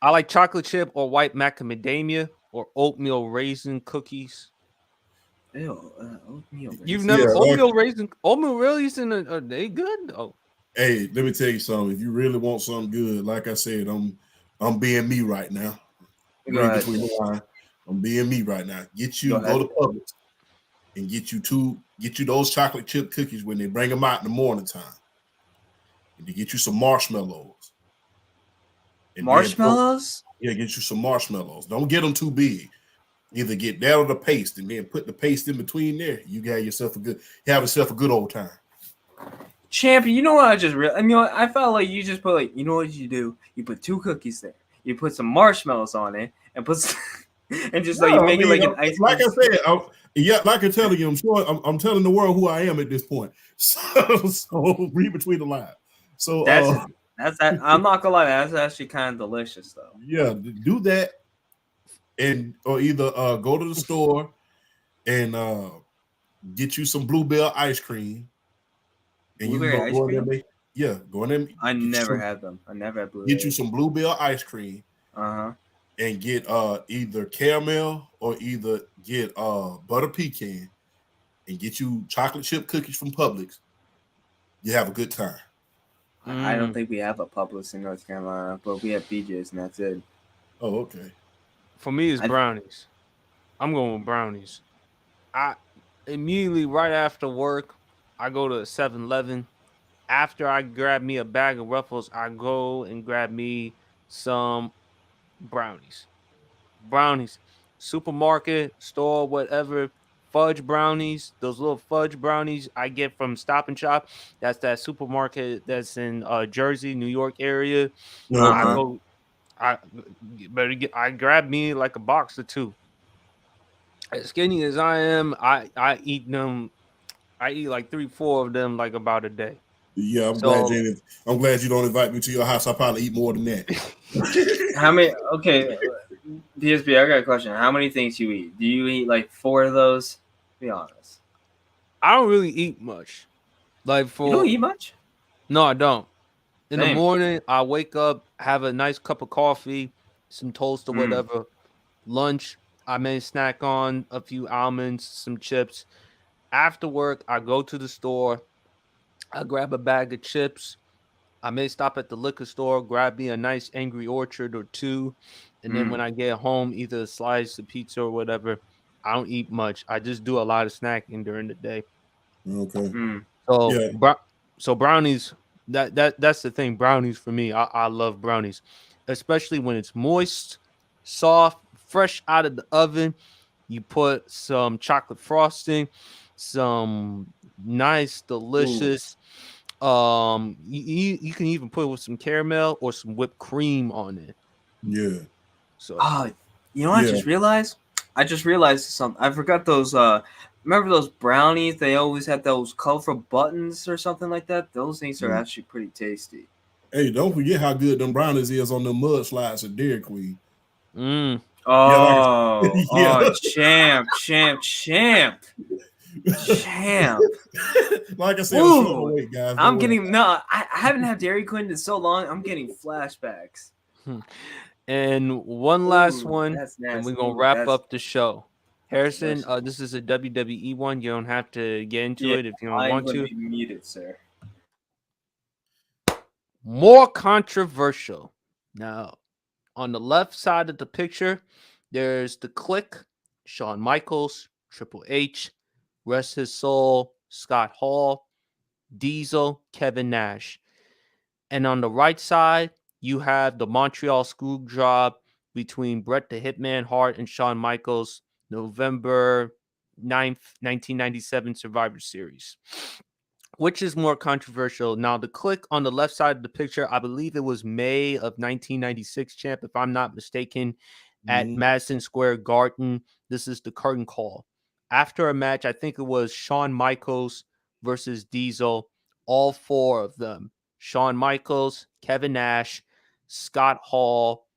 [SPEAKER 1] I like chocolate chip or white macadamia or oatmeal raisin cookies.
[SPEAKER 2] Ew, oatmeal raisin.
[SPEAKER 1] You've never oatmeal raisin? Oatmeal raisin are they good? Oh.
[SPEAKER 3] Hey, let me tell you something. If you really want something good, like I said, I'm being me right now. Between the line, I'm being me right now. Go to Publix and get you those chocolate chip cookies when they bring them out in the morning time. And to get you some marshmallows.
[SPEAKER 2] Marshmallows?
[SPEAKER 3] Get you some marshmallows. Don't get them too big. Either get that or the paste and then put the paste in between there. You have yourself a good old time.
[SPEAKER 2] Champion, you know what I just realized? I mean, I felt like you just put you know what you do? You put 2 cookies there. You put some marshmallows on it and you make it like an ice cream.
[SPEAKER 3] Like I said, like I'm telling you, I'm telling the world who I am at this point. So read between the lines. So
[SPEAKER 2] that's I'm not gonna lie, that's actually kind of delicious though.
[SPEAKER 3] Yeah, do that, or either go to the store and get you some Bluebell ice cream. And
[SPEAKER 2] Blueberry ice cream?
[SPEAKER 3] Go in there.
[SPEAKER 2] I never had them. I never had Blueberry.
[SPEAKER 3] Get you some Bluebell ice cream. And get either caramel or either get butter pecan and get you chocolate chip cookies from Publix. You have a good time.
[SPEAKER 2] I don't think we have a Publix in North Carolina, but we have BJ's and that's it.
[SPEAKER 3] Oh, okay.
[SPEAKER 1] For me, it's
[SPEAKER 2] I
[SPEAKER 1] brownies. I'm going with brownies. I immediately right after work, I go to 7-Eleven. After I grab me a bag of Ruffles, I go and grab me some brownies. Brownies, supermarket, store, whatever. Fudge brownies, those little fudge brownies I get from Stop and Shop. That's that supermarket that's in Jersey, New York area. I
[SPEAKER 3] Okay.
[SPEAKER 2] Uh-huh.
[SPEAKER 1] go, I better get. I grab me like a box or two. As skinny as I am, I eat them. I eat like 3, 4 of them like about a day.
[SPEAKER 3] Yeah, I'm glad
[SPEAKER 1] So
[SPEAKER 3] you. I'm glad you don't invite me to your house. I probably eat more than that.
[SPEAKER 2] How many? Okay, DSP. I got a question. How many things you eat? Do you eat like 4 of those? Be honest.
[SPEAKER 1] I don't really eat much. Like
[SPEAKER 2] You don't
[SPEAKER 1] for
[SPEAKER 2] eat much.
[SPEAKER 1] no, I don't. In the
[SPEAKER 2] Same.
[SPEAKER 1] morning, I wake up, have a nice cup of coffee, some toast or
[SPEAKER 2] Mm.
[SPEAKER 1] whatever. Lunch, I may snack on a few almonds, some chips. After work, I go to the store. I grab a bag of chips. I may stop at the liquor store, grab me a nice Angry Orchard or two. And then when
[SPEAKER 2] Mm.
[SPEAKER 1] I get home, either a slice of pizza or whatever. I don't eat much. I just do a lot of snacking during the day.
[SPEAKER 3] Okay.
[SPEAKER 2] Mm.
[SPEAKER 1] So,
[SPEAKER 3] Yeah.
[SPEAKER 1] so brownies. That's the thing. Brownies for me. I love brownies, especially when it's moist, soft, fresh out of the oven. You put some chocolate frosting, some nice,
[SPEAKER 2] Ooh.
[SPEAKER 1] delicious. You can even put with some caramel or some whipped cream on it.
[SPEAKER 3] Yeah.
[SPEAKER 1] So,
[SPEAKER 2] Oh, you know what I
[SPEAKER 3] Yeah.
[SPEAKER 2] just realized? I just realized something. I forgot those. Remember those brownies? They always had those colorful buttons or something like that. Those things are
[SPEAKER 3] Mm.
[SPEAKER 2] actually pretty tasty.
[SPEAKER 3] Hey, don't forget how good them brownies is on the mud slides at Dairy Queen.
[SPEAKER 1] mm,
[SPEAKER 3] Yeah, like
[SPEAKER 2] Oh,
[SPEAKER 3] yeah.
[SPEAKER 2] oh, champ, champ, champ, champ.
[SPEAKER 3] Like I said, I'm short my
[SPEAKER 2] Ooh,
[SPEAKER 3] weight, guys. Don't
[SPEAKER 2] I'm
[SPEAKER 3] worry.
[SPEAKER 2] getting no. I haven't had Dairy Queen in so long. I'm getting flashbacks.
[SPEAKER 1] and one last
[SPEAKER 2] Ooh,
[SPEAKER 1] one,
[SPEAKER 2] that's
[SPEAKER 1] and we're
[SPEAKER 2] nasty.
[SPEAKER 1] gonna
[SPEAKER 2] Ooh,
[SPEAKER 1] wrap
[SPEAKER 2] that's
[SPEAKER 1] up the show. Harrison,
[SPEAKER 2] delicious.
[SPEAKER 1] this is a WWE one. You don't have to get into
[SPEAKER 2] Yeah,
[SPEAKER 1] it if you don't
[SPEAKER 2] I'm
[SPEAKER 1] want
[SPEAKER 2] going to
[SPEAKER 1] to.
[SPEAKER 2] be muted, sir.
[SPEAKER 1] More controversial. Now, on the left side of the picture, there's the Click, Shawn Michaels, Triple H, rest his soul, Scott Hall, Diesel, Kevin Nash. And on the right side, you have the Montreal Screwjob between Bret the Hitman Hart and Shawn Michaels, November 9th, 1997 Survivor Series. Which is more controversial? Now, the Click on the left side of the picture, I believe it was May of 1996, champ, if I'm not mistaken, at
[SPEAKER 3] Mhm.
[SPEAKER 1] Madison Square Garden. This is the curtain call. After a match, I think it was Shawn Michaels versus Diesel, all 4 of them. Shawn Michaels, Kevin Nash, Scott Hall,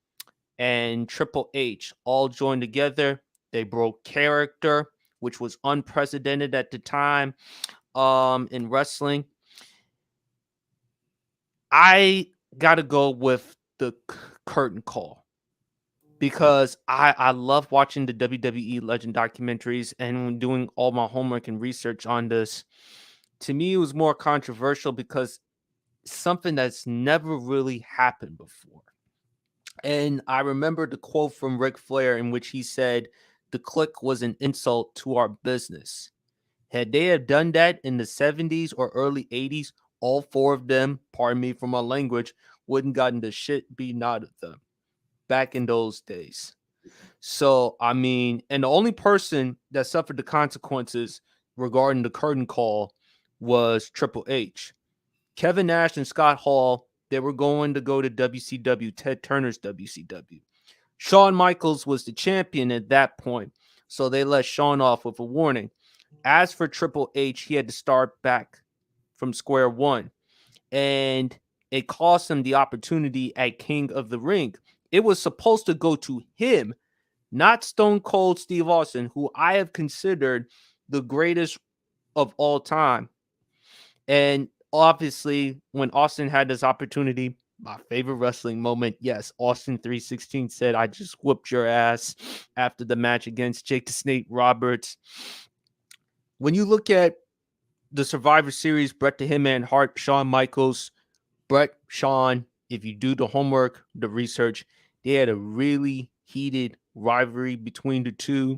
[SPEAKER 1] and Triple H all joined together. They broke character, which was unprecedented at the time in wrestling. I gotta go with the curtain call because I love watching the WWE Legend documentaries and when doing all my homework and research on this. To me, it was more controversial because something that's never really happened before. And I remember the quote from Ric Flair in which he said, "The Click was an insult to our business." Had they have done that in the 70s or early 80s, all 4 of them, pardon me for my language, wouldn't gotten the shit beaten out of them back in those days. So, I mean, and the only person that suffered the consequences regarding the curtain call was Triple H. Kevin Nash and Scott Hall, they were going to go to WCW, Ted Turner's WCW. Shawn Michaels was the champion at that point, so they let Shawn off with a warning. As for Triple H, he had to start back from square one, and it cost him the opportunity at King of the Ring. It was supposed to go to him, not Stone Cold Steve Austin, who I have considered the greatest of all time. And obviously, when Austin had this opportunity, my favorite wrestling moment, yes, Austin 316 said, "I just whooped your ass" after the match against Jake the Snake Roberts. When you look at the Survivor Series, Bret the Hitman Hart, Shawn Michaels, Brett, Sean, if you do the homework, the research, they had a really heated rivalry between the two.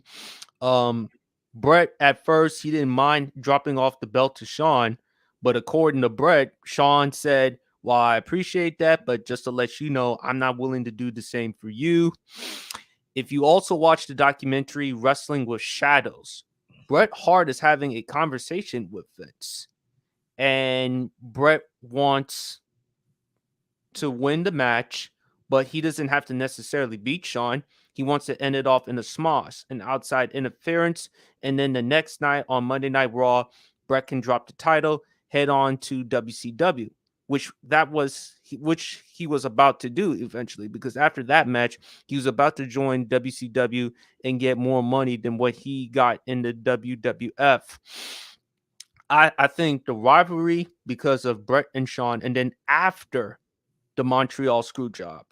[SPEAKER 1] Brett, at first, he didn't mind dropping off the belt to Sean, but according to Brett, Sean said, well, I appreciate that, but just to let you know, I'm not willing to do the same for you. If you also watch the documentary Wrestling with Shadows, Bret Hart is having a conversation with Vince, and Bret wants to win the match, but he doesn't have to necessarily beat Sean. He wants to end it off in a smosh, an outside interference, and then the next night on Monday Night Raw, Bret can drop the title, head on to WCW, which he was about to do eventually, because after that match, he was about to join WCW and get more money than what he got in the WWF. I think the rivalry because of Bret and Sean, and then after the Montreal Screwjob,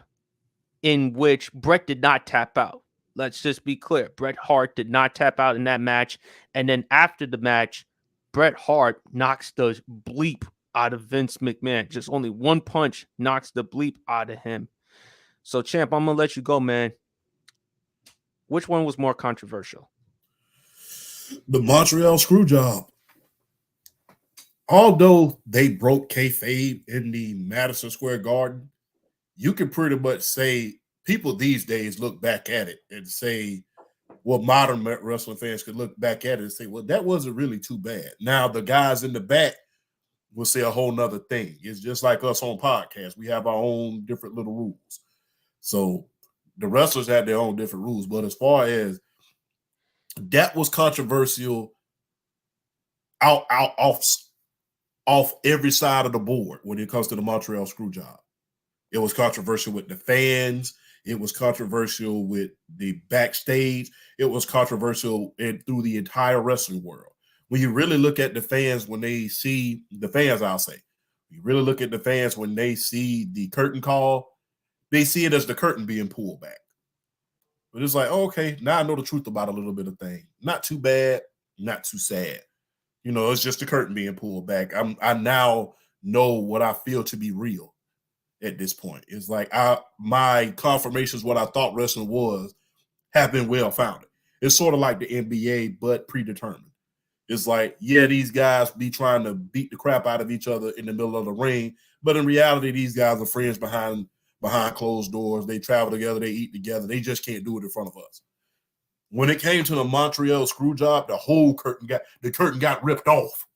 [SPEAKER 1] in which Bret did not tap out. Let's just be clear. Bret Hart did not tap out in that match. And then after the match, Bret Hart knocks the bleep out of Vince McMahon. Just only one punch knocks the bleep out of him. So, Champ, I'm going to let you go, man. Which one was more controversial?
[SPEAKER 3] The Montreal Screwjob. Although they broke kayfabe in the Madison Square Garden, you can pretty much say people these days look back at it and say, well, modern wrestling fans could look back at it and say, well, that wasn't really too bad. Now, the guys in the back will say a whole nother thing. It's just like us on podcasts. We have our own different little rules. So the wrestlers had their own different rules. But as far as that was controversial off every side of the board when it comes to the Montreal Screwjob. It was controversial with the fans. It was controversial with the backstage. It was controversial through the entire wrestling world. When you really look at the fans, when they see the fans, I'll say, you really look at the fans when they see the curtain call, they see it as the curtain being pulled back. But it's like, oh, okay, now I know the truth about a little bit of thing. Not too bad, not too sad. You know, it's just the curtain being pulled back. I now know what I feel to be real at this point. It's like my confirmations, what I thought wrestling was, have been well founded. It's sort of like the NBA, but predetermined. It's like, yeah, these guys be trying to beat the crap out of each other in the middle of the ring, but in reality, these guys are friends behind closed doors. They travel together, they eat together. They just can't do it in front of us. When it came to the Montreal Screwjob, the curtain got ripped off,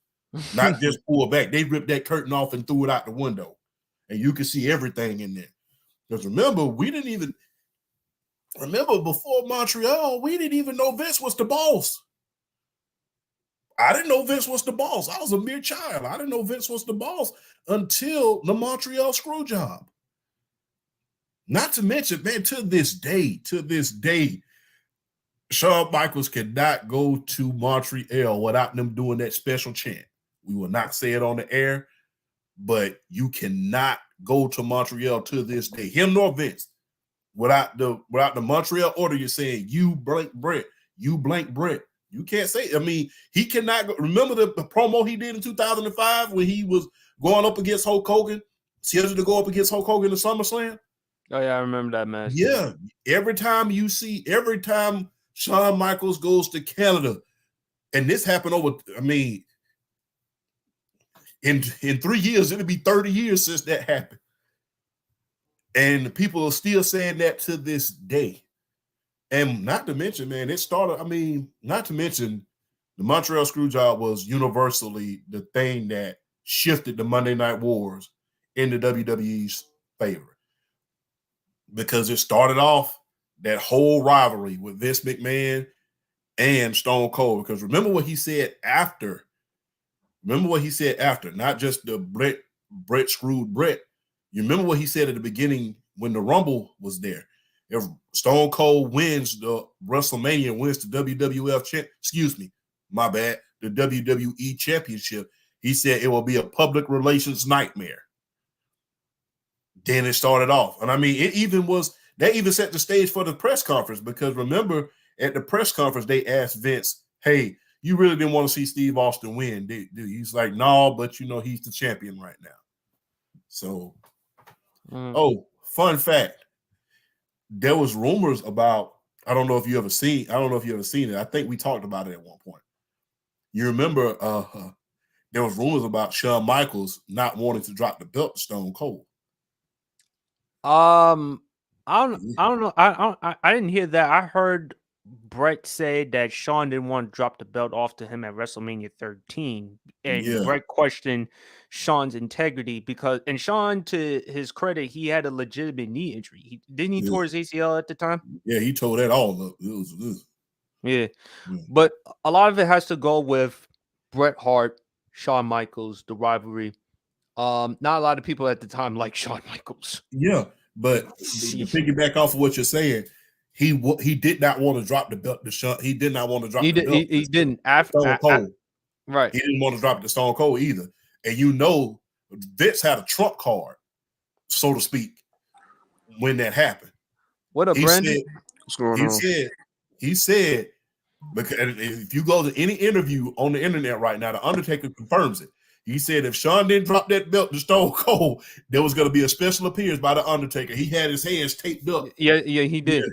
[SPEAKER 3] not just pulled back. They ripped that curtain off and threw it out the window, and you can see everything in there. Because remember, before Montreal, we didn't even know Vince was the boss. I didn't know Vince was the boss. I was a mere child. I didn't know Vince was the boss until the Montreal Screwjob. Not to mention, man, to this day, Shawn Michaels cannot go to Montreal without them doing that special chant. We will not say it on the air, but you cannot go to Montreal to this day, him nor Vince, without the Montreal order. You're saying you blank Bret, you blank Bret. You can't say it. I mean, he cannot go. Remember the promo he did in 2005 when he was going up against Hulk Hogan, scheduled to go up against Hulk Hogan in SummerSlam?
[SPEAKER 1] Oh, yeah, I remember that match.
[SPEAKER 3] Yeah. Every time Shawn Michaels goes to Canada, and this happened in 3 years, it'll be 30 years since that happened. And people are still saying that to this day. And not to mention, man, not to mention the Montreal Screwjob was universally the thing that shifted the Monday Night Wars in the WWE's favor. Because it started off that whole rivalry with Vince McMahon and Stone Cold. Because remember what he said after. Not just the Bret screwed Bret. You remember what he said at the beginning when the Rumble was there. If Stone Cold wins the WrestleMania, wins the the WWE Championship, he said it will be a public relations nightmare. Then it started off. And I mean, they even set the stage for the press conference, because remember at the press conference, they asked Vince, hey, you really didn't want to see Steve Austin win, did you? He's like, no, but he's the champion right now. So, fun fact: there was rumors about. I don't know if you ever seen it. I think we talked about it at one point. You remember? There was rumors about Shawn Michaels not wanting to drop the belt to Stone Cold.
[SPEAKER 1] I don't know. I didn't hear that. I heard Brett say that Shawn didn't want to drop the belt off to him at WrestleMania 13, and Brett questioned Shawn's integrity and Shawn, to his credit, he had a legitimate knee injury. Didn't he tore his ACL at the time?
[SPEAKER 3] Yeah, he tore that all up.
[SPEAKER 1] Yeah, but a lot of it has to go with Bret Hart, Shawn Michaels, the rivalry. Not a lot of people at the time like Shawn Michaels.
[SPEAKER 3] Yeah, but to piggyback off of what you're saying, he did not want to drop the belt to Shawn. He did not want to drop the belt.
[SPEAKER 1] He didn't after
[SPEAKER 3] Stone Cold.
[SPEAKER 1] Right.
[SPEAKER 3] He didn't want to drop it to Stone Cold either. And Vince had a trump card, so to speak, when that happened.
[SPEAKER 1] What up, Brandon?
[SPEAKER 4] What's going on?
[SPEAKER 3] He said, because if you go to any interview on the internet right now, the Undertaker confirms it. He said if Shawn didn't drop that belt to Stone Cold, there was going to be a special appearance by the Undertaker. He had his hands taped up.
[SPEAKER 1] Yeah, he did.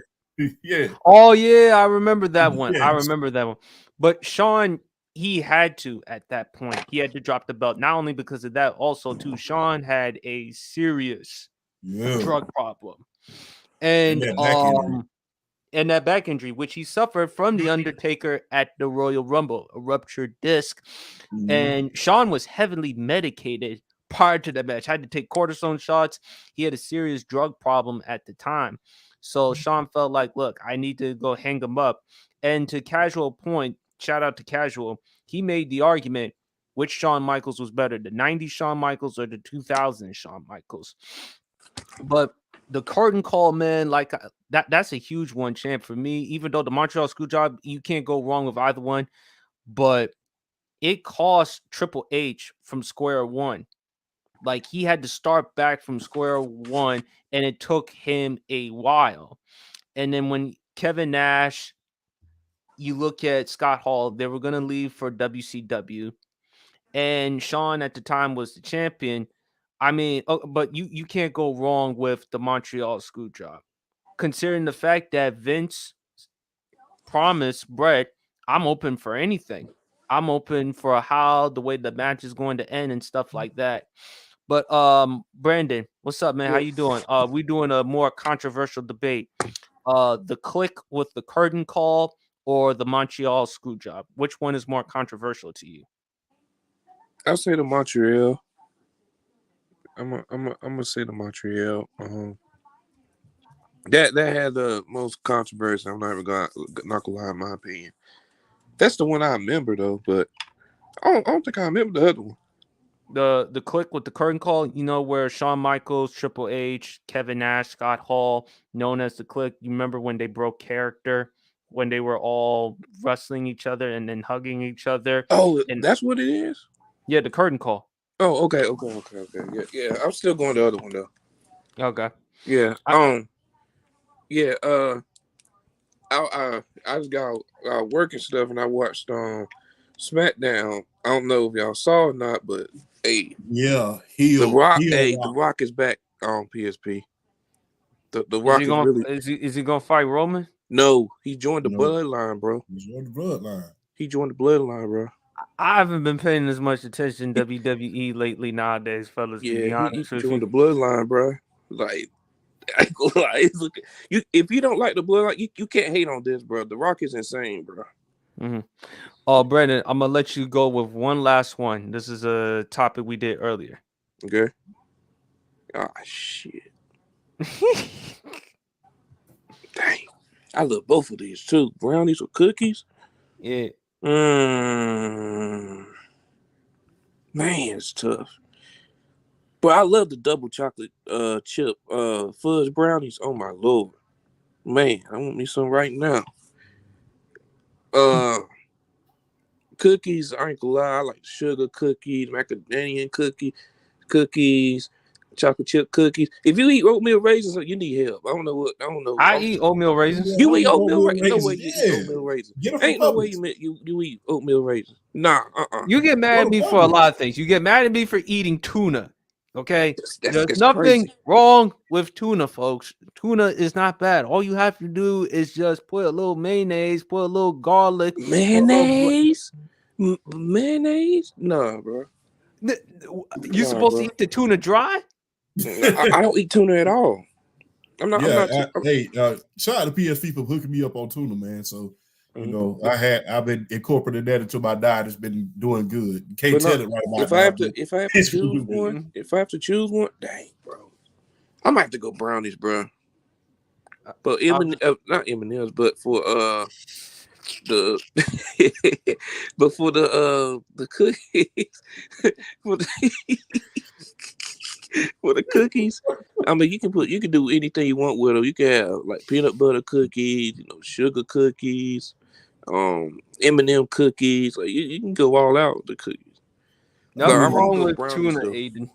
[SPEAKER 3] Yeah.
[SPEAKER 1] Oh yeah, I remember that one. I remember that one. But Shawn, he had to at that point. He had to drop the belt, not only because of that, also too. Shawn had a serious drug problem, and that back injury, which he suffered from the Undertaker at the Royal Rumble, a ruptured disc. And Shawn was heavily medicated prior to the match. Had to take cortisone shots. He had a serious drug problem at the time. So Shawn felt like, look, I need to go hang him up. And to Casual point, shout out to Casual, he made the argument which Shawn Michaels was better, the 90s Shawn Michaels or the 2000s Shawn Michaels. But the curtain call, man, like that's a huge one, champ, for me. Even though the Montreal Screwjob, you can't go wrong with either one. But it cost Triple H from square one. Like, he had to start back from square one, and it took him a while. And then when Kevin Nash, you look at Scott Hall, they were going to leave for WCW. And Shawn at the time was the champion. I mean, but you can't go wrong with the Montreal Screwjob, considering the fact that Vince promised Brett, I'm open for anything. I'm open for how the way the match is going to end and stuff like that. But Brandon, what's up, man? How you doing? We're doing a more controversial debate. The Click with the curtain call or the Montreal Screwjob? Which one is more controversial to you?
[SPEAKER 4] I'll say the Montreal. I'm gonna say the Montreal. That had the most controversy. I'm not even gonna lie, in my opinion. That's the one I remember though, but I don't think I remember the other one.
[SPEAKER 1] The Click with the curtain call, you know, where Shawn Michaels, Triple H, Kevin Nash, Scott Hall, known as the Click. You remember when they broke character, when they were all wrestling each other and then hugging each other?
[SPEAKER 4] Oh, and that's what it is?
[SPEAKER 1] Yeah, the curtain call.
[SPEAKER 4] Oh, okay. Yeah. I'm still going the other one though.
[SPEAKER 1] Okay.
[SPEAKER 4] Yeah. I just got work and stuff, and I watched SmackDown. I don't know if y'all saw or not, but hey, The Rock is back on PSP. The Rock
[SPEAKER 1] is he gonna fight Roman?
[SPEAKER 4] No, he joined the Bloodline, bro. He joined the Bloodline, bro.
[SPEAKER 1] I haven't been paying as much attention to WWE lately nowadays, fellas.
[SPEAKER 4] Yeah,
[SPEAKER 1] to be honest,
[SPEAKER 4] he joined the Bloodline, bro. Like, if you don't like the Bloodline, you can't hate on this, bro. The Rock is insane, bro.
[SPEAKER 1] Mm-hmm. Oh, Brandon, I'm gonna let you go with one last one. This is a topic we did earlier.
[SPEAKER 4] Okay. Ah, shit. Dang, I love both of these too. Brownies or cookies?
[SPEAKER 1] Yeah.
[SPEAKER 4] Man, it's tough. But I love the double chocolate chip fudge brownies. Oh my lord, man, I want me some right now. Cookies, I ain't gonna lie, I like sugar cookies, macadamia cookies, chocolate chip cookies. If you eat oatmeal raisins, you need help. I don't know.
[SPEAKER 1] I eat oatmeal raisins.
[SPEAKER 4] You eat oatmeal raisins? No way you eat oatmeal raisins. Ain't no way you eat oatmeal raisins. Nah,
[SPEAKER 1] You get mad at me for a lot of things. You get mad at me for eating tuna. Okay, there's
[SPEAKER 4] That's
[SPEAKER 1] nothing
[SPEAKER 4] crazy.
[SPEAKER 1] wrong with tuna, folks. Tuna is not bad. All you have to do is just put a little mayonnaise, put a little garlic,
[SPEAKER 4] Mayonnaise? Mayonnaise? No, bro.
[SPEAKER 1] You supposed to eat the tuna dry?
[SPEAKER 4] I don't eat tuna at all. I'm not.
[SPEAKER 3] Shout out to PSP for hooking me up on tuna, man. So you know, I've been incorporating that into my diet. It's been doing good. You can't tell it right about
[SPEAKER 4] if I have to choose one, dang, bro, I might have to go brownies, bro. But not M&M's, but for the but for the cookies for the cookies. I mean, you can do anything you want with them. You can have like peanut butter cookies, sugar cookies, M&M cookies. Like you can go all out with the cookies.
[SPEAKER 1] Nothing wrong with tuna, Aiden.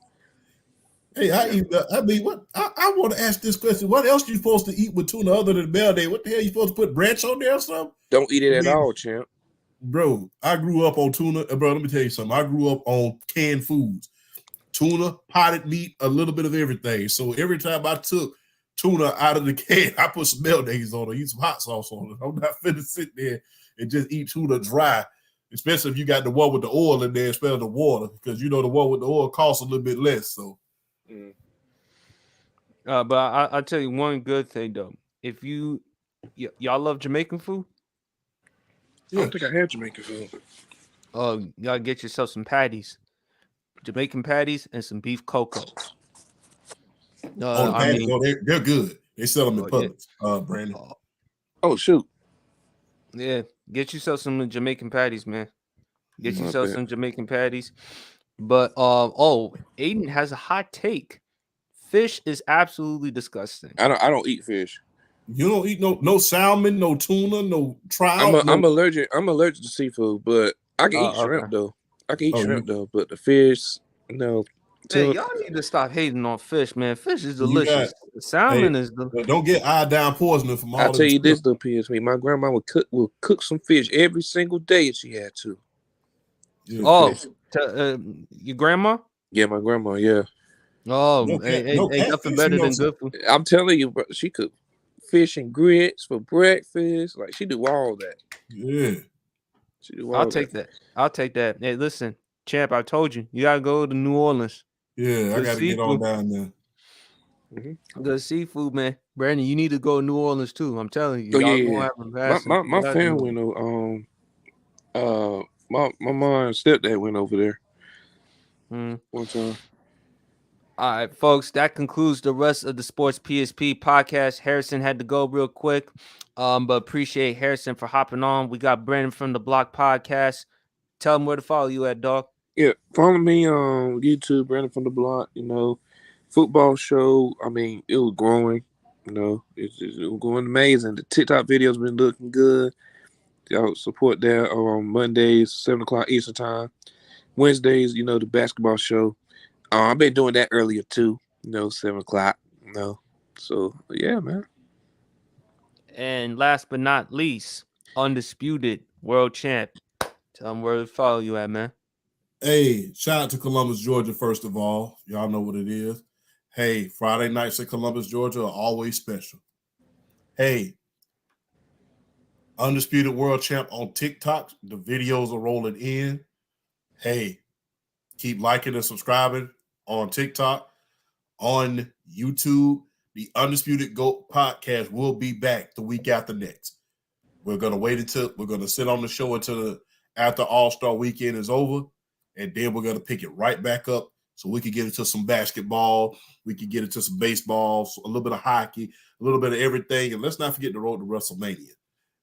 [SPEAKER 3] Hey, what I want to ask this question. What else you supposed to eat with tuna other than Bell Day? What the hell you supposed to put ranch on there or something?
[SPEAKER 4] Don't eat it at all, champ.
[SPEAKER 3] Bro, I grew up on tuna. Bro, let me tell you something. I grew up on canned foods. Tuna, potted meat, a little bit of everything. So every time I took tuna out of the can, I put some mayonnaise on it, eat some hot sauce on it. I'm not finna sit there and just eat tuna dry, especially if you got the one with the oil in there instead of the water, because the one with the oil costs a little bit less. So,
[SPEAKER 1] but I'll tell you one good thing though. If y'all love Jamaican food,
[SPEAKER 4] I don't think I had Jamaican food.
[SPEAKER 1] Y'all get yourself some patties. Jamaican patties and some beef cocoa.
[SPEAKER 3] They're good. They sell them in Publix, Brandon.
[SPEAKER 4] Oh shoot!
[SPEAKER 1] Yeah, get yourself some Jamaican patties, man. Get yourself some Jamaican patties. But Aiden has a hot take. Fish is absolutely disgusting.
[SPEAKER 4] I don't eat fish.
[SPEAKER 3] You don't eat no salmon, no tuna, no trout.
[SPEAKER 4] I'm allergic. I'm allergic to seafood, but I can eat shrimp though. I can eat shrimp though, but the fish, no.
[SPEAKER 1] Hey, y'all need to stop hating on fish, man. Fish is delicious. Salmon is delicious.
[SPEAKER 3] Don't get iodine poisoning from all.
[SPEAKER 4] I'll tell you this though, PSP. My grandma would cook some fish every single day if she had to.
[SPEAKER 1] Your grandma?
[SPEAKER 4] Yeah, my grandma. Yeah.
[SPEAKER 1] Ain't nothing better than good food.
[SPEAKER 4] I'm telling you, bro. She cooked fish and grits for breakfast. Like she do all that.
[SPEAKER 3] Yeah.
[SPEAKER 4] She do all that.
[SPEAKER 1] I'll take that. Hey, listen, champ. I told you gotta go to New Orleans.
[SPEAKER 3] Yeah, I gotta get on down there.
[SPEAKER 1] The seafood, man. Brandon, you need to go to New Orleans too. I'm telling you.
[SPEAKER 4] My family went. My mom and stepdad went over there. One time.
[SPEAKER 1] All right, folks. That concludes the rest of the Sports PSP podcast. Harrison had to go real quick, but appreciate Harrison for hopping on. We got Brandon from the Block Podcast. Tell them where to follow you at, dog.
[SPEAKER 4] Yeah, follow me on YouTube, Brandon from the Block. Football show. I mean, it was growing. It was going amazing. The TikTok videos been looking good. Y'all support that on Mondays, 7:00 Eastern time. Wednesdays, the basketball show. I've been doing that earlier too. 7:00. So yeah, man.
[SPEAKER 1] And last but not least, undisputed world champ. Tell them where to follow you at, man.
[SPEAKER 3] Hey, shout out to Columbus, Georgia, first of all. Y'all know what it is. Hey, Friday nights at Columbus, Georgia are always special. Hey, undisputed world champ on TikTok. The videos are rolling in. Hey, keep liking and subscribing on TikTok. On YouTube, the Undisputed GOAT podcast will be back the week after next. We're going to sit on the show until after All-Star weekend is over. And then we're going to pick it right back up so we can get into some basketball. We can get into some baseball, a little bit of hockey, a little bit of everything. And let's not forget the road to WrestleMania.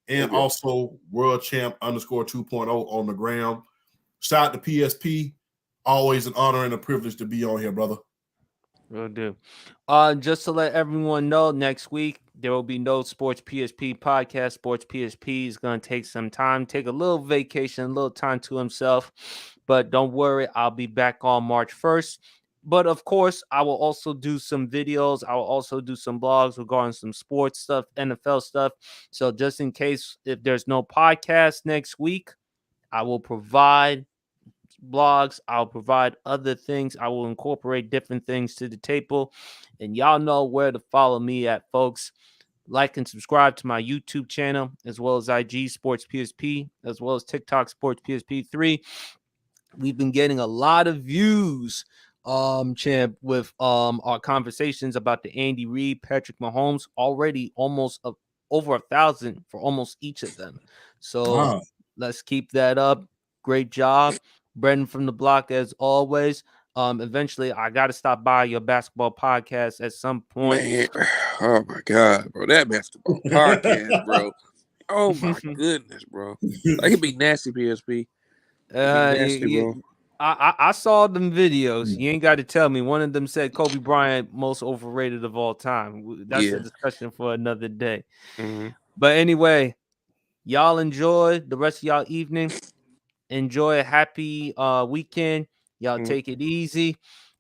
[SPEAKER 3] And also World Champ _2.0 on the gram. Shout out to PSP. Always an honor and a privilege to be on here, brother.
[SPEAKER 1] Will do. Just to let everyone know, next week there will be no Sports PSP podcast. Sports PSP is going to take some time, take a little vacation, a little time to himself. But don't worry, I'll be back on March 1st. But of course, I will also do some videos. I will also do some blogs regarding some sports stuff, NFL stuff. So just in case if there's no podcast next week, I will provide blogs. I'll provide other things. I will incorporate different things to the table. And y'all know where to follow me at, folks. Like and subscribe to my YouTube channel, as well as IG Sports PSP, as well as TikTok Sports PSP3. We've been getting a lot of views, champ, with our conversations about the Andy Reid, Patrick Mahomes, already almost over 1,000 for almost each of them. So let's keep that up. Great job, Brendan from the block, as always. Eventually, I got to stop by your basketball podcast at some point.
[SPEAKER 4] Man, oh my God, bro, that basketball podcast, bro. Oh my goodness, bro. That could be nasty, PSP. Nasty, bro.
[SPEAKER 1] I saw them videos. You ain't got to tell me. One of them said Kobe Bryant most overrated of all time. That's a discussion for another day.
[SPEAKER 4] Mm-hmm.
[SPEAKER 1] But anyway, y'all enjoy the rest of y'all evening. Enjoy a happy weekend. Y'all take it easy.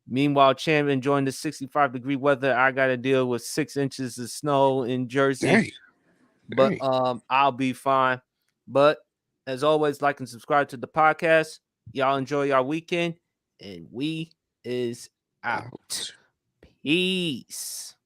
[SPEAKER 1] Meanwhile, Champ enjoying the 65-degree weather. I got to deal with 6 inches of snow in Jersey.
[SPEAKER 4] Dang.
[SPEAKER 1] But I'll be fine. But as always, like and subscribe to the podcast. Y'all enjoy your weekend, and we is out. Peace.